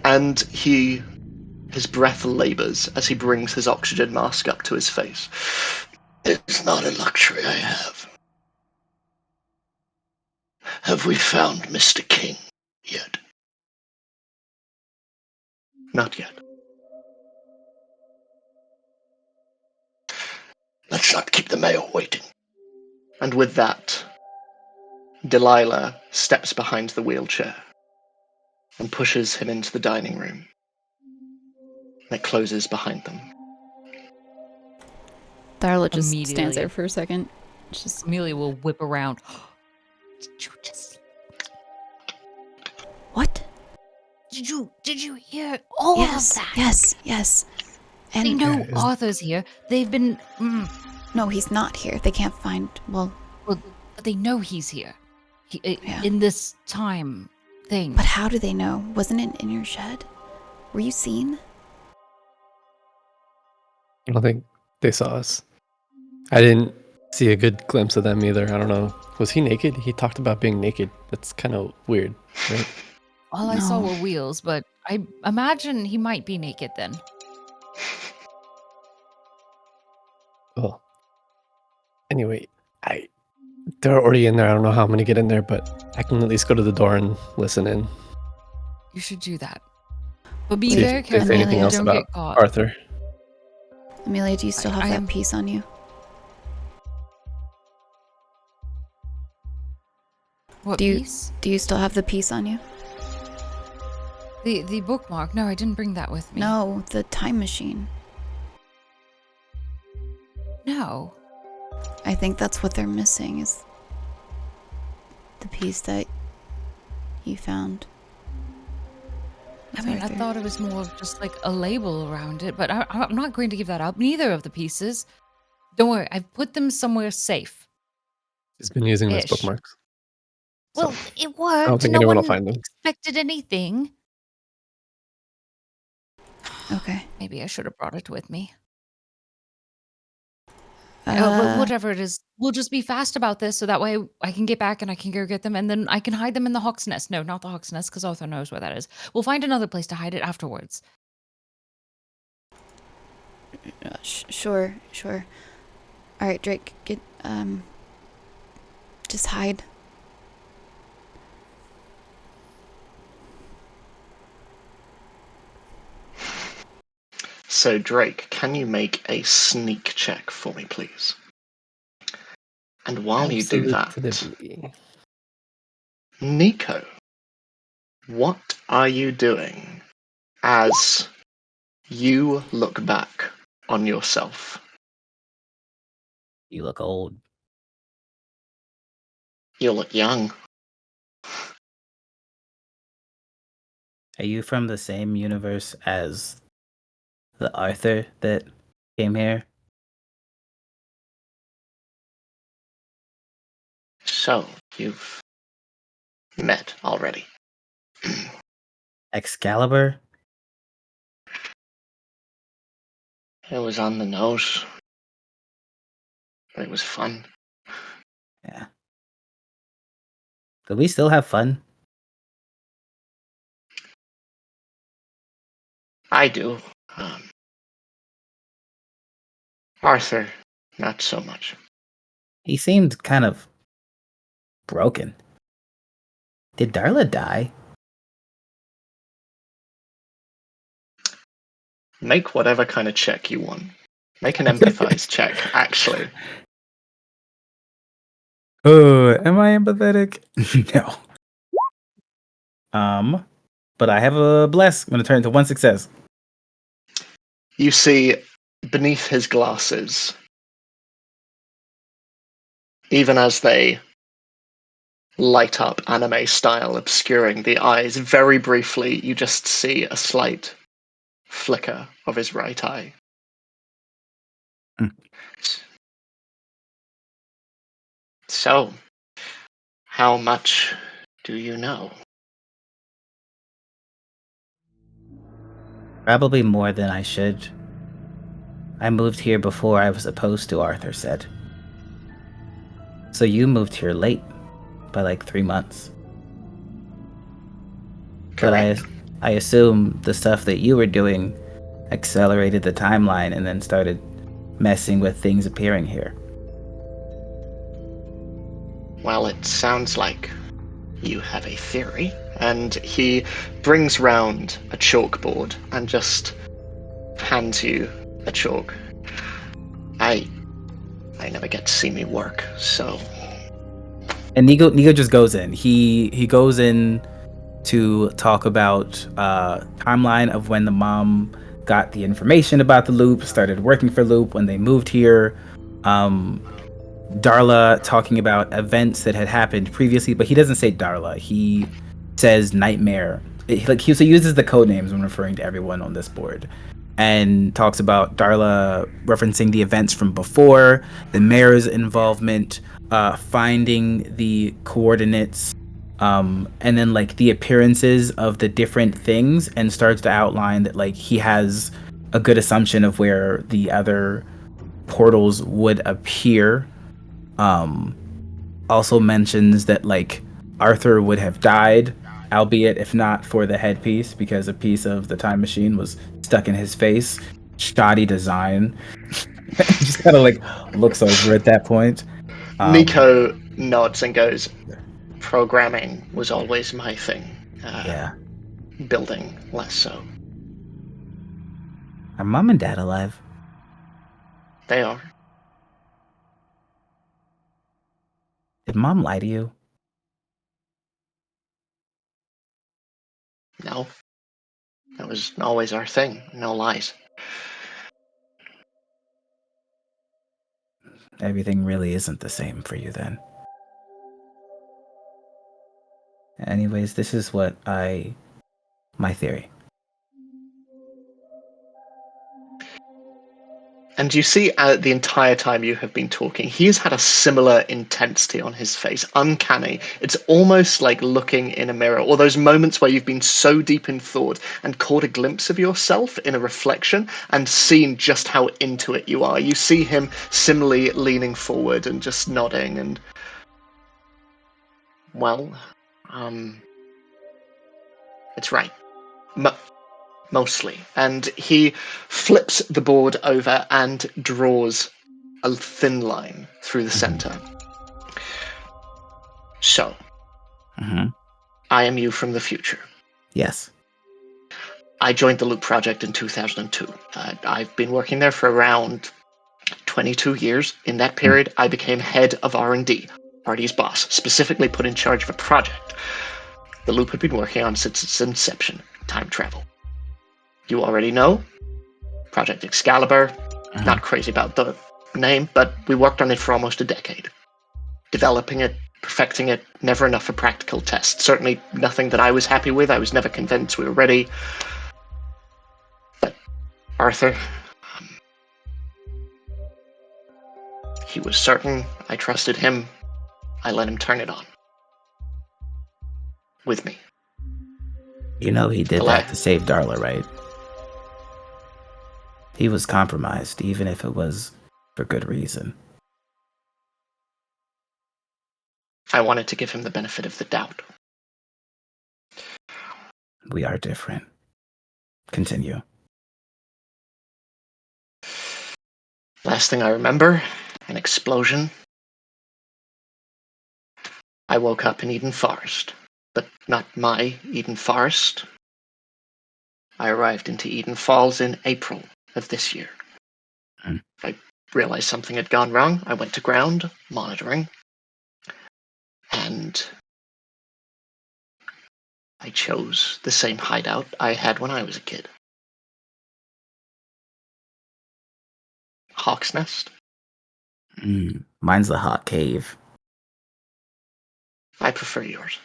And his breath labors as he brings his oxygen mask up to his face. It's not a luxury I have. Have we found Mr. King yet? Not yet. Let's not keep the mayor waiting. And with that, Delilah steps behind the wheelchair and pushes him into the dining room. And it closes behind them. Darla just stands Immediately. there for a second. Just Amelia will whip around. Did you just? what? Did you hear all of that? Yes. They And know Arthur's here. They've been. no, he's not here. They can't find. Well, Well, they know he's here. Yeah. In this time thing. but how do they know? Wasn't it in your shed? Were you seen? I don't think they saw us. I didn't see a good glimpse of them either. I don't know. Was he naked? He talked about being naked. That's kind of weird, right? All I saw No. were wheels, but I imagine he might be naked then. Well, anyway, they're already in there. I don't know how I'm gonna get in there, but I can at least go to the door and listen in. You should do that. But be See very if they careful. say anything Amelia, else Don't about get caught. Arthur. Amelia, do you still have I that am- piece on you? What Do you- piece? Do you still have the piece on you? The bookmark. No, I didn't bring that with me. No, the time machine. No. I think that's what they're missing is the piece that you found. I with mean, I Arthur. thought it was more of just like a label around it, but I'm not going to give that up. Neither of the pieces. Don't worry, I've put them somewhere safe. He's been using those Ish. bookmarks. Well, So, it worked. I don't think No anyone one will find them. expected anything. Okay. Maybe I should have brought it with me. Uh, Whatever it is, we'll just be fast about this so that way I can get back and I can go get them and then I can hide them in the Hawk's Nest. No, not the Hawk's Nest because Arthur knows where that is. We'll find another place to hide it afterwards. sure. All right, Drake, get just hide. So, Drake, can you make a sneak check for me, please? And while you do that, Absolutely. Nico, what are you doing as you look back on yourself? You look old. You look young. Are you from the same universe as the Arthur that came here? So, you've met already. Excalibur? It was on the nose. But it was fun. Yeah. Do we still have fun? I do. Arthur, not so much. He seemed kind of broken. Did Darla die? Make whatever kind of check you want. Make an empathize check, actually. Oh, am I empathetic? No. But I have a bless. I'm gonna turn it to one success. You see, beneath his glasses, even as they light up anime style, obscuring the eyes, very briefly, you just see a slight flicker of his right eye. Hmm. So, how much do you know? Probably more than I should. I moved here before I was supposed to, Arthur said. So you moved here late, by like 3 months. But I assume the stuff that you were doing accelerated the timeline and then started messing with things appearing here. Well, it sounds like you have a theory. And he brings round a chalkboard and just hands you a chalk. I I never get to see me work, so... And Nico just goes in. He goes in to talk about timeline of when the mom got the information about the loop, started working for Loop when they moved here. Darla talking about events that had happened previously, but he doesn't say Darla. He says Nightmare. He uses the code names when referring to everyone on this board, and talks about Darla referencing the events from before, the mayor's involvement, finding the coordinates, and then like the appearances of the different things, and starts to outline that like he has a good assumption of where the other portals would appear. Also mentions that like Arthur would have died, albeit if not for the headpiece, because a piece of the time machine was stuck in his face. Shoddy design. Just kind of like looks over at that point. Nico nods and goes, programming was always my thing. Yeah. Building, less so. Are mom and dad alive? They are. Did mom lie to you? No. That was always our thing. No lies. Everything really isn't the same for you then. Anyways, this is my theory. And you see the entire time you have been talking, he has had a similar intensity on his face. Uncanny. It's almost like looking in a mirror, or those moments where you've been so deep in thought and caught a glimpse of yourself in a reflection and seen just how into it you are. You see him similarly leaning forward and just nodding and... Well, it's right. Mostly. And he flips the board over and draws a thin line through the center. So, I am you from the future. Yes. I joined the Loop project in 2002. I've been working there for around 22 years. In that period, I became head of R&D, party's boss, specifically put in charge of a project the Loop had been working on since its inception, time travel. You already know, Project Excalibur. Not crazy about the name, but we worked on it for almost a decade. Developing it, perfecting it, never enough for practical tests. Certainly nothing that I was happy with. I was never convinced we were ready. But Arthur, he was certain. I trusted him. I let him turn it on. With me. You know he did that to save Darla, right? He was compromised, even if it was for good reason. I wanted to give him the benefit of the doubt. We are different. Continue. Last thing I remember, an explosion. I woke up in Eden Forest, but not my Eden Forest. I arrived into Eden Falls in April of this year. I realized something had gone wrong. I went to ground, monitoring, and I chose the same hideout I had when I was a kid. Hawk's Nest. Mine's the Hawk Cave. I prefer yours.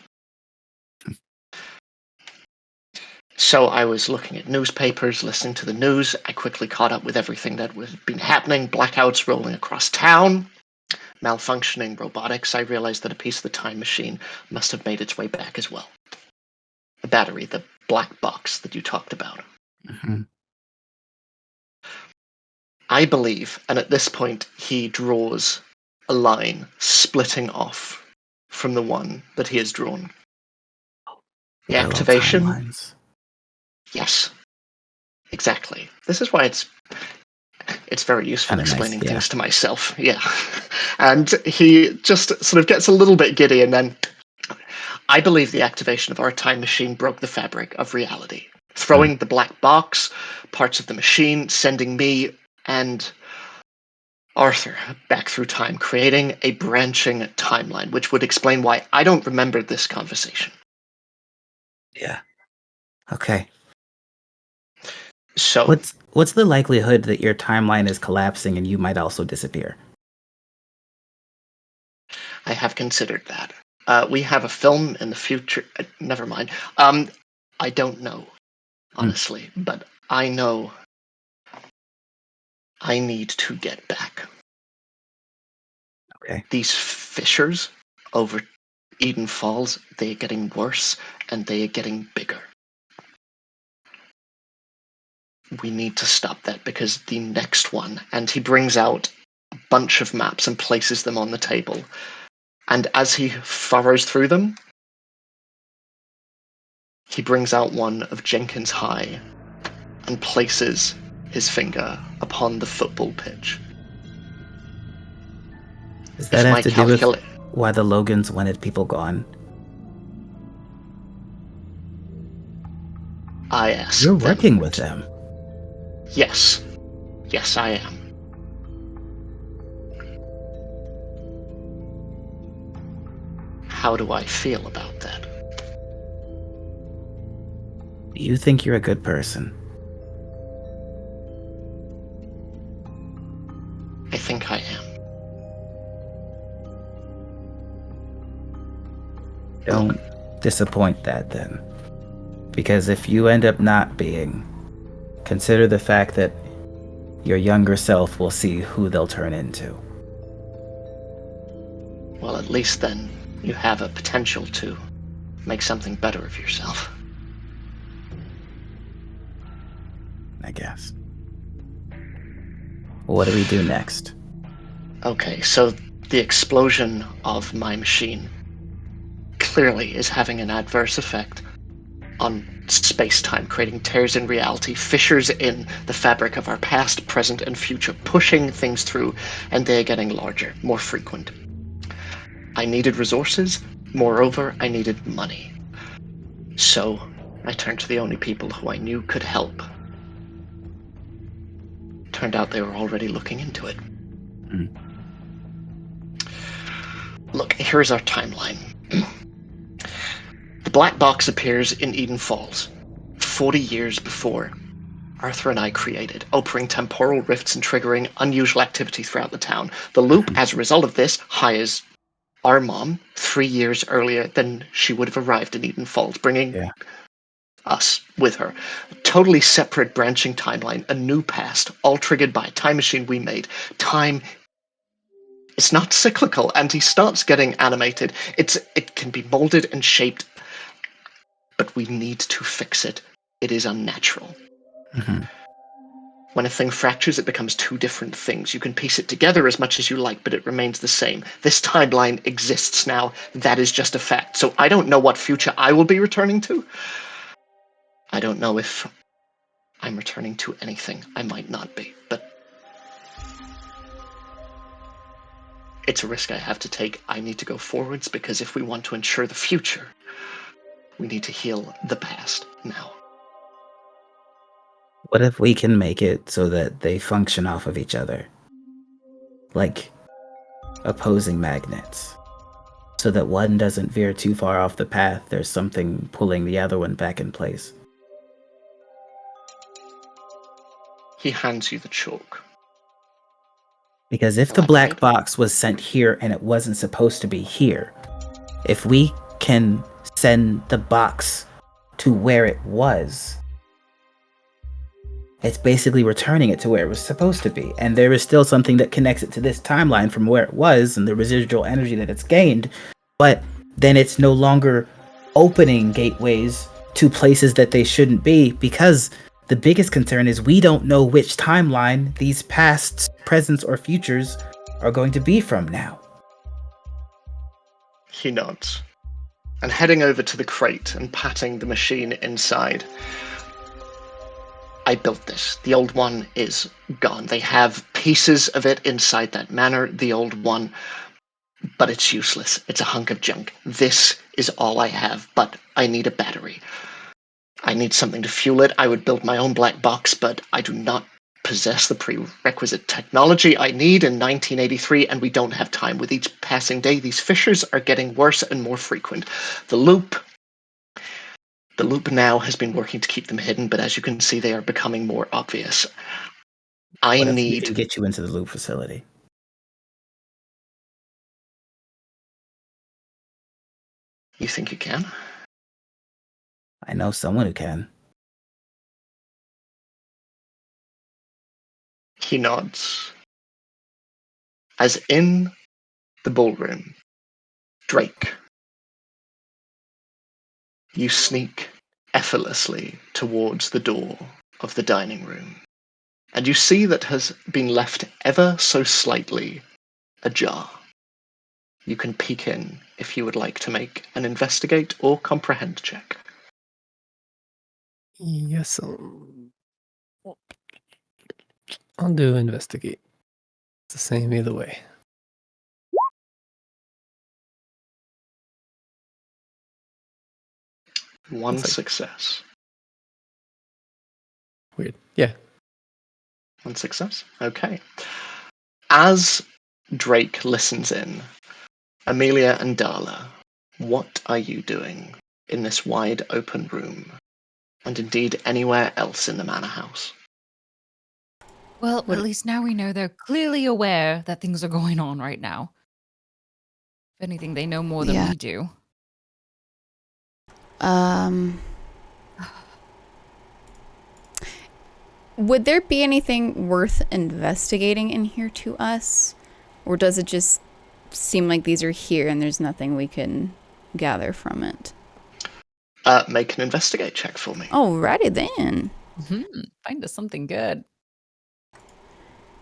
So I was looking at newspapers, listening to the news. I quickly caught up with everything that was been happening. Blackouts rolling across town. Malfunctioning robotics. I realized that a piece of the time machine must have made its way back as well. The battery, the black box that you talked about. I believe, and at this point he draws a line splitting off from the one that he has drawn. The activation. Timelines. Yes, exactly. This is why it's very useful explaining things to myself. Yeah. And he just sort of gets a little bit giddy, and then I believe the activation of our time machine broke the fabric of reality, throwing the black box, parts of the machine, sending me and Arthur, back through time, creating a branching timeline, which would explain why I don't remember this conversation. Yeah. Okay. So, What's the likelihood that your timeline is collapsing and you might also disappear? I have considered that. We have a film in the future. Never mind. I don't know, honestly, but I know I need to get back. Okay. These fissures over Eden Falls, they are getting worse and they are getting bigger. We need to stop that because the next one, and he brings out a bunch of maps and places them on the table. And as he furrows through them, he brings out one of Jenkins High and places his finger upon the football pitch. Does that If have my to do with calcula- why the Logans wanted people gone? I ask You're them. working with them. Yes. Yes, I am. How do I feel about that? Do you think you're a good person? I think I am. Don't disappoint that then. Because if you end up not being, consider the fact that your younger self will see who they'll turn into. Well, at least then you have a potential to make something better of yourself. I guess. What do we do next? Okay, so the explosion of my machine clearly is having an adverse effect on space-time, creating tears in reality, fissures in the fabric of our past, present, and future, pushing things through, and they're getting larger, more frequent. I needed resources. Moreover, I needed money. So I turned to the only people who I knew could help. Turned out they were already looking into it. Look, here's our timeline. The black box appears in Eden Falls, 40 years before Arthur and I created, opening temporal rifts and triggering unusual activity throughout the town. The loop, as a result of this, hires our mom 3 years earlier than she would have arrived in Eden Falls, bringing us with her. A totally separate branching timeline, a new past, all triggered by a time machine we made. Time is not cyclical, and he starts getting animated. It can be molded and shaped, but we need to fix it. It is unnatural. Mm-hmm. When a thing fractures, it becomes two different things. You can piece it together as much as you like, but it remains the same. This timeline exists now. That is just a fact. So I don't know what future I will be returning to. I don't know if I'm returning to anything. I might not be, but it's a risk I have to take. I need to go forwards because if we want to ensure the future, we need to heal the past now. What if we can make it so that they function off of each other? Like opposing magnets. So that one doesn't veer too far off the path, there's something pulling the other one back in place. He hands you the chalk. Because if the black box was sent here and it wasn't supposed to be here, if we can send the box to where it was, it's basically returning it to where it was supposed to be. And there is still something that connects it to this timeline from where it was and the residual energy that it's gained, but then it's no longer opening gateways to places that they shouldn't be, because the biggest concern is we don't know which timeline these pasts, presents, or futures are going to be from now. He nods. And heading over to the crate and patting the machine inside. I built this. The old one is gone. They have pieces of it inside that manor, the old one, but it's useless. It's a hunk of junk. This is all I have, but I need a battery. I need something to fuel it. I would build my own black box, but I do not possess the prerequisite technology I need in 1983, and we don't have time. With each passing day, these fissures are getting worse and more frequent. The loop now has been working to keep them hidden, but as you can see, they are becoming more obvious. What if we can get you into the loop facility? You think you can? I know someone who can. He nods. As in the ballroom, Drake, you sneak effortlessly towards the door of the dining room, and you see that has been left ever so slightly ajar. You can peek in if you would like to make an investigate or comprehend check. Yes. I'll do investigate. It's the same either way. One Looks like- success. Weird. Yeah. One success. Okay. As Drake listens in, Amelia and Darla, what are you doing in this wide open room, and indeed anywhere else in the manor house? Well, at least now we know they're clearly aware that things are going on right now. If anything, they know more than Yeah. we do. Would there be anything worth investigating in here to us? Or does it just seem like these are here and there's nothing we can gather from it? Make an investigate check for me. Alrighty then. Find us something good.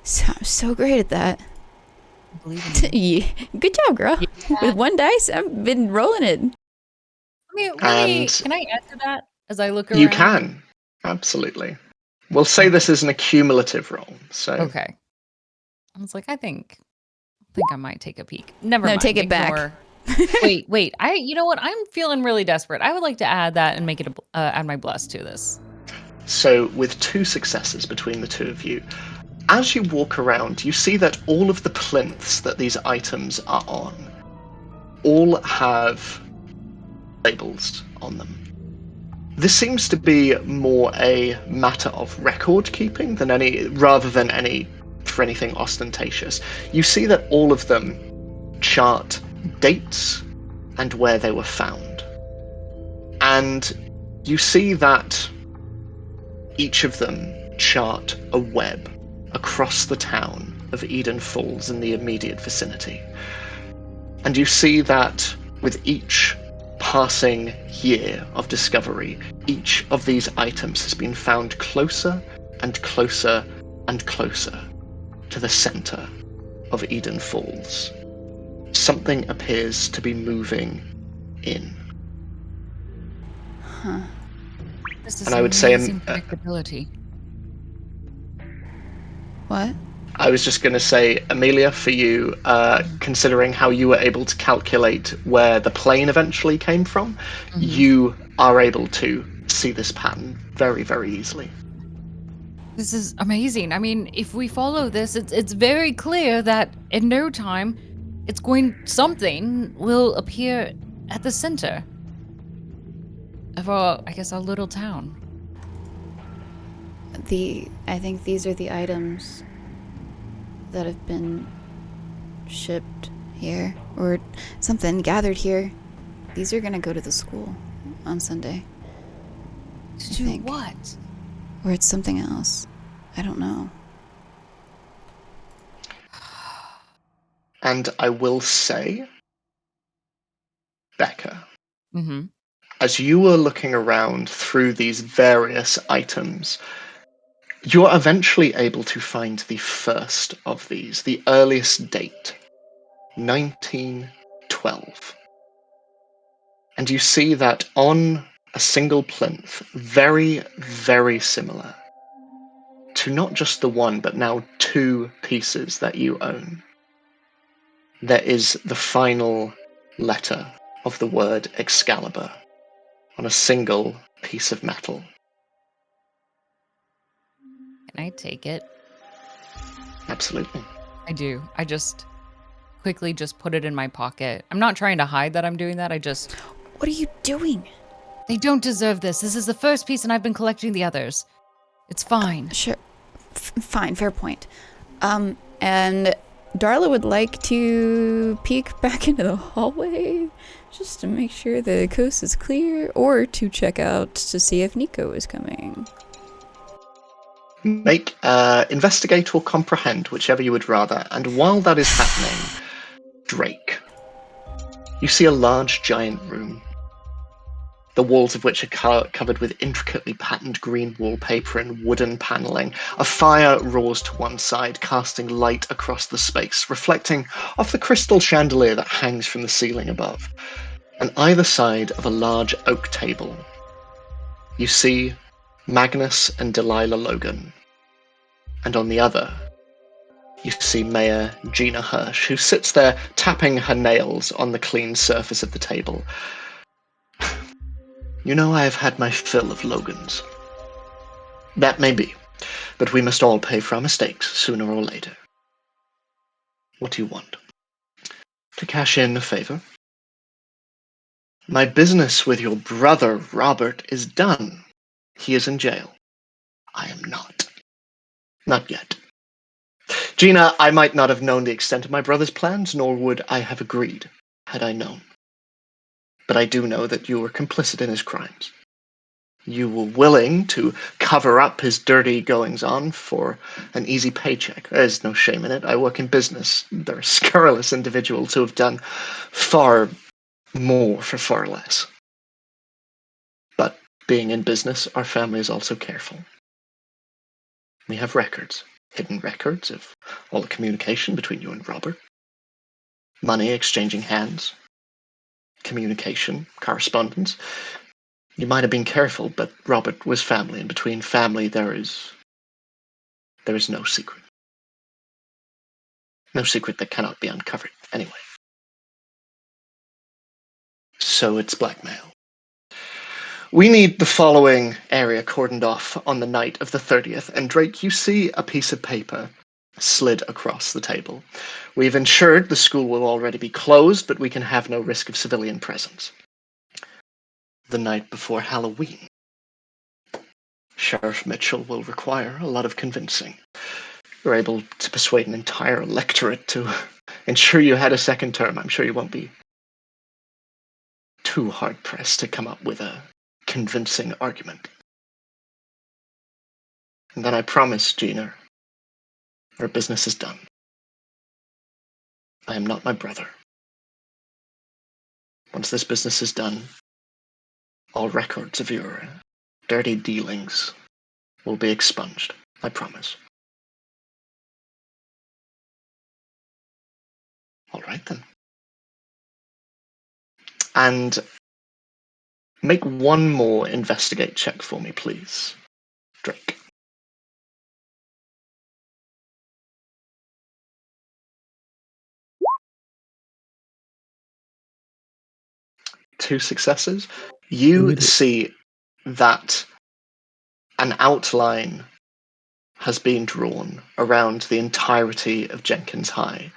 So, I'm so great at that. I believe in you. Yeah. Good job, girl. With one dice, I've been rolling it. Can I add to that as I look around? You can, absolutely. We'll say this is an accumulative roll. So Okay. I was like, I think I might take a peek. Never No, mind. take it back. Ignore. Wait. You know what? I'm feeling really desperate. I would like to add that and make it add my bless to this. So, with 2 successes between the two of you, as you walk around, you see that all of the plinths that these items are on all have labels on them. This seems to be more a matter of record keeping rather than anything ostentatious. You see that all of them chart dates and where they were found. And you see that each of them chart a web across the town of Eden Falls in the immediate vicinity. And you see that with each passing year of discovery, each of these items has been found closer and closer and closer to the center of Eden Falls. Something appears to be moving in. Huh. This is And I would say, amazing predictability. What? I was just going to say, Amelia, for you, considering how you were able to calculate where the plane eventually came from, you are able to see this pattern very, very easily. This is amazing. I mean, if we follow this, it's very clear that in no time, something will appear at the center of our little town. I think these are the items that have been shipped here or something gathered here. These are gonna go to the school on Sunday. To do think. what? Or it's something else. I don't know. And I will say, Becca, Mm-hmm. as you were looking around through these various items, you're eventually able to find the first of these, the earliest date, 1912. And you see that on a single plinth, very, very similar to not just the one, but now 2 pieces that you own, there is the final letter of the word Excalibur on a single piece of metal. Can I take it? Absolutely. I do. I just quickly just put it in my pocket. I'm not trying to hide that I'm doing that. What are you doing? They don't deserve this. This is the first piece and I've been collecting the others. It's fine. Sure. Fine, fair point. And Darla would like to peek back into the hallway just to make sure the coast is clear, or to check out to see if Nico is coming. Make investigate or comprehend, whichever you would rather. And while that is happening, Drake, you see a large, giant room, the walls of which are covered with intricately patterned green wallpaper and wooden paneling. A fire roars to one side, casting light across the space, reflecting off the crystal chandelier that hangs from the ceiling above. On either side of a large oak table, you see Magnus and Delilah Logan. And on the other, you see Mayor Gina Hirsch, who sits there tapping her nails on the clean surface of the table. You know, I have had my fill of Logans. That may be, but we must all pay for our mistakes sooner or later. What do you want? To cash in a favor? My business with your brother, Robert, is done. He is in jail. I am not. Not yet. Gina, I might not have known the extent of my brother's plans, nor would I have agreed, had I known. But I do know that you were complicit in his crimes. You were willing to cover up his dirty goings-on for an easy paycheck. There's no shame in it. I work in business. There are scurrilous individuals who have done far more for far less. But being in business, our family is also careful. We have records, hidden records of all the communication between you and Robert. Money exchanging hands, communication, correspondence. You might have been careful, but Robert was family, and between family there is no secret. No secret that cannot be uncovered, anyway. So it's blackmail. We need the following area cordoned off on the night of the 30th, and Drake, you see a piece of paper slid across the table. We've ensured the school will already be closed, but we can have no risk of civilian presence. The night before Halloween. Sheriff Mitchell will require a lot of convincing. You're able to persuade an entire electorate to ensure you had a second term. I'm sure you won't be too hard-pressed to come up with a convincing argument. And then I promise, Gina, our business is done. I am not my brother. Once this business is done, all records of your dirty dealings will be expunged. I promise. All right, then. And make one more investigate check for me, please, Drake. Two successes. You see that an outline has been drawn around the entirety of Jenkins High.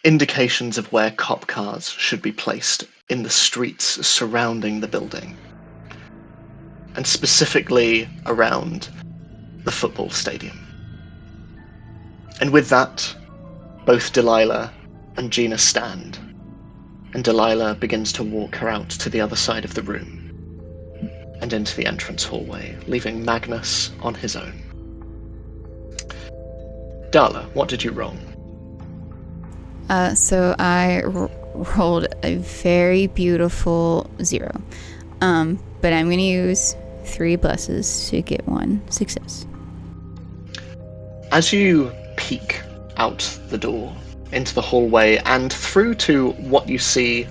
Indications of where cop cars should be placed in the streets surrounding the building, and specifically around the football stadium. And with that, both Delilah and Gina stand, and Delilah begins to walk her out to the other side of the room and into the entrance hallway, leaving Magnus on his own. Darla, what did you roll? So I rolled a very beautiful 0. But I'm going to use 3 blesses to get 1 success. As you peek out the door into the hallway and through to what you see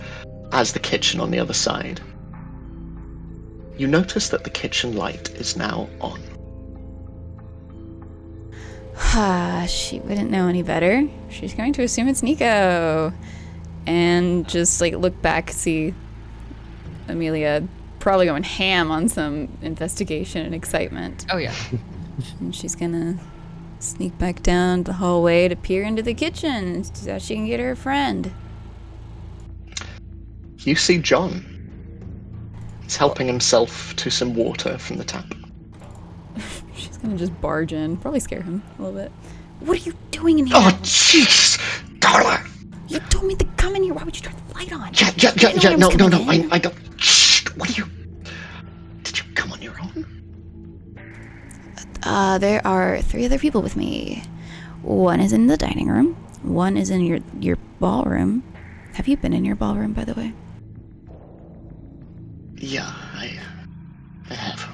as the kitchen on the other side, you notice that the kitchen light is now on. She wouldn't know any better. She's going to assume it's Nico. And just, look back, see Amelia probably going ham on some investigation and excitement. Oh yeah. And she's gonna sneak back down the hallway to peer into the kitchen so she can get her friend. You see John. He's helping himself to some water from the tap. She's gonna just barge in, probably scare him a little bit. What are you doing in here? Oh, jeez! Darla! You told me to come in here. Why would you turn the light on? Yeah, no, I don't. Shh! What are you... Did you come on your own? There are 3 other people with me. One is in the dining room. One is in your ballroom. Have you been in your ballroom, by the way? Yeah, I have.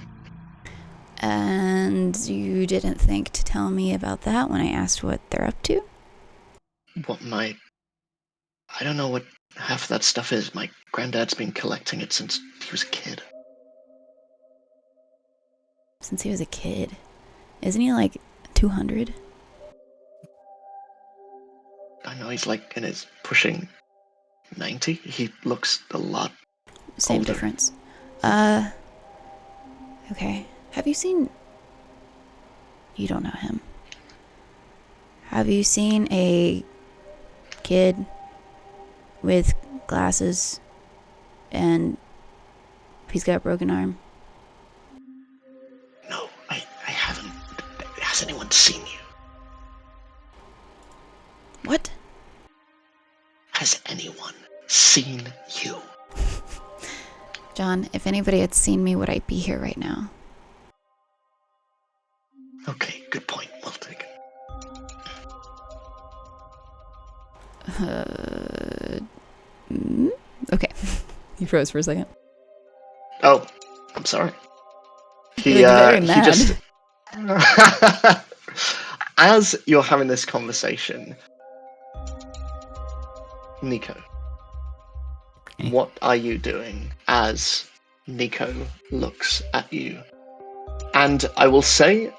And you didn't think to tell me about that when I asked what they're up to? I don't know what half of that stuff is. My granddad's been collecting it since he was a kid. Since he was a kid. Isn't he like 200? I know he's like in his pushing 90. He looks a lot Same older. difference. Okay. Have you seen... You don't know him. Have you seen a kid with glasses and he's got a broken arm? No, I haven't. Has anyone seen you? What? Has anyone seen you? John, if anybody had seen me, would I be here right now? Okay, good point. We'll take it. Okay. He froze for a second. Oh, I'm sorry. He Very mad. just... As you're having this conversation, Nico, what are you doing as Nico looks at you? And I will say,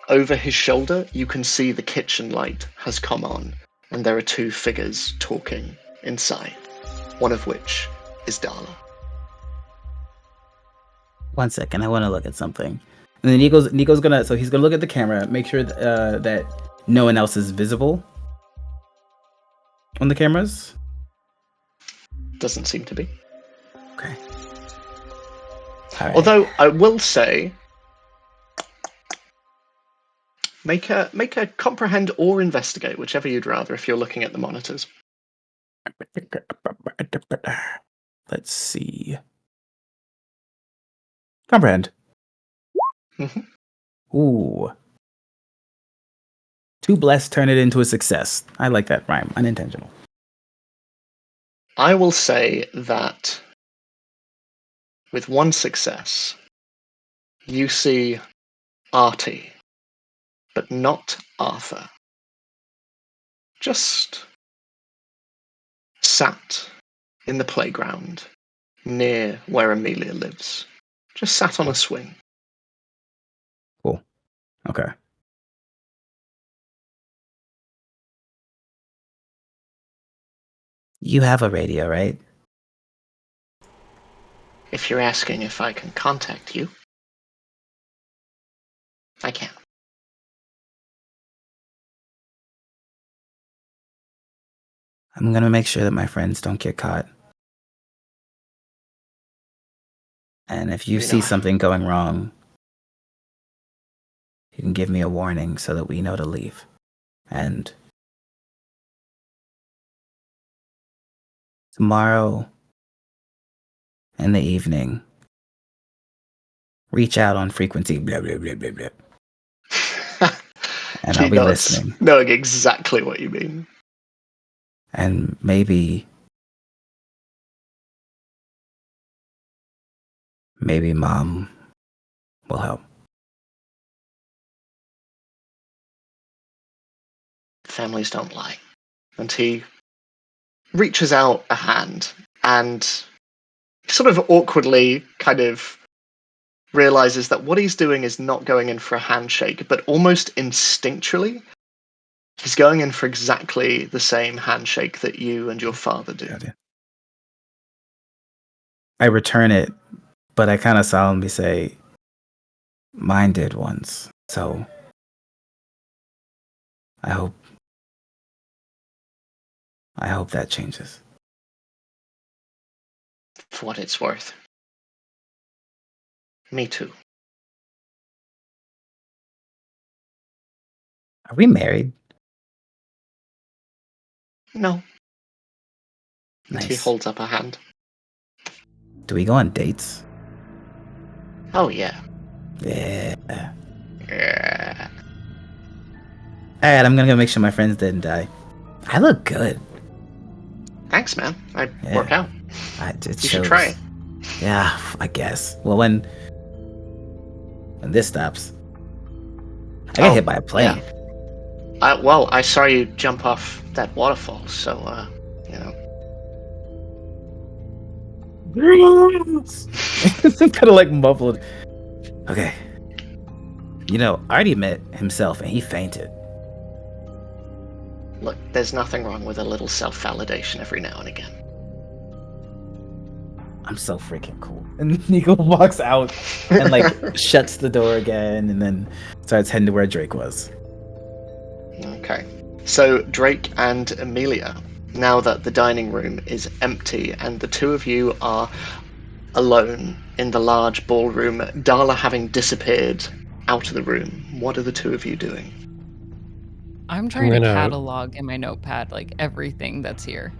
over his shoulder, you can see the kitchen light has come on, and there are 2 figures talking inside, one of which is Darla. One second, I want to look at something. And then Nico's gonna, so he's gonna look at the camera, make sure that no one else is visible on the cameras. Doesn't seem to be. Okay. All right. Although I will say, make a comprehend or investigate, whichever you'd rather, if you're looking at the monitors. Let's see. Comprehend. Ooh. 2 blessed turn it into a success. I like that rhyme. Unintentional. I will say that with 1 success, you see Artie, but not Arthur. Just sat in the playground near where Amelia lives. Just sat on a swing. Cool. Okay. You have a radio, right? If you're asking if I can contact you, I can. I'm gonna make sure that my friends don't get caught. And if you see something going wrong, you can give me a warning so that we know to leave. And tomorrow in the evening, reach out on frequency blah blah blah blah blah. And I'll be listening. Knowing exactly what you mean. And maybe Mom will help. Families don't lie. And he reaches out a hand and sort of awkwardly kind of realizes that what he's doing is not going in for a handshake, but almost instinctually, he's going in for exactly the same handshake that you and your father do. I return it But I kind of solemnly say, mine did once. So I hope that changes. For what it's worth. Me too. Are we married? No. And he Nice. holds up a hand. Do we go on dates? Oh, yeah. Yeah. Yeah. Alright, I'm gonna go make sure my friends didn't die. I look good. Thanks, man. I Yeah. work out. It You shows. should try it. Yeah, I guess. Well, when this stops, I got hit by a plane. Yeah. Well, I saw you jump off that waterfall, so, you know. Kind of like muffled. Okay. You know, Artie met himself and he fainted. Look, there's nothing wrong with a little self-validation every now and again. I'm so freaking cool. And Nico walks out and like shuts the door again and then starts heading to where Drake was. Okay. So, Drake and Amelia, now that the dining room is empty and the two of you are alone in the large ballroom, Darla having disappeared out of the room, what are the two of you doing? I'm trying to gonna- catalog in my notepad like everything that's here.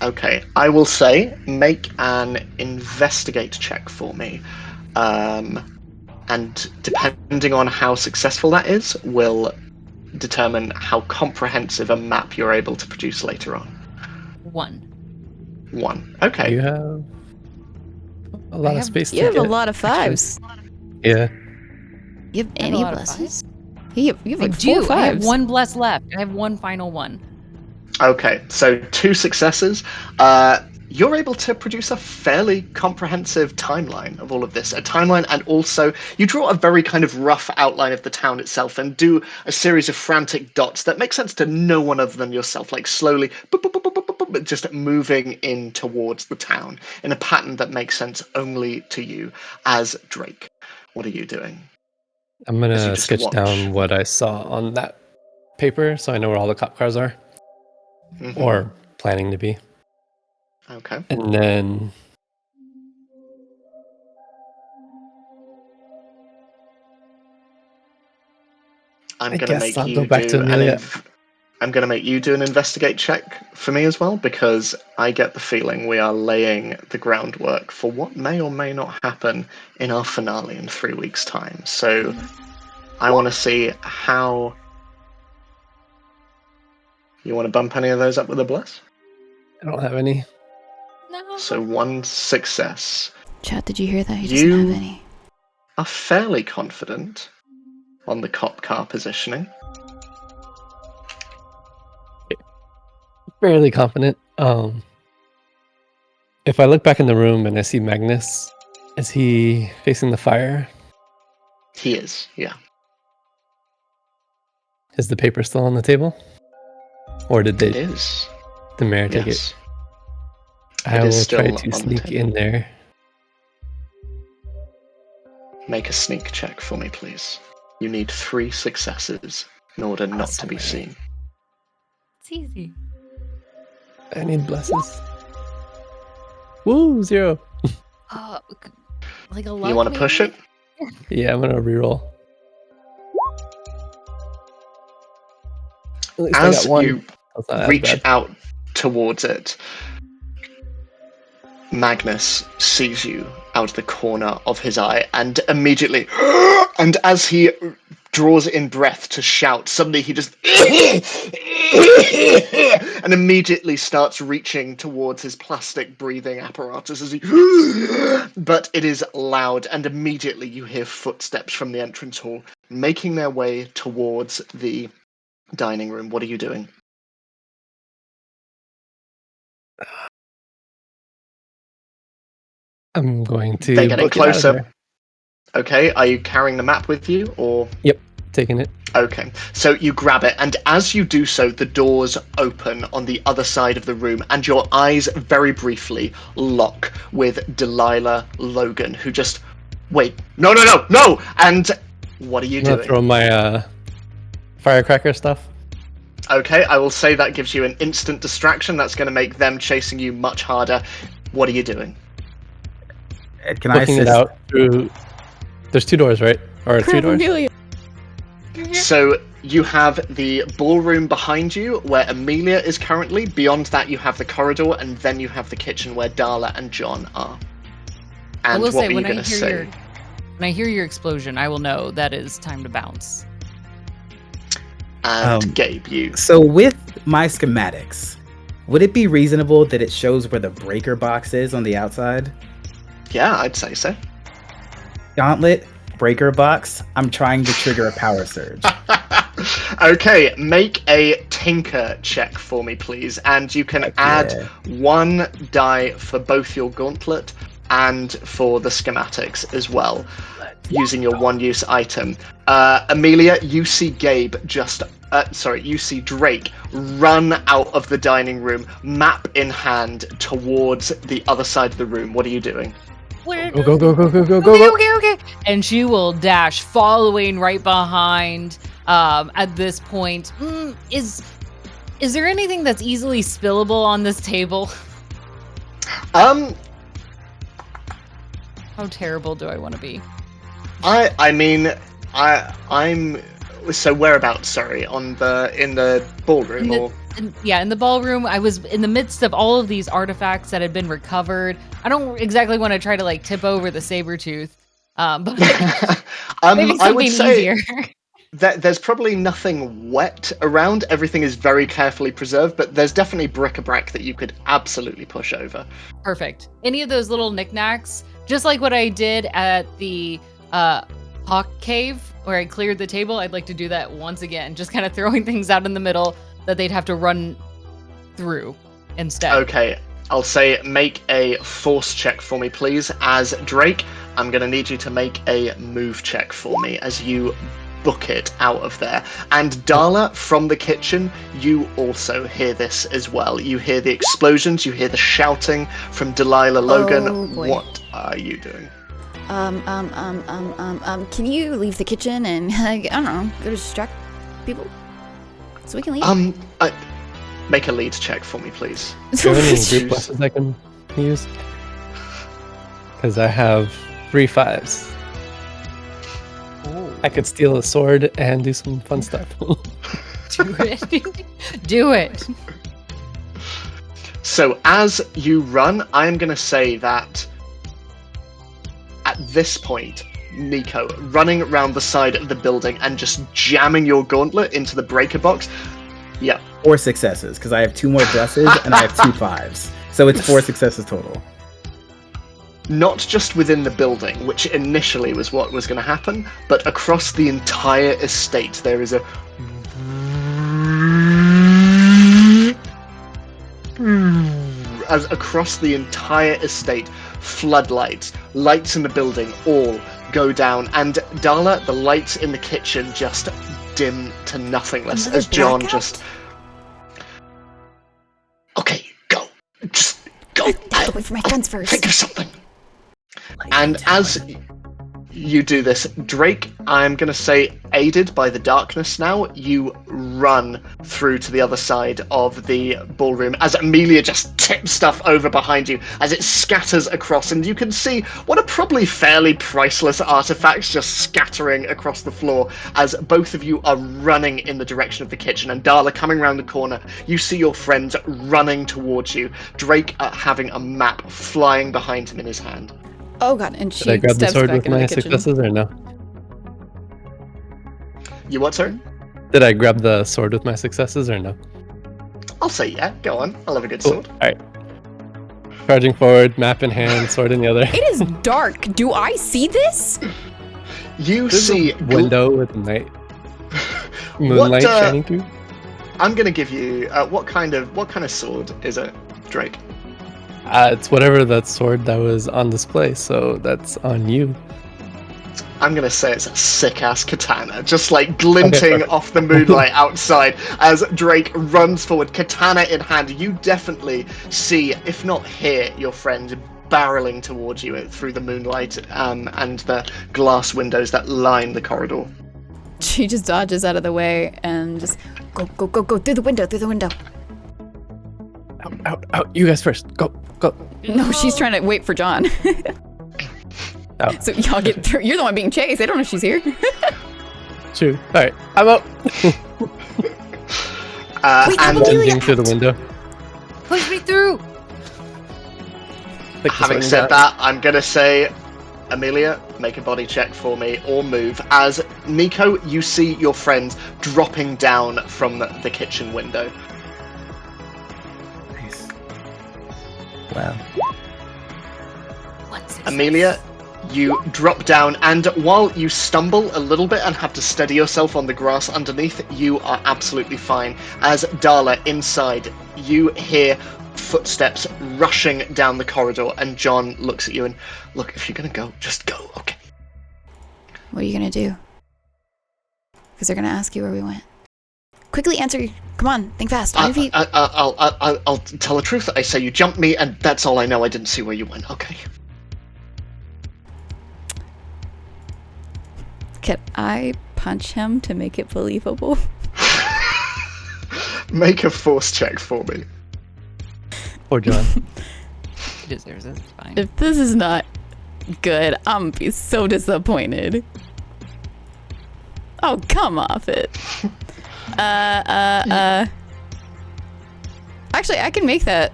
Okay, I will say make an investigate check for me. And depending on how successful that is, will determine how comprehensive a map you're able to produce later on. 1. Okay. You have a lot of space to You have get. a lot of actually. fives. Yeah. You have I have a any lot of blesses? You have I like 4 do. fives. I have one bless left. I have one final one. Okay, so 2 successes. You're able to produce a fairly comprehensive timeline of all of this. A timeline, and also you draw a very kind of rough outline of the town itself and do a series of frantic dots that make sense to no one other than yourself, like slowly just moving in towards the town in a pattern that makes sense only to you as Drake. What are you doing? I'm As you gonna just sketch watch. down what I saw on that paper so I know where all the cop cars are. Mhm. Or planning to be. Okay. And then I'm I going to guess make I'll you go back to do Amelia. I'm going to make you do an investigate check for me as well, because I get the feeling we are laying the groundwork for what may or may not happen in our finale in 3 weeks' time. So I want to see how you want to bump any of those up with a bless. I don't have any. No. So 1 success. Chat, did you hear that? He doesn't You have any. are fairly confident on the cop car positioning. Fairly confident. If I look back in the room and I see Magnus, is he facing the fire? He is, yeah. Is the paper still on the table? Or did It they is. the mayor take Yes. it? I It is will try still to on the sneak table. in there. Make a sneak check for me, please. You need 3 successes in order not so to be many. seen. It's easy. I need blesses. Woo, 0. Like a luck, You want to push maybe? it? Yeah, I'm gonna reroll. At least I As got 1. you That's not as reach bad. out towards it, Magnus sees you out of the corner of his eye and immediately, and as he draws in breath to shout, suddenly he just and immediately starts reaching towards his plastic breathing apparatus as he but it is loud, and immediately you hear footsteps from the entrance hall making their way towards the dining room. What are you doing? I'm going They're to getting book it out of closer. there. Okay, are you carrying the map with you, or? Yep, taking it. Okay, so you grab it, and as you do so, the doors open on the other side of the room, and your eyes very briefly lock with Delilah Logan, who just, wait, no, and what are you I'm gonna doing? throw my firecracker stuff. Okay, I will say that gives you an instant distraction. That's going to make them chasing you much harder. What are you doing? Can I Looking it assist? out through. There's 2 doors, right? Or 3 doors? Amelia. So you have the ballroom behind you, where Amelia is currently. Beyond that, you have the corridor, and then you have the kitchen where Darla and John are. And I will what say, were you when going to say? when I hear your explosion, I will know that is time to bounce. And Gabe, you. So with my schematics, would it be reasonable that it shows where the breaker box is on the outside? Yeah, I'd say so. Gauntlet, breaker box. I'm trying to trigger a power surge. Okay, make a tinker check for me, please. And you can add 1 die for both your gauntlet and for the schematics as well, using your one-use item. Amelia, you see Gabe you see Drake run out of the dining room, map in hand, towards the other side of the room. What are you doing? Go. Okay. And she will dash, following right behind. At this point, is there anything that's easily spillable on this table? How terrible do I want to be? I'm so whereabouts? Sorry, in the ballroom in the ballroom. I was in the midst of all of these artifacts that had been recovered. I don't exactly want to try to like tip over the saber tooth, but maybe something I would say easier. There's probably nothing wet around. Everything is very carefully preserved, but there's definitely bric-a-brac that you could absolutely push over. Perfect. Any of those little knickknacks, just like what I did at the Hawk Cave, where I cleared the table, I'd like to do that once again, just kind of throwing things out in the middle that they'd have to run through instead. Okay, I'll say make a force check for me, please. As Drake, I'm going to need you to make a move check for me as you book it out of there. And Darla, from the kitchen, you also hear this as well. You hear the explosions, you hear the shouting from Delilah Logan. Oh, boy. What are you doing? Can you leave the kitchen and, I don't know, go distract people? So we can leave? Make a lead check for me, please. Do you have any group blesses I can use? Because I have 3 5s. I could steal a sword and do some fun stuff. Do it. Do it. So as you run, I'm going to say that at this point, Nico, running around the side of the building and just jamming your gauntlet into the breaker box. Yeah. 4 successes, because I have 2 more blesses and I have 2 5s. So it's 4 successes total. Not just within the building, which initially was what was going to happen, but across the entire estate there is a... As across the entire estate, floodlights, lights in the building all go down, and Darla, the lights in the kitchen just dim to nothingness as John just... Okay, go. Just go. I'll wait for my friends first. Think of something. And as you do this, Drake, I'm going to say, aided by the darkness now, you run through to the other side of the ballroom as Amelia just tips stuff over behind you as it scatters across, and you can see what are probably fairly priceless artifacts just scattering across the floor as both of you are running in the direction of the kitchen. And Darla, coming around the corner, you see your friends running towards you, Drake having a map flying behind him in his hand. Oh god, and she Did I grab the steps sword back with into my the kitchen. successes or no? You what, sir? Did I grab the sword with my successes or no? I'll say yeah, go on. I'll have a good Cool. sword. Alright. Charging forward, map in hand, sword in the other. It is dark. Do I see this? You There's see... a window with night moonlight shining through. I'm going to give you... what kind of sword is it, Drake? It's whatever that sword that was on display, so that's on you. I'm going to say it's a sick-ass katana, just like glinting off the moonlight outside as Drake runs forward, katana in hand. You definitely see, if not hear, your friend barreling towards you through the moonlight and the glass windows that line the corridor. She just dodges out of the way and just go through the window. Out. You guys first. Go. No, she's trying to wait for John. Out. So y'all get through. You're the one being chased. They don't know she's here. True. All right, I'm out. And Lunging through the window. Push me through. having said that, I'm going to say, Amelia, make a body check for me or move. As Nico, you see your friends dropping down from the kitchen window. Nice. Wow. Amelia, you drop down, and while you stumble a little bit and have to steady yourself on the grass underneath, you are absolutely fine. As Darla, inside, you hear footsteps rushing down the corridor, and John looks at you and, look, if you're going to go, just go, okay? What are you gonna do? Because they're gonna ask you where we went. Quickly answer. Come on, think fast. On your feet. I'll tell the truth. I say you jumped me, and that's all I know. I didn't see where you went, okay? Can I punch him to make it believable? Make a force check for me. Poor John. He deserves it. It's fine. If this is not good, I'm gonna be so disappointed. Oh, come off it. Actually, I can make that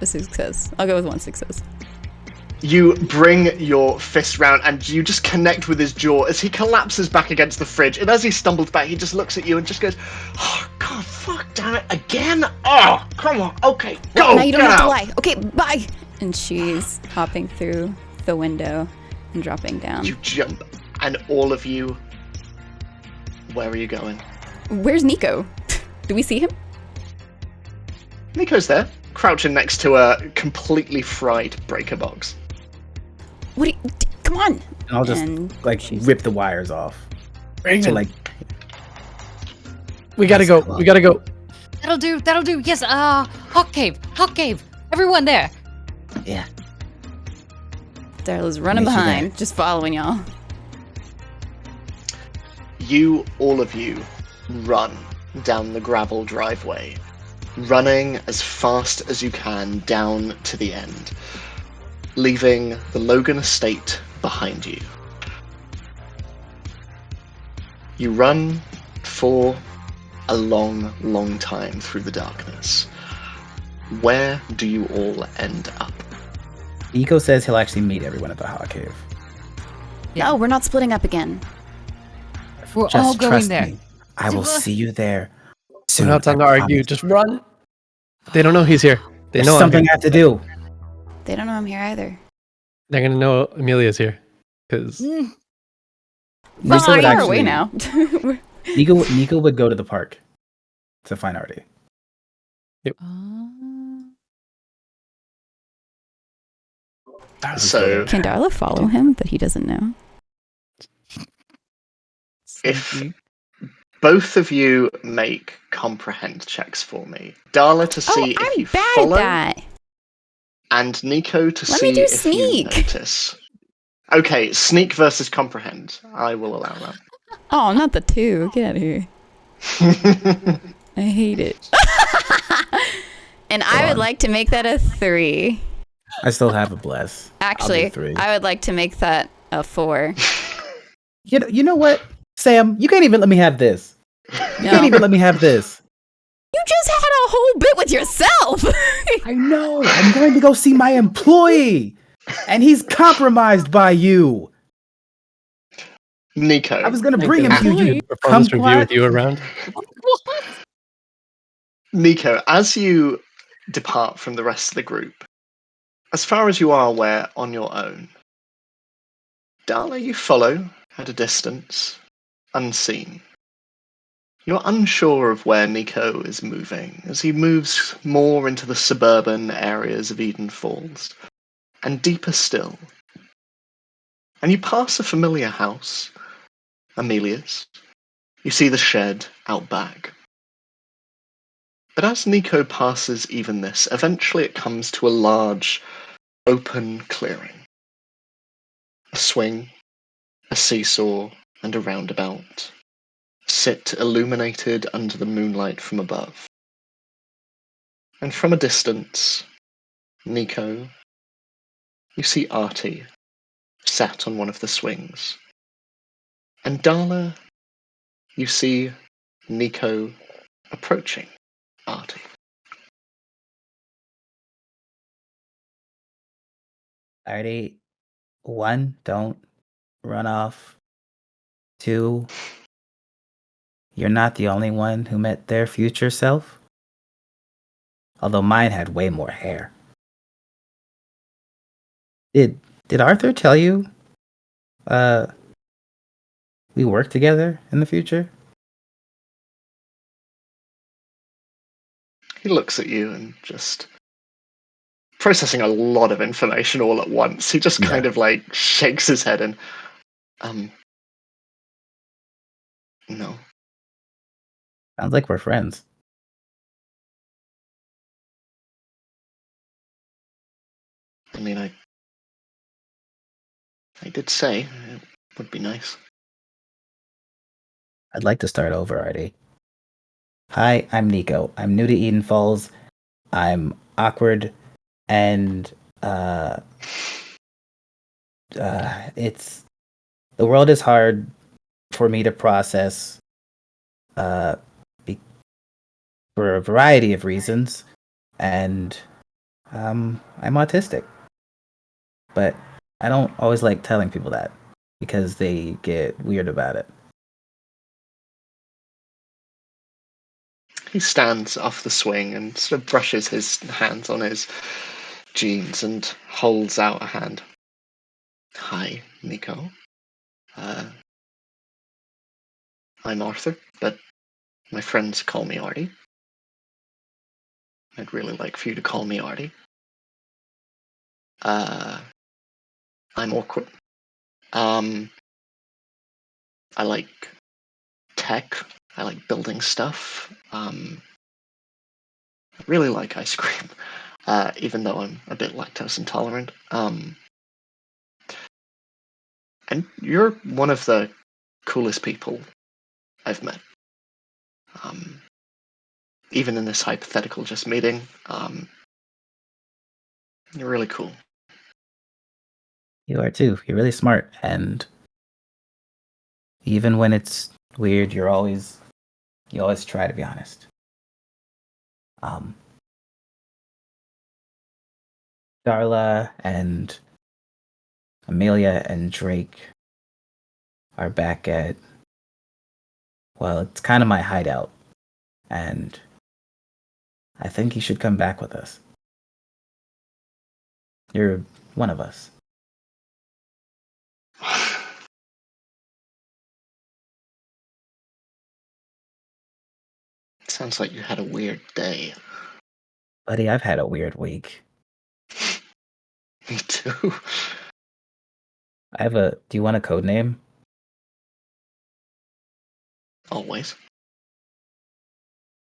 a success. I'll go with one success. You bring your fist round and you just connect with his jaw as he collapses back against the fridge. And as he stumbles back, he just looks at you and just goes, oh, God, fuck, damn it, again? Oh, come on, okay, go, now you don't have to out. lie. Okay, bye. And she's hopping through the window and dropping down. You jump, and all of you, where are you going? Where's Nico? Do we see him? Nico's there, crouching next to a completely fried breaker box. What? Come on. And I'll just rip the wires off. So we gotta go. That'll do. Yes, Hawk Cave. Everyone there. Yeah. Darla's running Make you behind, there. just following y'all. You, all of you, run down the gravel driveway, running as fast as you can down to the end, leaving the Logan estate behind you. You run for a long, long time through the darkness. Where do you all end up? Nico says he'll actually meet everyone at the Hawk Cave. No, we're not splitting up again. We're Just all going trust there. me. I will see you there We're soon. not time to I argue. promise. Just run. They don't know he's here. They There's know I'm something here. I have to do. They don't know I'm here either. They're gonna know Amelia's here. Because We're Nico so would far actually, away now. Nico would go to the park to find Artie. So, Can Darla follow him, but he doesn't know? if both of you make comprehend checks for me, Darla to see if I'm you bad follow, at that. and Nico to Let me see do if sneak. you notice. Okay, sneak versus comprehend. I will allow Oh, not the 2. Get out of here. that. I hate it. And I would like to make that a 3. I still have a bless. Actually, I'll do 3. I would like to make that a 4. You know what, Sam? You can't even let me have this. You No. can't even let me have this. You just had a whole bit with yourself. I know. I'm going to go see my employee, and he's compromised by you. Nico. I was going to bring him to you. performance review Kumquat. with you around. Nico, as you depart from the rest of the group, as far as you are aware on your own, Darla, you follow at a distance, unseen. You're unsure of where Nico is moving, as he moves more into the suburban areas of Eden Falls, and deeper still, and you pass a familiar house, Amelia's. You see the shed out back. But as Nico passes even this, eventually it comes to a large, open clearing. A swing, a seesaw, and a roundabout sit illuminated under the moonlight from above. And from a distance, Nico, you see Artie sat on one of the swings. And Darla, you see Nico approaching Artie. Alrighty. 1, don't run off. 2, you're not the only one who met their future self. Although mine had way more hair. Did Arthur tell you uh we work together in the future? He looks at you and just processing a lot of information all at once. He just kind of like shakes his head and, no. Sounds like we're friends. I mean, I did say it would be nice. I'd like to start over, Artie. Hi, I'm Nico. I'm new to Eden Falls. I'm awkward and it's the world is hard for me to process uh be, for a variety of reasons, and I'm autistic. But I don't always like telling people that because they get weird about it. He stands off the swing and sort of brushes his hands on his jeans and holds out a hand. Hi, Nico. I'm Arthur, but my friends call me Artie. I'd really like for you to call me Artie. I'm awkward. I like tech. I like building stuff. I really like ice cream, even though I'm a bit lactose intolerant. And you're one of the coolest people I've met. Even in this hypothetical just meeting, you're really cool. You are too. You're really smart, and even when it's weird, you always try to be honest. Darla and Amelia and Drake are back at, well, it's kind of my hideout, and I think you should come back with us. You're one of us. Sounds like you had a weird day. Buddy, I've had a weird week. Me too. Do you want a code name? Always.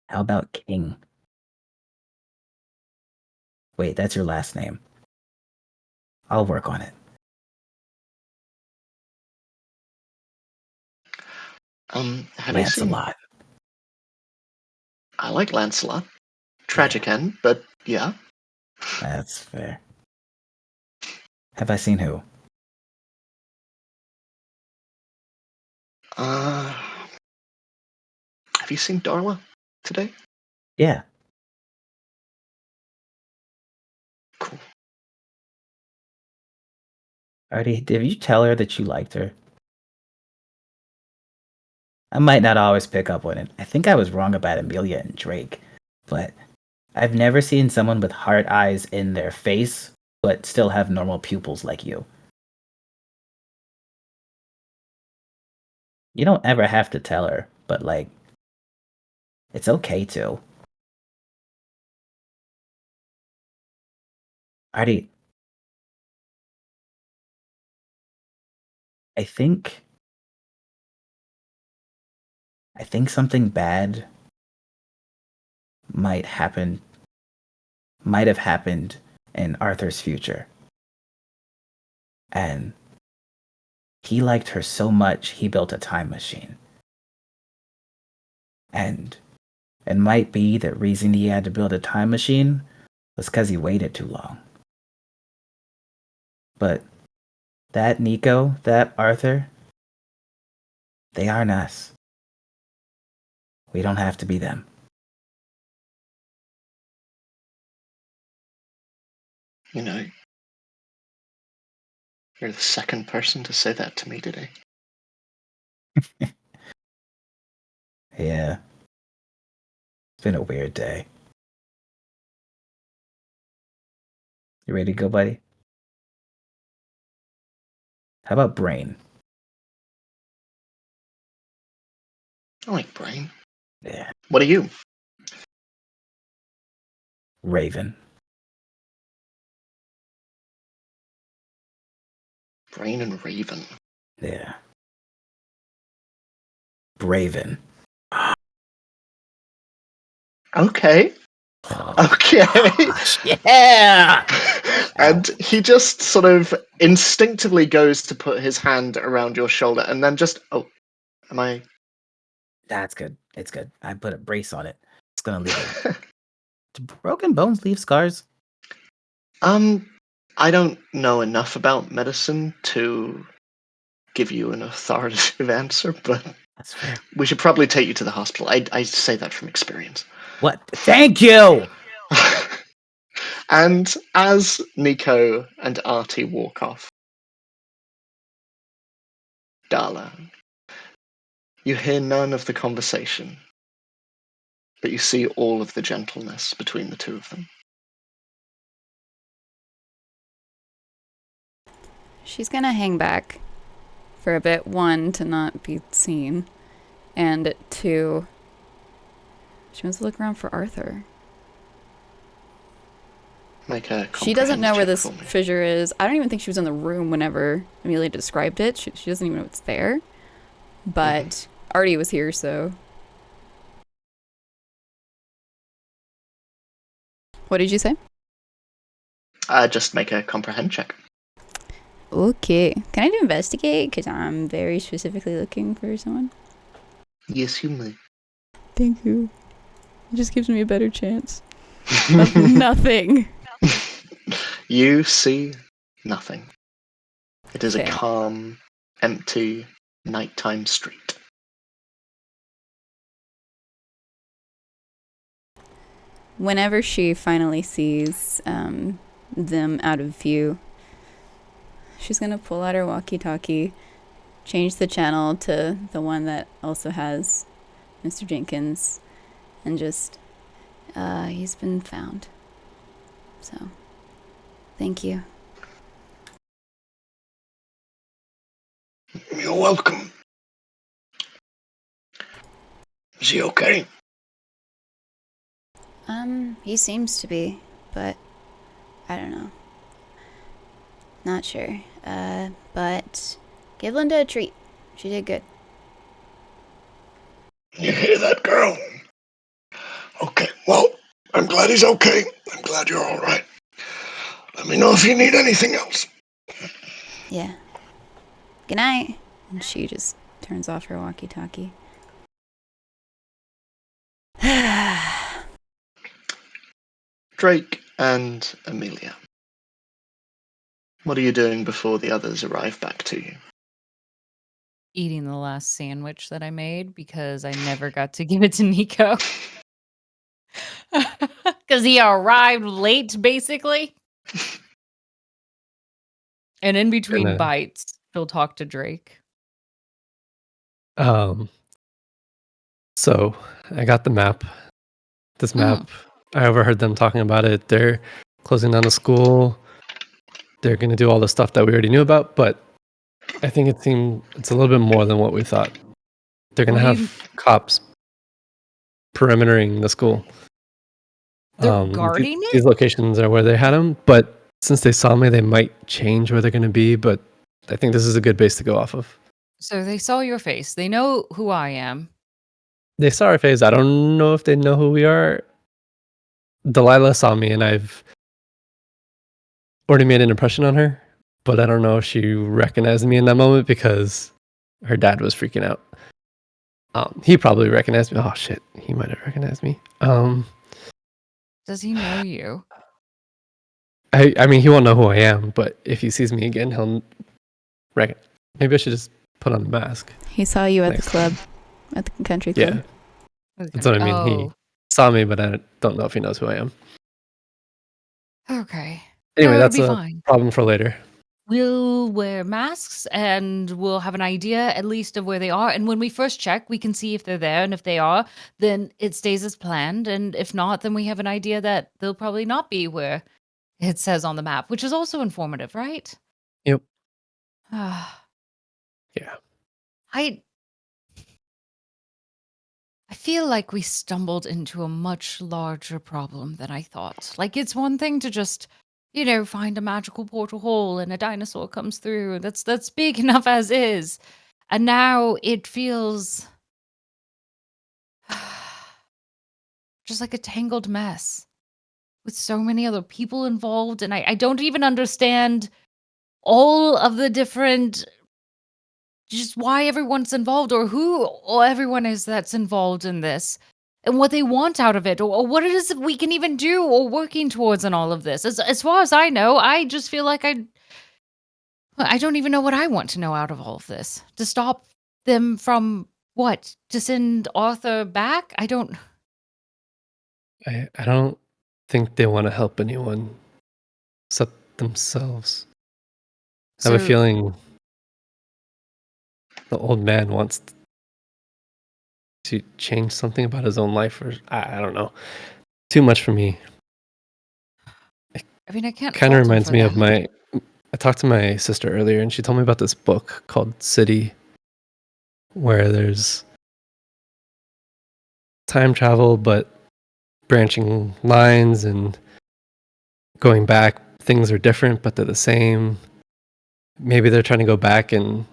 How about King? Wait, that's your last name. I'll work on it. Have you seen... Lancelot. I like Lancelot. Tragic end, but yeah. That's fair. Have I seen who? Have you seen Darla today? Yeah. Cool. Artie, did you tell her that you liked her? I might not always pick up on it. I think I was wrong about Amelia and Drake, but I've never seen someone with hard eyes in their face, but still have normal pupils like you. You don't ever have to tell her, but like, it's okay to. Artie, I think something bad might have happened in Arthur's future. And he liked her so much he built a time machine. And it might be the reason he had to build a time machine was because he waited too long. But that Nico, that Arthur, they aren't us. We don't have to be them. You know, you're the second person to say that to me today. Yeah. It's been a weird day. You ready to go, buddy? How about Brain? I like Brain. Yeah. What are you? Raven. Brain and Raven. Yeah. Braven. Okay. Okay. Yeah! And he just sort of instinctively goes to put his hand around your shoulder and then just, oh, am I? That's good. It's good. I put a brace on it. It's gonna leave it. Do broken bones leave scars? I don't know enough about medicine to give you an authoritative answer, but That's fair. we should probably take you to the hospital. I say that from experience. What? Thank you! And as Nico and Artie walk off, Darla, you hear none of the conversation, but you see all of the gentleness between the two of them. She's gonna hang back for a bit. One, to not be seen. And two, she wants to look around for Arthur. Make a She doesn't know where comprehend this check for me. fissure is. I don't even think she was in the room whenever Amelia described it. She doesn't even know it's there. But Artie was here, so. What did you say? Just make a comprehend check. Okay. Can I do investigate? Because I'm very specifically looking for someone. Yes, you may. Thank you. It just gives me a better chance of nothing. You see nothing. It is Okay. a calm, empty, nighttime street. Whenever she finally sees them out of view, she's going to pull out her walkie-talkie, change the channel to the one that also has Mr. Jenkins, and just, he's been found. So, thank you. You're welcome. Is he okay? He seems to be, but I don't know. Not sure. But give Linda a treat. She did good. You hear that, girl? Okay, well, I'm glad he's okay. I'm glad you're all right. Let me know if you need anything else. Yeah. Good night. And she just turns off her walkie-talkie. Drake and Amelia. What are you doing before the others arrive back to you? Eating the last sandwich that I made because I never got to give it to Nico. Because he arrived late, basically. And in between Gonna- bites, she'll talk to Drake. So I got the map. This map, I overheard them talking about it. They're closing down the school. They're going to do all the stuff that we already knew about, but I think it's a little bit more than what we thought. They're going to What do have cops perimetering the school. They're guarding These it? locations are where they had them, but since they saw me, they might change where they're going to be, but I think this is a good base to go off of. So they saw your face. They know who I am. They saw our face. I don't know if they know who we are. Delilah saw me, and I've already made an impression on her, but I don't know if she recognized me in that moment because her dad was freaking out. He probably recognized me. Oh shit, he might have recognized me. Does he know you? I mean, he won't know who I am, but if he sees me again, he'll reckon. Maybe I should just put on the mask. He saw you at the Next club, time. at the country Yeah, club. that's what I mean. He saw me, but I don't know if he knows who I am. Okay. Anyway, It'll that's be a fine. problem for later. We'll wear masks and we'll have an idea at least of where they are. And when we first check, we can see if they're there. And if they are, then it stays as planned. And if not, then we have an idea that they'll probably not be where it says on the map, which is also informative, right? Yep. I Yeah. I feel like we stumbled into a much larger problem than I thought. Like, it's one thing to just, find a magical portal hole and a dinosaur comes through. That's big enough as is. And now it feels just like a tangled mess with so many other people involved. And I don't even understand all of the different just why everyone's involved or who or everyone is that's involved in this and what they want out of it or what it is that we can even do or working towards in all of this. As far as I know, I just feel like I don't even know what I want to know out of all of this. To stop them from what? To send Arthur back? I don't. I don't think they want to help anyone except themselves. I have a So feeling the old man wants to change something about his own life, or I don't know. Too much for me. I mean, I can't Kind of fault him reminds for me of that. I talked to my sister earlier, and she told me about this book called City, where there's time travel, but branching lines and going back. Things are different, but they're the same. Maybe they're trying to go back and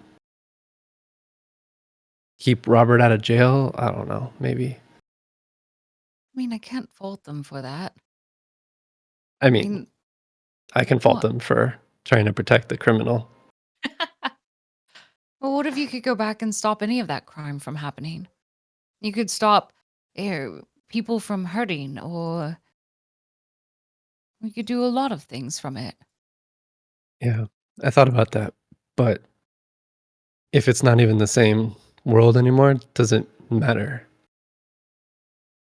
keep Robert out of jail. I don't know. Maybe. I mean, I can't fault them for that. I I mean, mean, I can fault what? them for trying to protect the criminal. Well, what if you could go back and stop any of that crime from happening? You could stop people from hurting, or we could do a lot of things from it. Yeah, I thought about that, but if it's not even the same world anymore, it doesn't matter.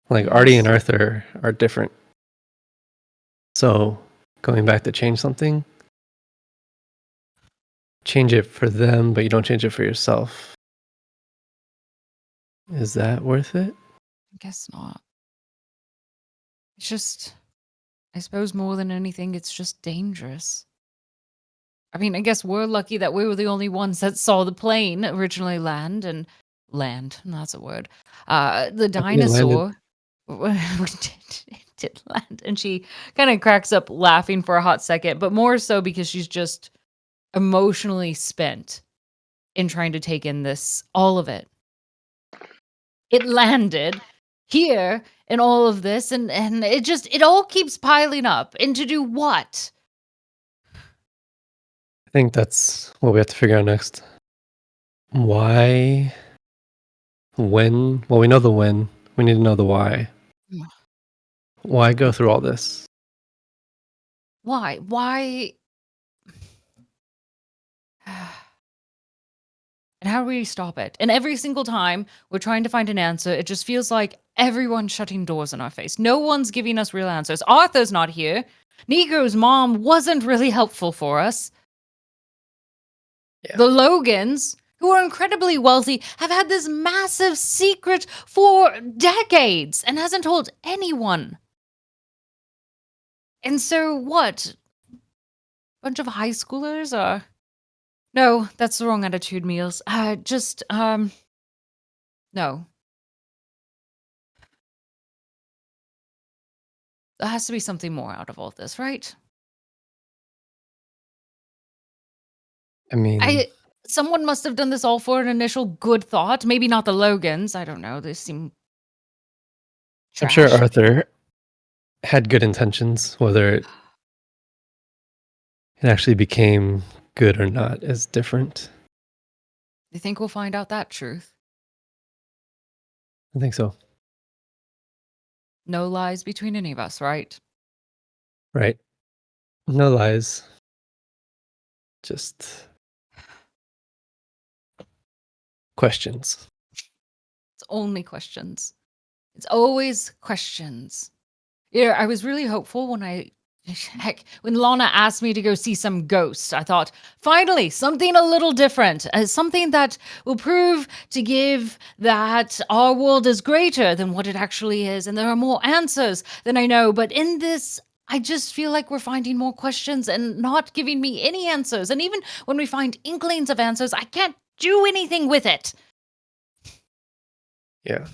Like Artie and Yes. Arthur are different. So going back to change something, change it for them, but you don't change it for yourself. Is that worth it? I guess not. It's just, I suppose more than anything, it's just dangerous. I mean, I guess we're lucky that we were the only ones that saw the plane originally land, that's a word. The I think it landed. dinosaur it did land. And she kind of cracks up laughing for a hot second, but more so because she's just emotionally spent in trying to take in all of it. It landed here in all of this, and it all keeps piling up. And to do what? I think that's what we have to figure out next. Why? When? Well, we know the when. We need to know the why. Mm. Why go through all this? Why? And how do we stop it? And every single time we're trying to find an answer, it just feels like everyone's shutting doors in our face. No one's giving us real answers. Arthur's not here. Nico's mom wasn't really helpful for us. Yeah. The Logans, who are incredibly wealthy, have had this massive secret for decades and hasn't told anyone. And so what? Bunch of high schoolers are... No, that's the wrong attitude, Meals. No. There has to be something more out of all this, right? I mean, Someone must have done this all for an initial good thought. Maybe not the Logans. I don't know. They seem I'm sure trash. Arthur had good intentions. Whether it actually became good or not is different. You think we'll find out that truth? I think so. No lies between any of us, right? Right. No lies. Just questions. It's only questions. It's always questions. Yeah, I was really hopeful when Lana asked me to go see some ghosts. I thought, finally, something a little different, something that will prove to give that our world is greater than what it actually is, and there are more answers than I know. But in this, I just feel like we're finding more questions and not giving me any answers. And even when we find inklings of answers, I can't do anything with it. Yeah.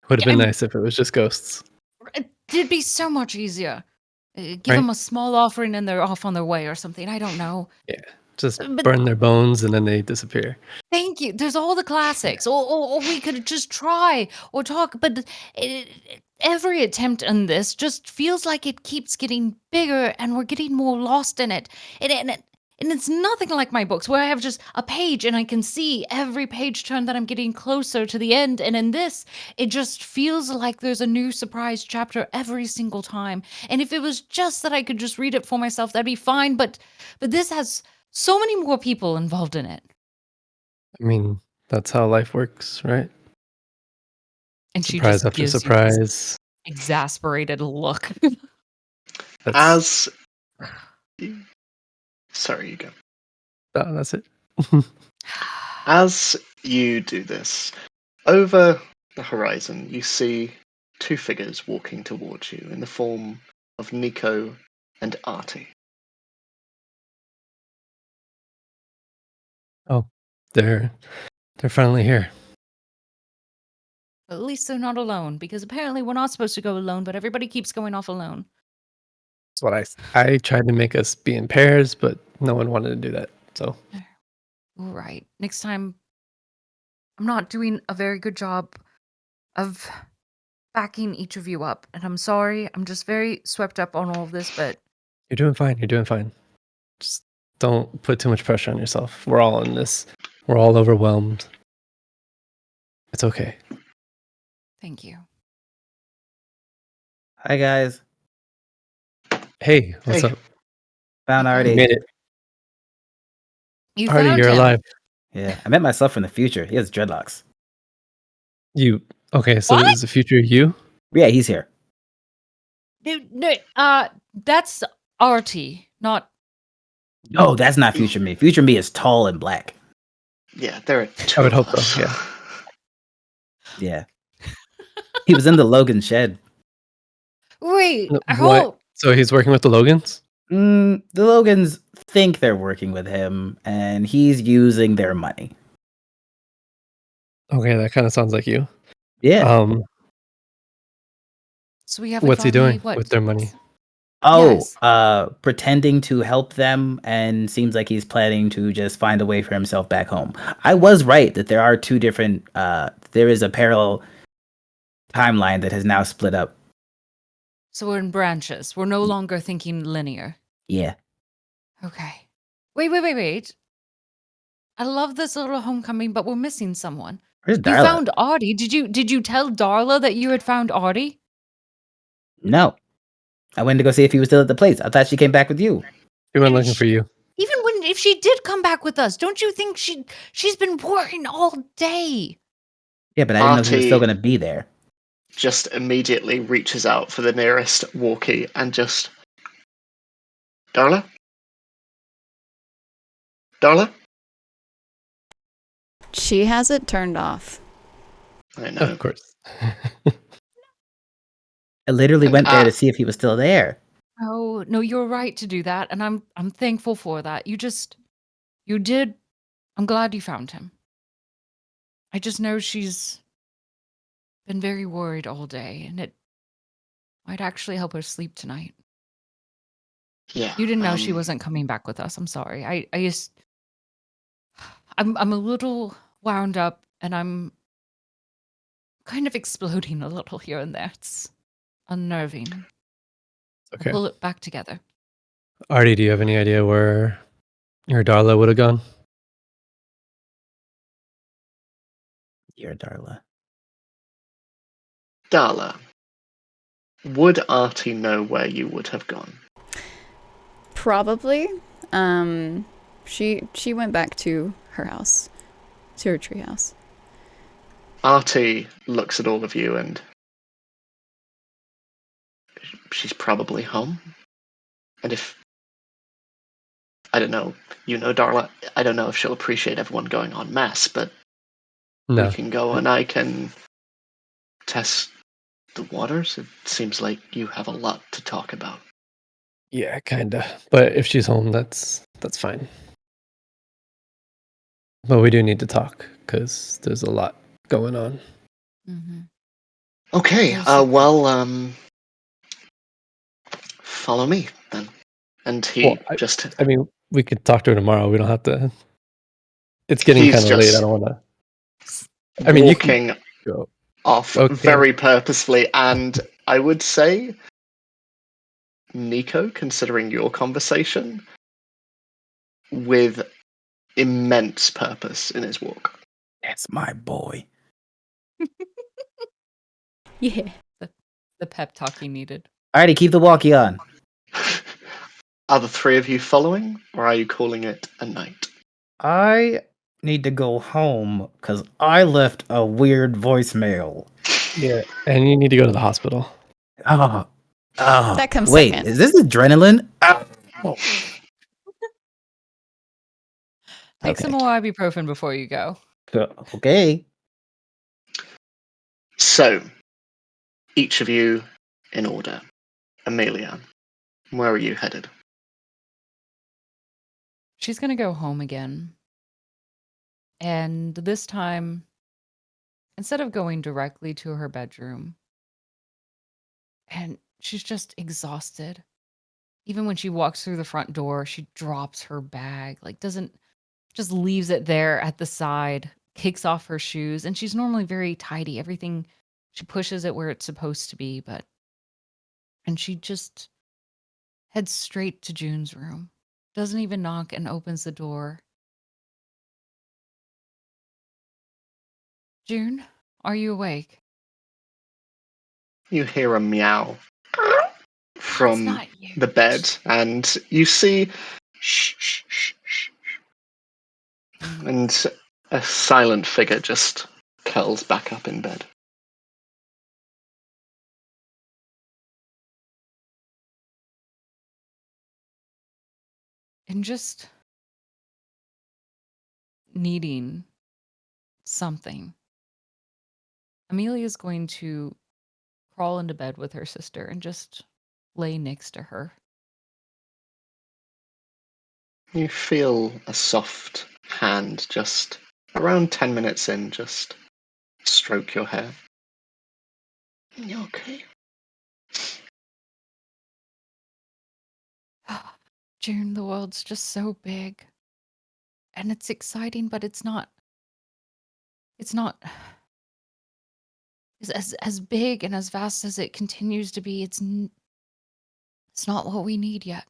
Would have Yeah, been nice if it was just ghosts. It'd be so much easier. Give Right? them a small offering and they're off on their way or something. I don't know. Yeah. Just But burn their bones and then they disappear. thank you. There's all the classics. Or we could just try or talk. But every attempt on this just feels like it keeps getting bigger and we're getting more lost in it. And it's nothing like my books where I have just a page and I can see every page turn that I'm getting closer to the end. And in this, it just feels like there's a new surprise chapter every single time. And if it was just that I could just read it for myself, that'd be fine. But this has so many more people involved in it. I mean, that's how life works, right? And she Surprise just after gives you this surprise. exasperated look. That's Sorry, you go. that's it. As you do this, over the horizon, you see two figures walking towards you in the form of Nico and Artie. Oh, they're finally here. At least they're not alone, because apparently we're not supposed to go alone, but everybody keeps going off alone. That's what I tried to make us be in pairs, but no one wanted to do that. So Right. Next time, I'm not doing a very good job of backing each of you up. And I'm sorry. I'm just very swept up on all of this, but you're doing fine. You're doing fine. Just don't put too much pressure on yourself. We're all in this. We're all overwhelmed. It's okay. thank you. Hi guys, Hey, what's Hey. up? found You Artie. made it. You Artie, found you're him. alive. Yeah, I met myself from the future. He has dreadlocks. You okay? So What? is the future you? Yeah, he's here. No, that's Artie, not. No, that's not future me. Future me is tall and black. Yeah, there are two I would of hope so. us. Yeah. Yeah, he was in the Logan shed. Wait, What? hold. So he's working with the Logans? The Logans think they're working with him, and he's using their money. Okay, that kind of sounds like you. Yeah. So we have What's he finally, doing what? with their money? Oh, Yes. pretending to help them, and seems like he's planning to just find a way for himself back home. I was right that there are two different. There is a parallel timeline that has now split up. So we're in branches. We're no longer thinking linear. Yeah. Okay. Wait. I love this little homecoming, but we're missing someone. Where's You Darla? found Artie. Did you tell Darla that you had found Artie? No. I went to go see if he was still at the place. I thought she came back with you. He went And looking for you. Even if she did come back with us, don't you think she's been working all day? Yeah, but I didn't know he was still Artie going to be there. just immediately reaches out for the nearest walkie and just... Darla? Darla? She has it turned off. I know. Of course. I literally And went there to see if he was still there. Oh, no, you're right to do that, and I'm thankful for that. You did. I'm glad you found him. I just know she's been very worried all day, and it might actually help her sleep tonight. Yeah. You didn't know she wasn't coming back with us. I'm sorry. I'm a little wound up and I'm kind of exploding a little here and there. It's unnerving. Okay. I'll pull it back together. Artie, do you have any idea where your Darla would have gone? Dear Darla. Darla, would Artie know where you would have gone? Probably. She went back to her house, to her treehouse. Artie looks at all of you and she's probably home. And if, I don't know, you know Darla, I don't know if she'll appreciate everyone going en masse, but No. we can go and I can test the waters. It seems like you have a lot to talk about. Yeah, kinda. But if she's home, that's fine. But we do need to talk because there's a lot going on. Mm-hmm. Okay, There's a- follow me then. And Well, I mean, we could talk to her tomorrow. We don't have to. It's getting he's kind of late. I just don't want to. I mean, you can walking go. off Okay. very purposefully, and I would say, Nico, considering your conversation, with immense purpose in his walk. That's my boy. Yeah. the pep talk he needed. Alrighty, keep the walkie on. Are the three of you following, or are you calling it a night? I need to go home because I left a weird voicemail. Yeah, and you need to go to the hospital. Oh, That comes wait, second. is this adrenaline? Oh. Take some more ibuprofen before you go. Okay. So, each of you in order. Amelia, where are you headed? She's going to go home again. And this time, instead of going directly to her bedroom, and she's just exhausted. Even when she walks through the front door, she drops her bag, like just leaves it there at the side, kicks off her shoes, and she's normally very tidy. Everything, she pushes it where it's supposed to be, and she just heads straight to June's room. Doesn't even knock and opens the door. June, are you awake? You hear a meow from not you. the bed, and you see shh, shh, shh, shh, and a silent figure just curls back up in bed. And just needing something. Amelia's going to crawl into bed with her sister and just lay next to her. You feel a soft hand just around 10 minutes in, just stroke your hair. You okay? June, the world's just so big. And it's exciting, but it's not as big and as vast as it continues to be. It's not what we need yet.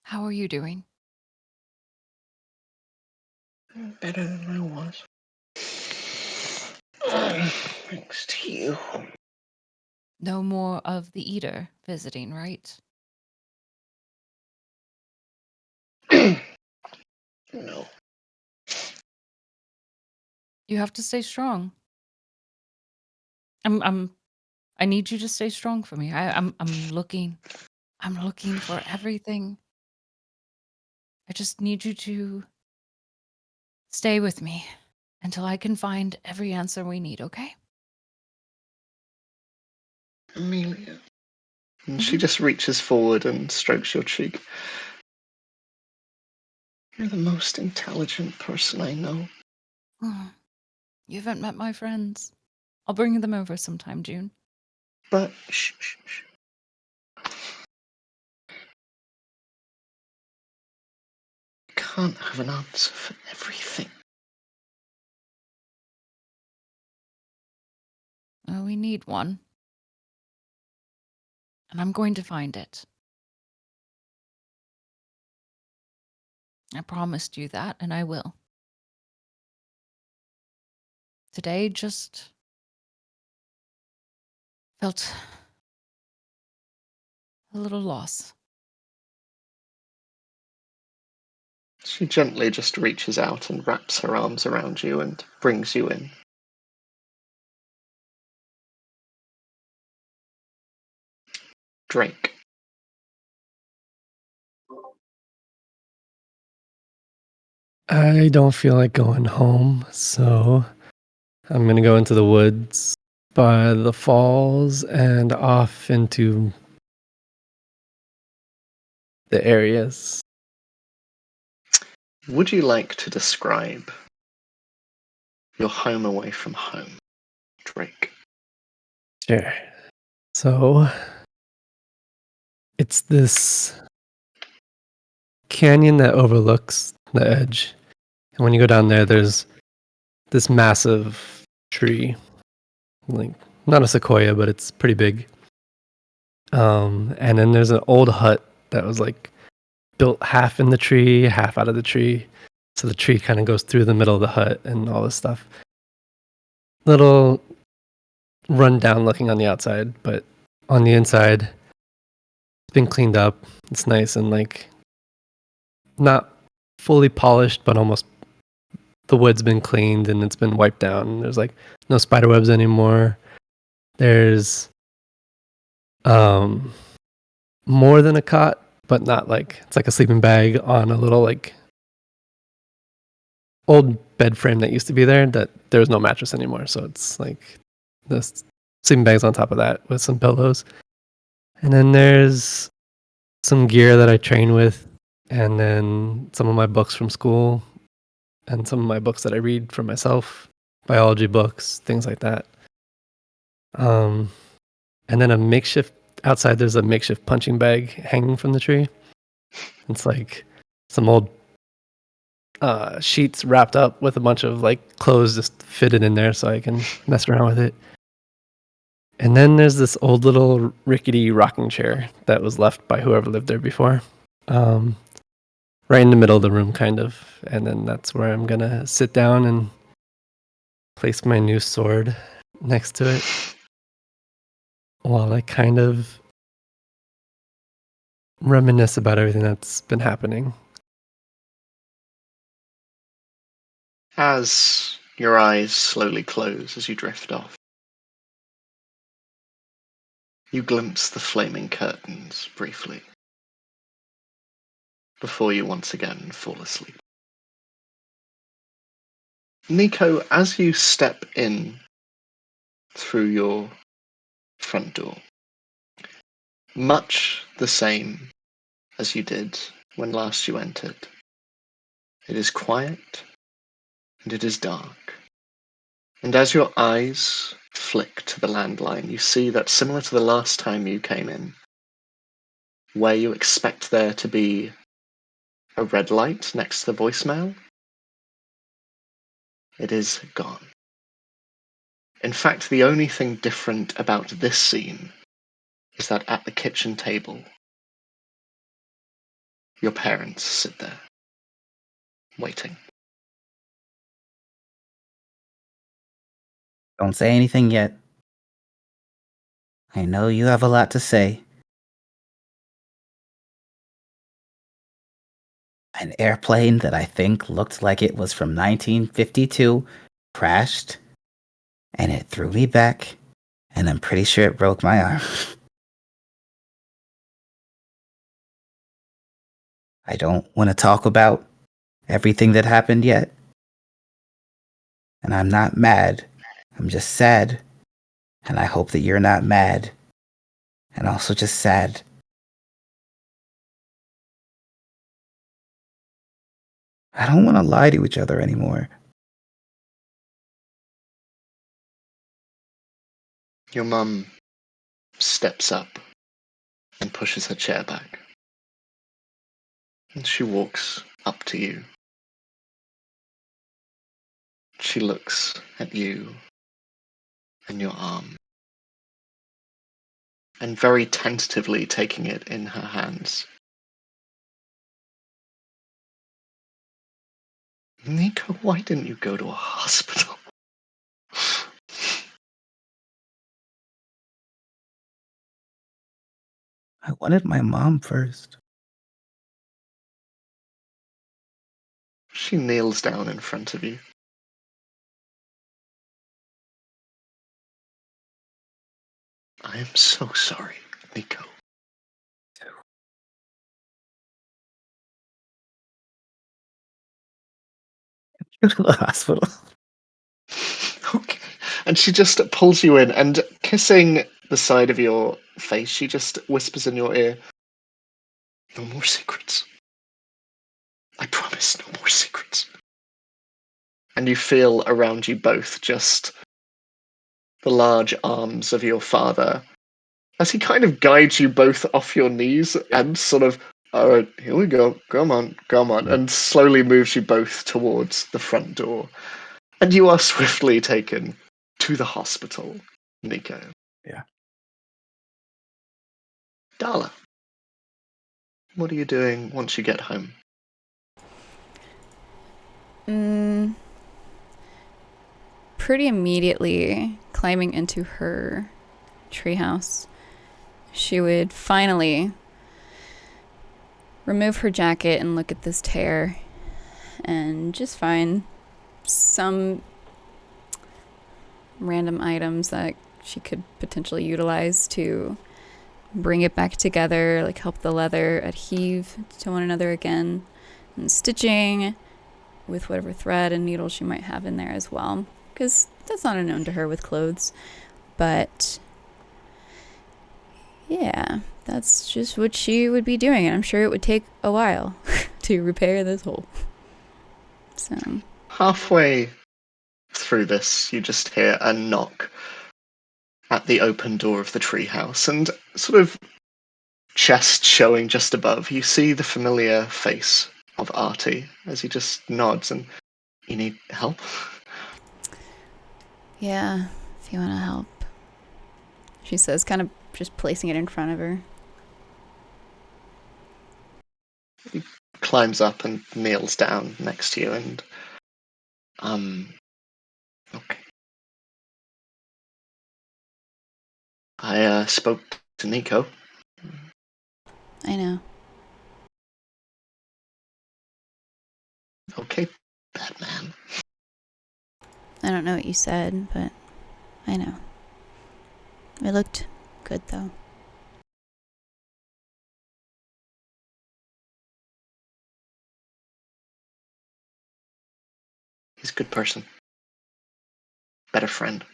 How are you doing? Better than I was. Thanks to you. No more of the eater visiting, right? No. You have to stay strong. I need you to stay strong for me. I'm looking for everything. I just need you to stay with me until I can find every answer we need, okay? Amelia. And she just reaches forward and strokes your cheek. You're the most intelligent person I know. Oh, You haven't met my friends. I'll bring them over sometime, June. But shh. Can't have an answer for everything. Oh, we need one. And I'm going to find it. I promised you that, and I will. Today just felt a little loss. She gently just reaches out and wraps her arms around you and brings you in. Drake. I don't feel like going home, so I'm gonna go into the woods by the falls and off into the areas. Would you like to describe your home away from home, Drake? Sure. So it's this canyon that overlooks the edge. And when you go down there, there's this massive tree. Like, not a sequoia, but it's pretty big. And then there's an old hut that was like built half in the tree, half out of the tree. So the tree kind of goes through the middle of the hut and all this stuff. Little run down looking on the outside, but on the inside, it's been cleaned up. It's nice and like not fully polished, but almost the wood's been cleaned and it's been wiped down. There's like no spider webs anymore. There's more than a cot, but not like it's like a sleeping bag on a little like old bed frame that used to be there that there's no mattress anymore. So it's like this sleeping bags on top of that with some pillows. And then there's some gear that I train with, and then some of my books from school, and some of my books that I read for myself, biology books, things like that. And then a makeshift outside. There's a makeshift punching bag hanging from the tree. It's like some old sheets wrapped up with a bunch of like clothes just fitted in there, so I can mess around with it. And then there's this old little rickety rocking chair that was left by whoever lived there before. Right in the middle of the room, kind of. And then that's where I'm going to sit down and place my new sword next to it while I kind of reminisce about everything that's been happening. As your eyes slowly close as you drift off, you glimpse the flaming curtains briefly before you once again fall asleep. Nico, as you step in through your front door, much the same as you did when last you entered, it is quiet and it is dark. And as your eyes flick to the landline, you see that similar to the last time you came in, where you expect there to be a red light next to the voicemail, it is gone. In fact, the only thing different about this scene is that at the kitchen table, your parents sit there, waiting. Don't say anything yet. I know you have a lot to say. An airplane that I think looked like it was from 1952 crashed, and it threw me back, and I'm pretty sure it broke my arm. I don't want to talk about everything that happened yet. And I'm not mad. I'm just sad. And I hope that you're not mad. And also just sad. I don't want to lie to each other anymore. Your mum steps up and pushes her chair back. And she walks up to you. She looks at you and your arm, and very tentatively taking it in her hands. Nico, why didn't you go to a hospital? I wanted my mom first. She kneels down in front of you. I am so sorry, Nico. Go to the hospital. Okay. And she just pulls you in, and kissing the side of your face, she just whispers in your ear, "No more secrets. I promise, no more secrets." And you feel around you both just the large arms of your father as he kind of guides you both off your knees and sort of, "All right, here we go. Come on, come on," and slowly moves you both towards the front door. And you are swiftly taken to the hospital, Nico. Yeah. Darla, what are you doing once you get home? Pretty immediately climbing into her treehouse, she would finally remove her jacket and look at this tear and just find some random items that she could potentially utilize to bring it back together, like help the leather adhere to one another again, and stitching with whatever thread and needle she might have in there as well, because that's not unknown to her with clothes. But yeah, that's just what she would be doing, and I'm sure it would take a while to repair this hole. So Halfway through this, you just hear a knock at the open door of the treehouse, and sort of chest showing just above, you see the familiar face of Artie as he just nods and, "You need help?" yeah, if you want to help, she says, kind of just placing it in front of her. He climbs up and kneels down next to you and, okay. I spoke to Nico. I know. Okay, Batman. I don't know what you said, but I know. It looked good, though. He's a good person. Better friend.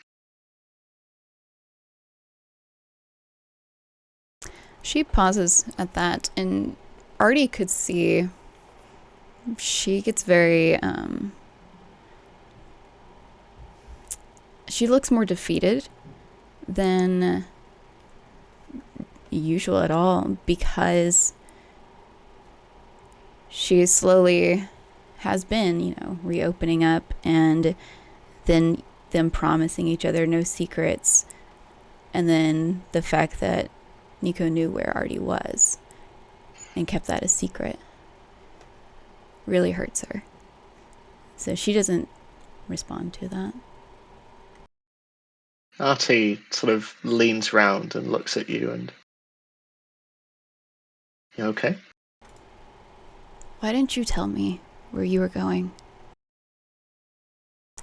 She pauses at that, and Artie could see she gets very, she looks more defeated than usual at all, because she slowly has been, reopening up, and then them promising each other no secrets, and then the fact that Nico knew where Artie was and kept that a secret really hurts her. So she doesn't respond to that. Artie sort of leans round and looks at you and, "You okay?" Why didn't you tell me where you were going?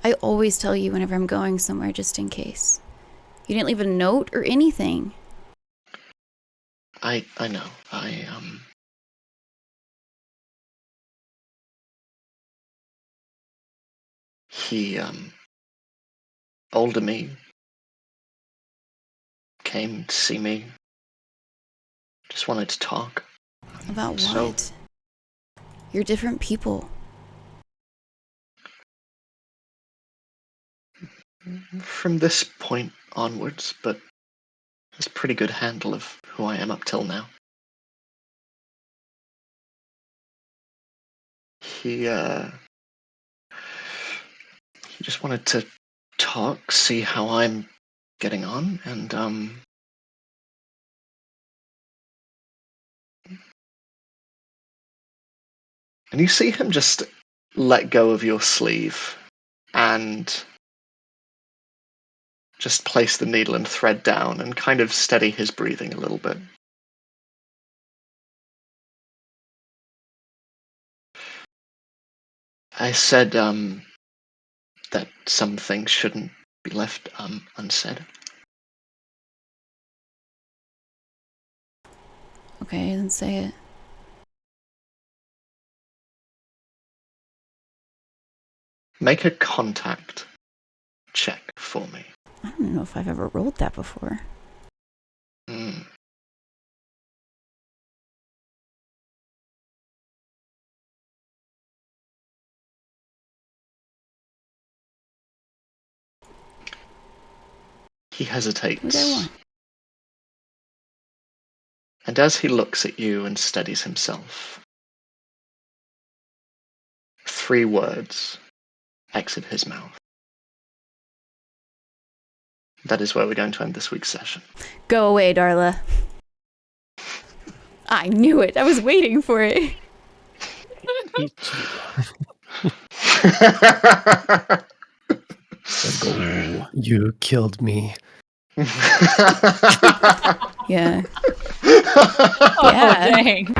I always tell you whenever I'm going somewhere, just in case. You didn't leave a note or anything. I know. He, older me, came to see me. Just wanted to talk. About what? So, You're different people. from this point onwards, but has a pretty good handle of who I am up till now. He just wanted to talk, see how I'm getting on, and you see him just let go of your sleeve and just place the needle and thread down and kind of steady his breathing a little bit. I said that some things shouldn't be left unsaid. Okay, then say it. Make a contact check for me. I don't know if I've ever rolled that before. He hesitates. What do I want? And as he looks at you and steadies himself, 3 words exit his mouth. That is where we're going to end this week's session. Go away, Darla. I knew it. I was waiting for it. Let's go. You killed me. Yeah. Oh, Yeah. dang.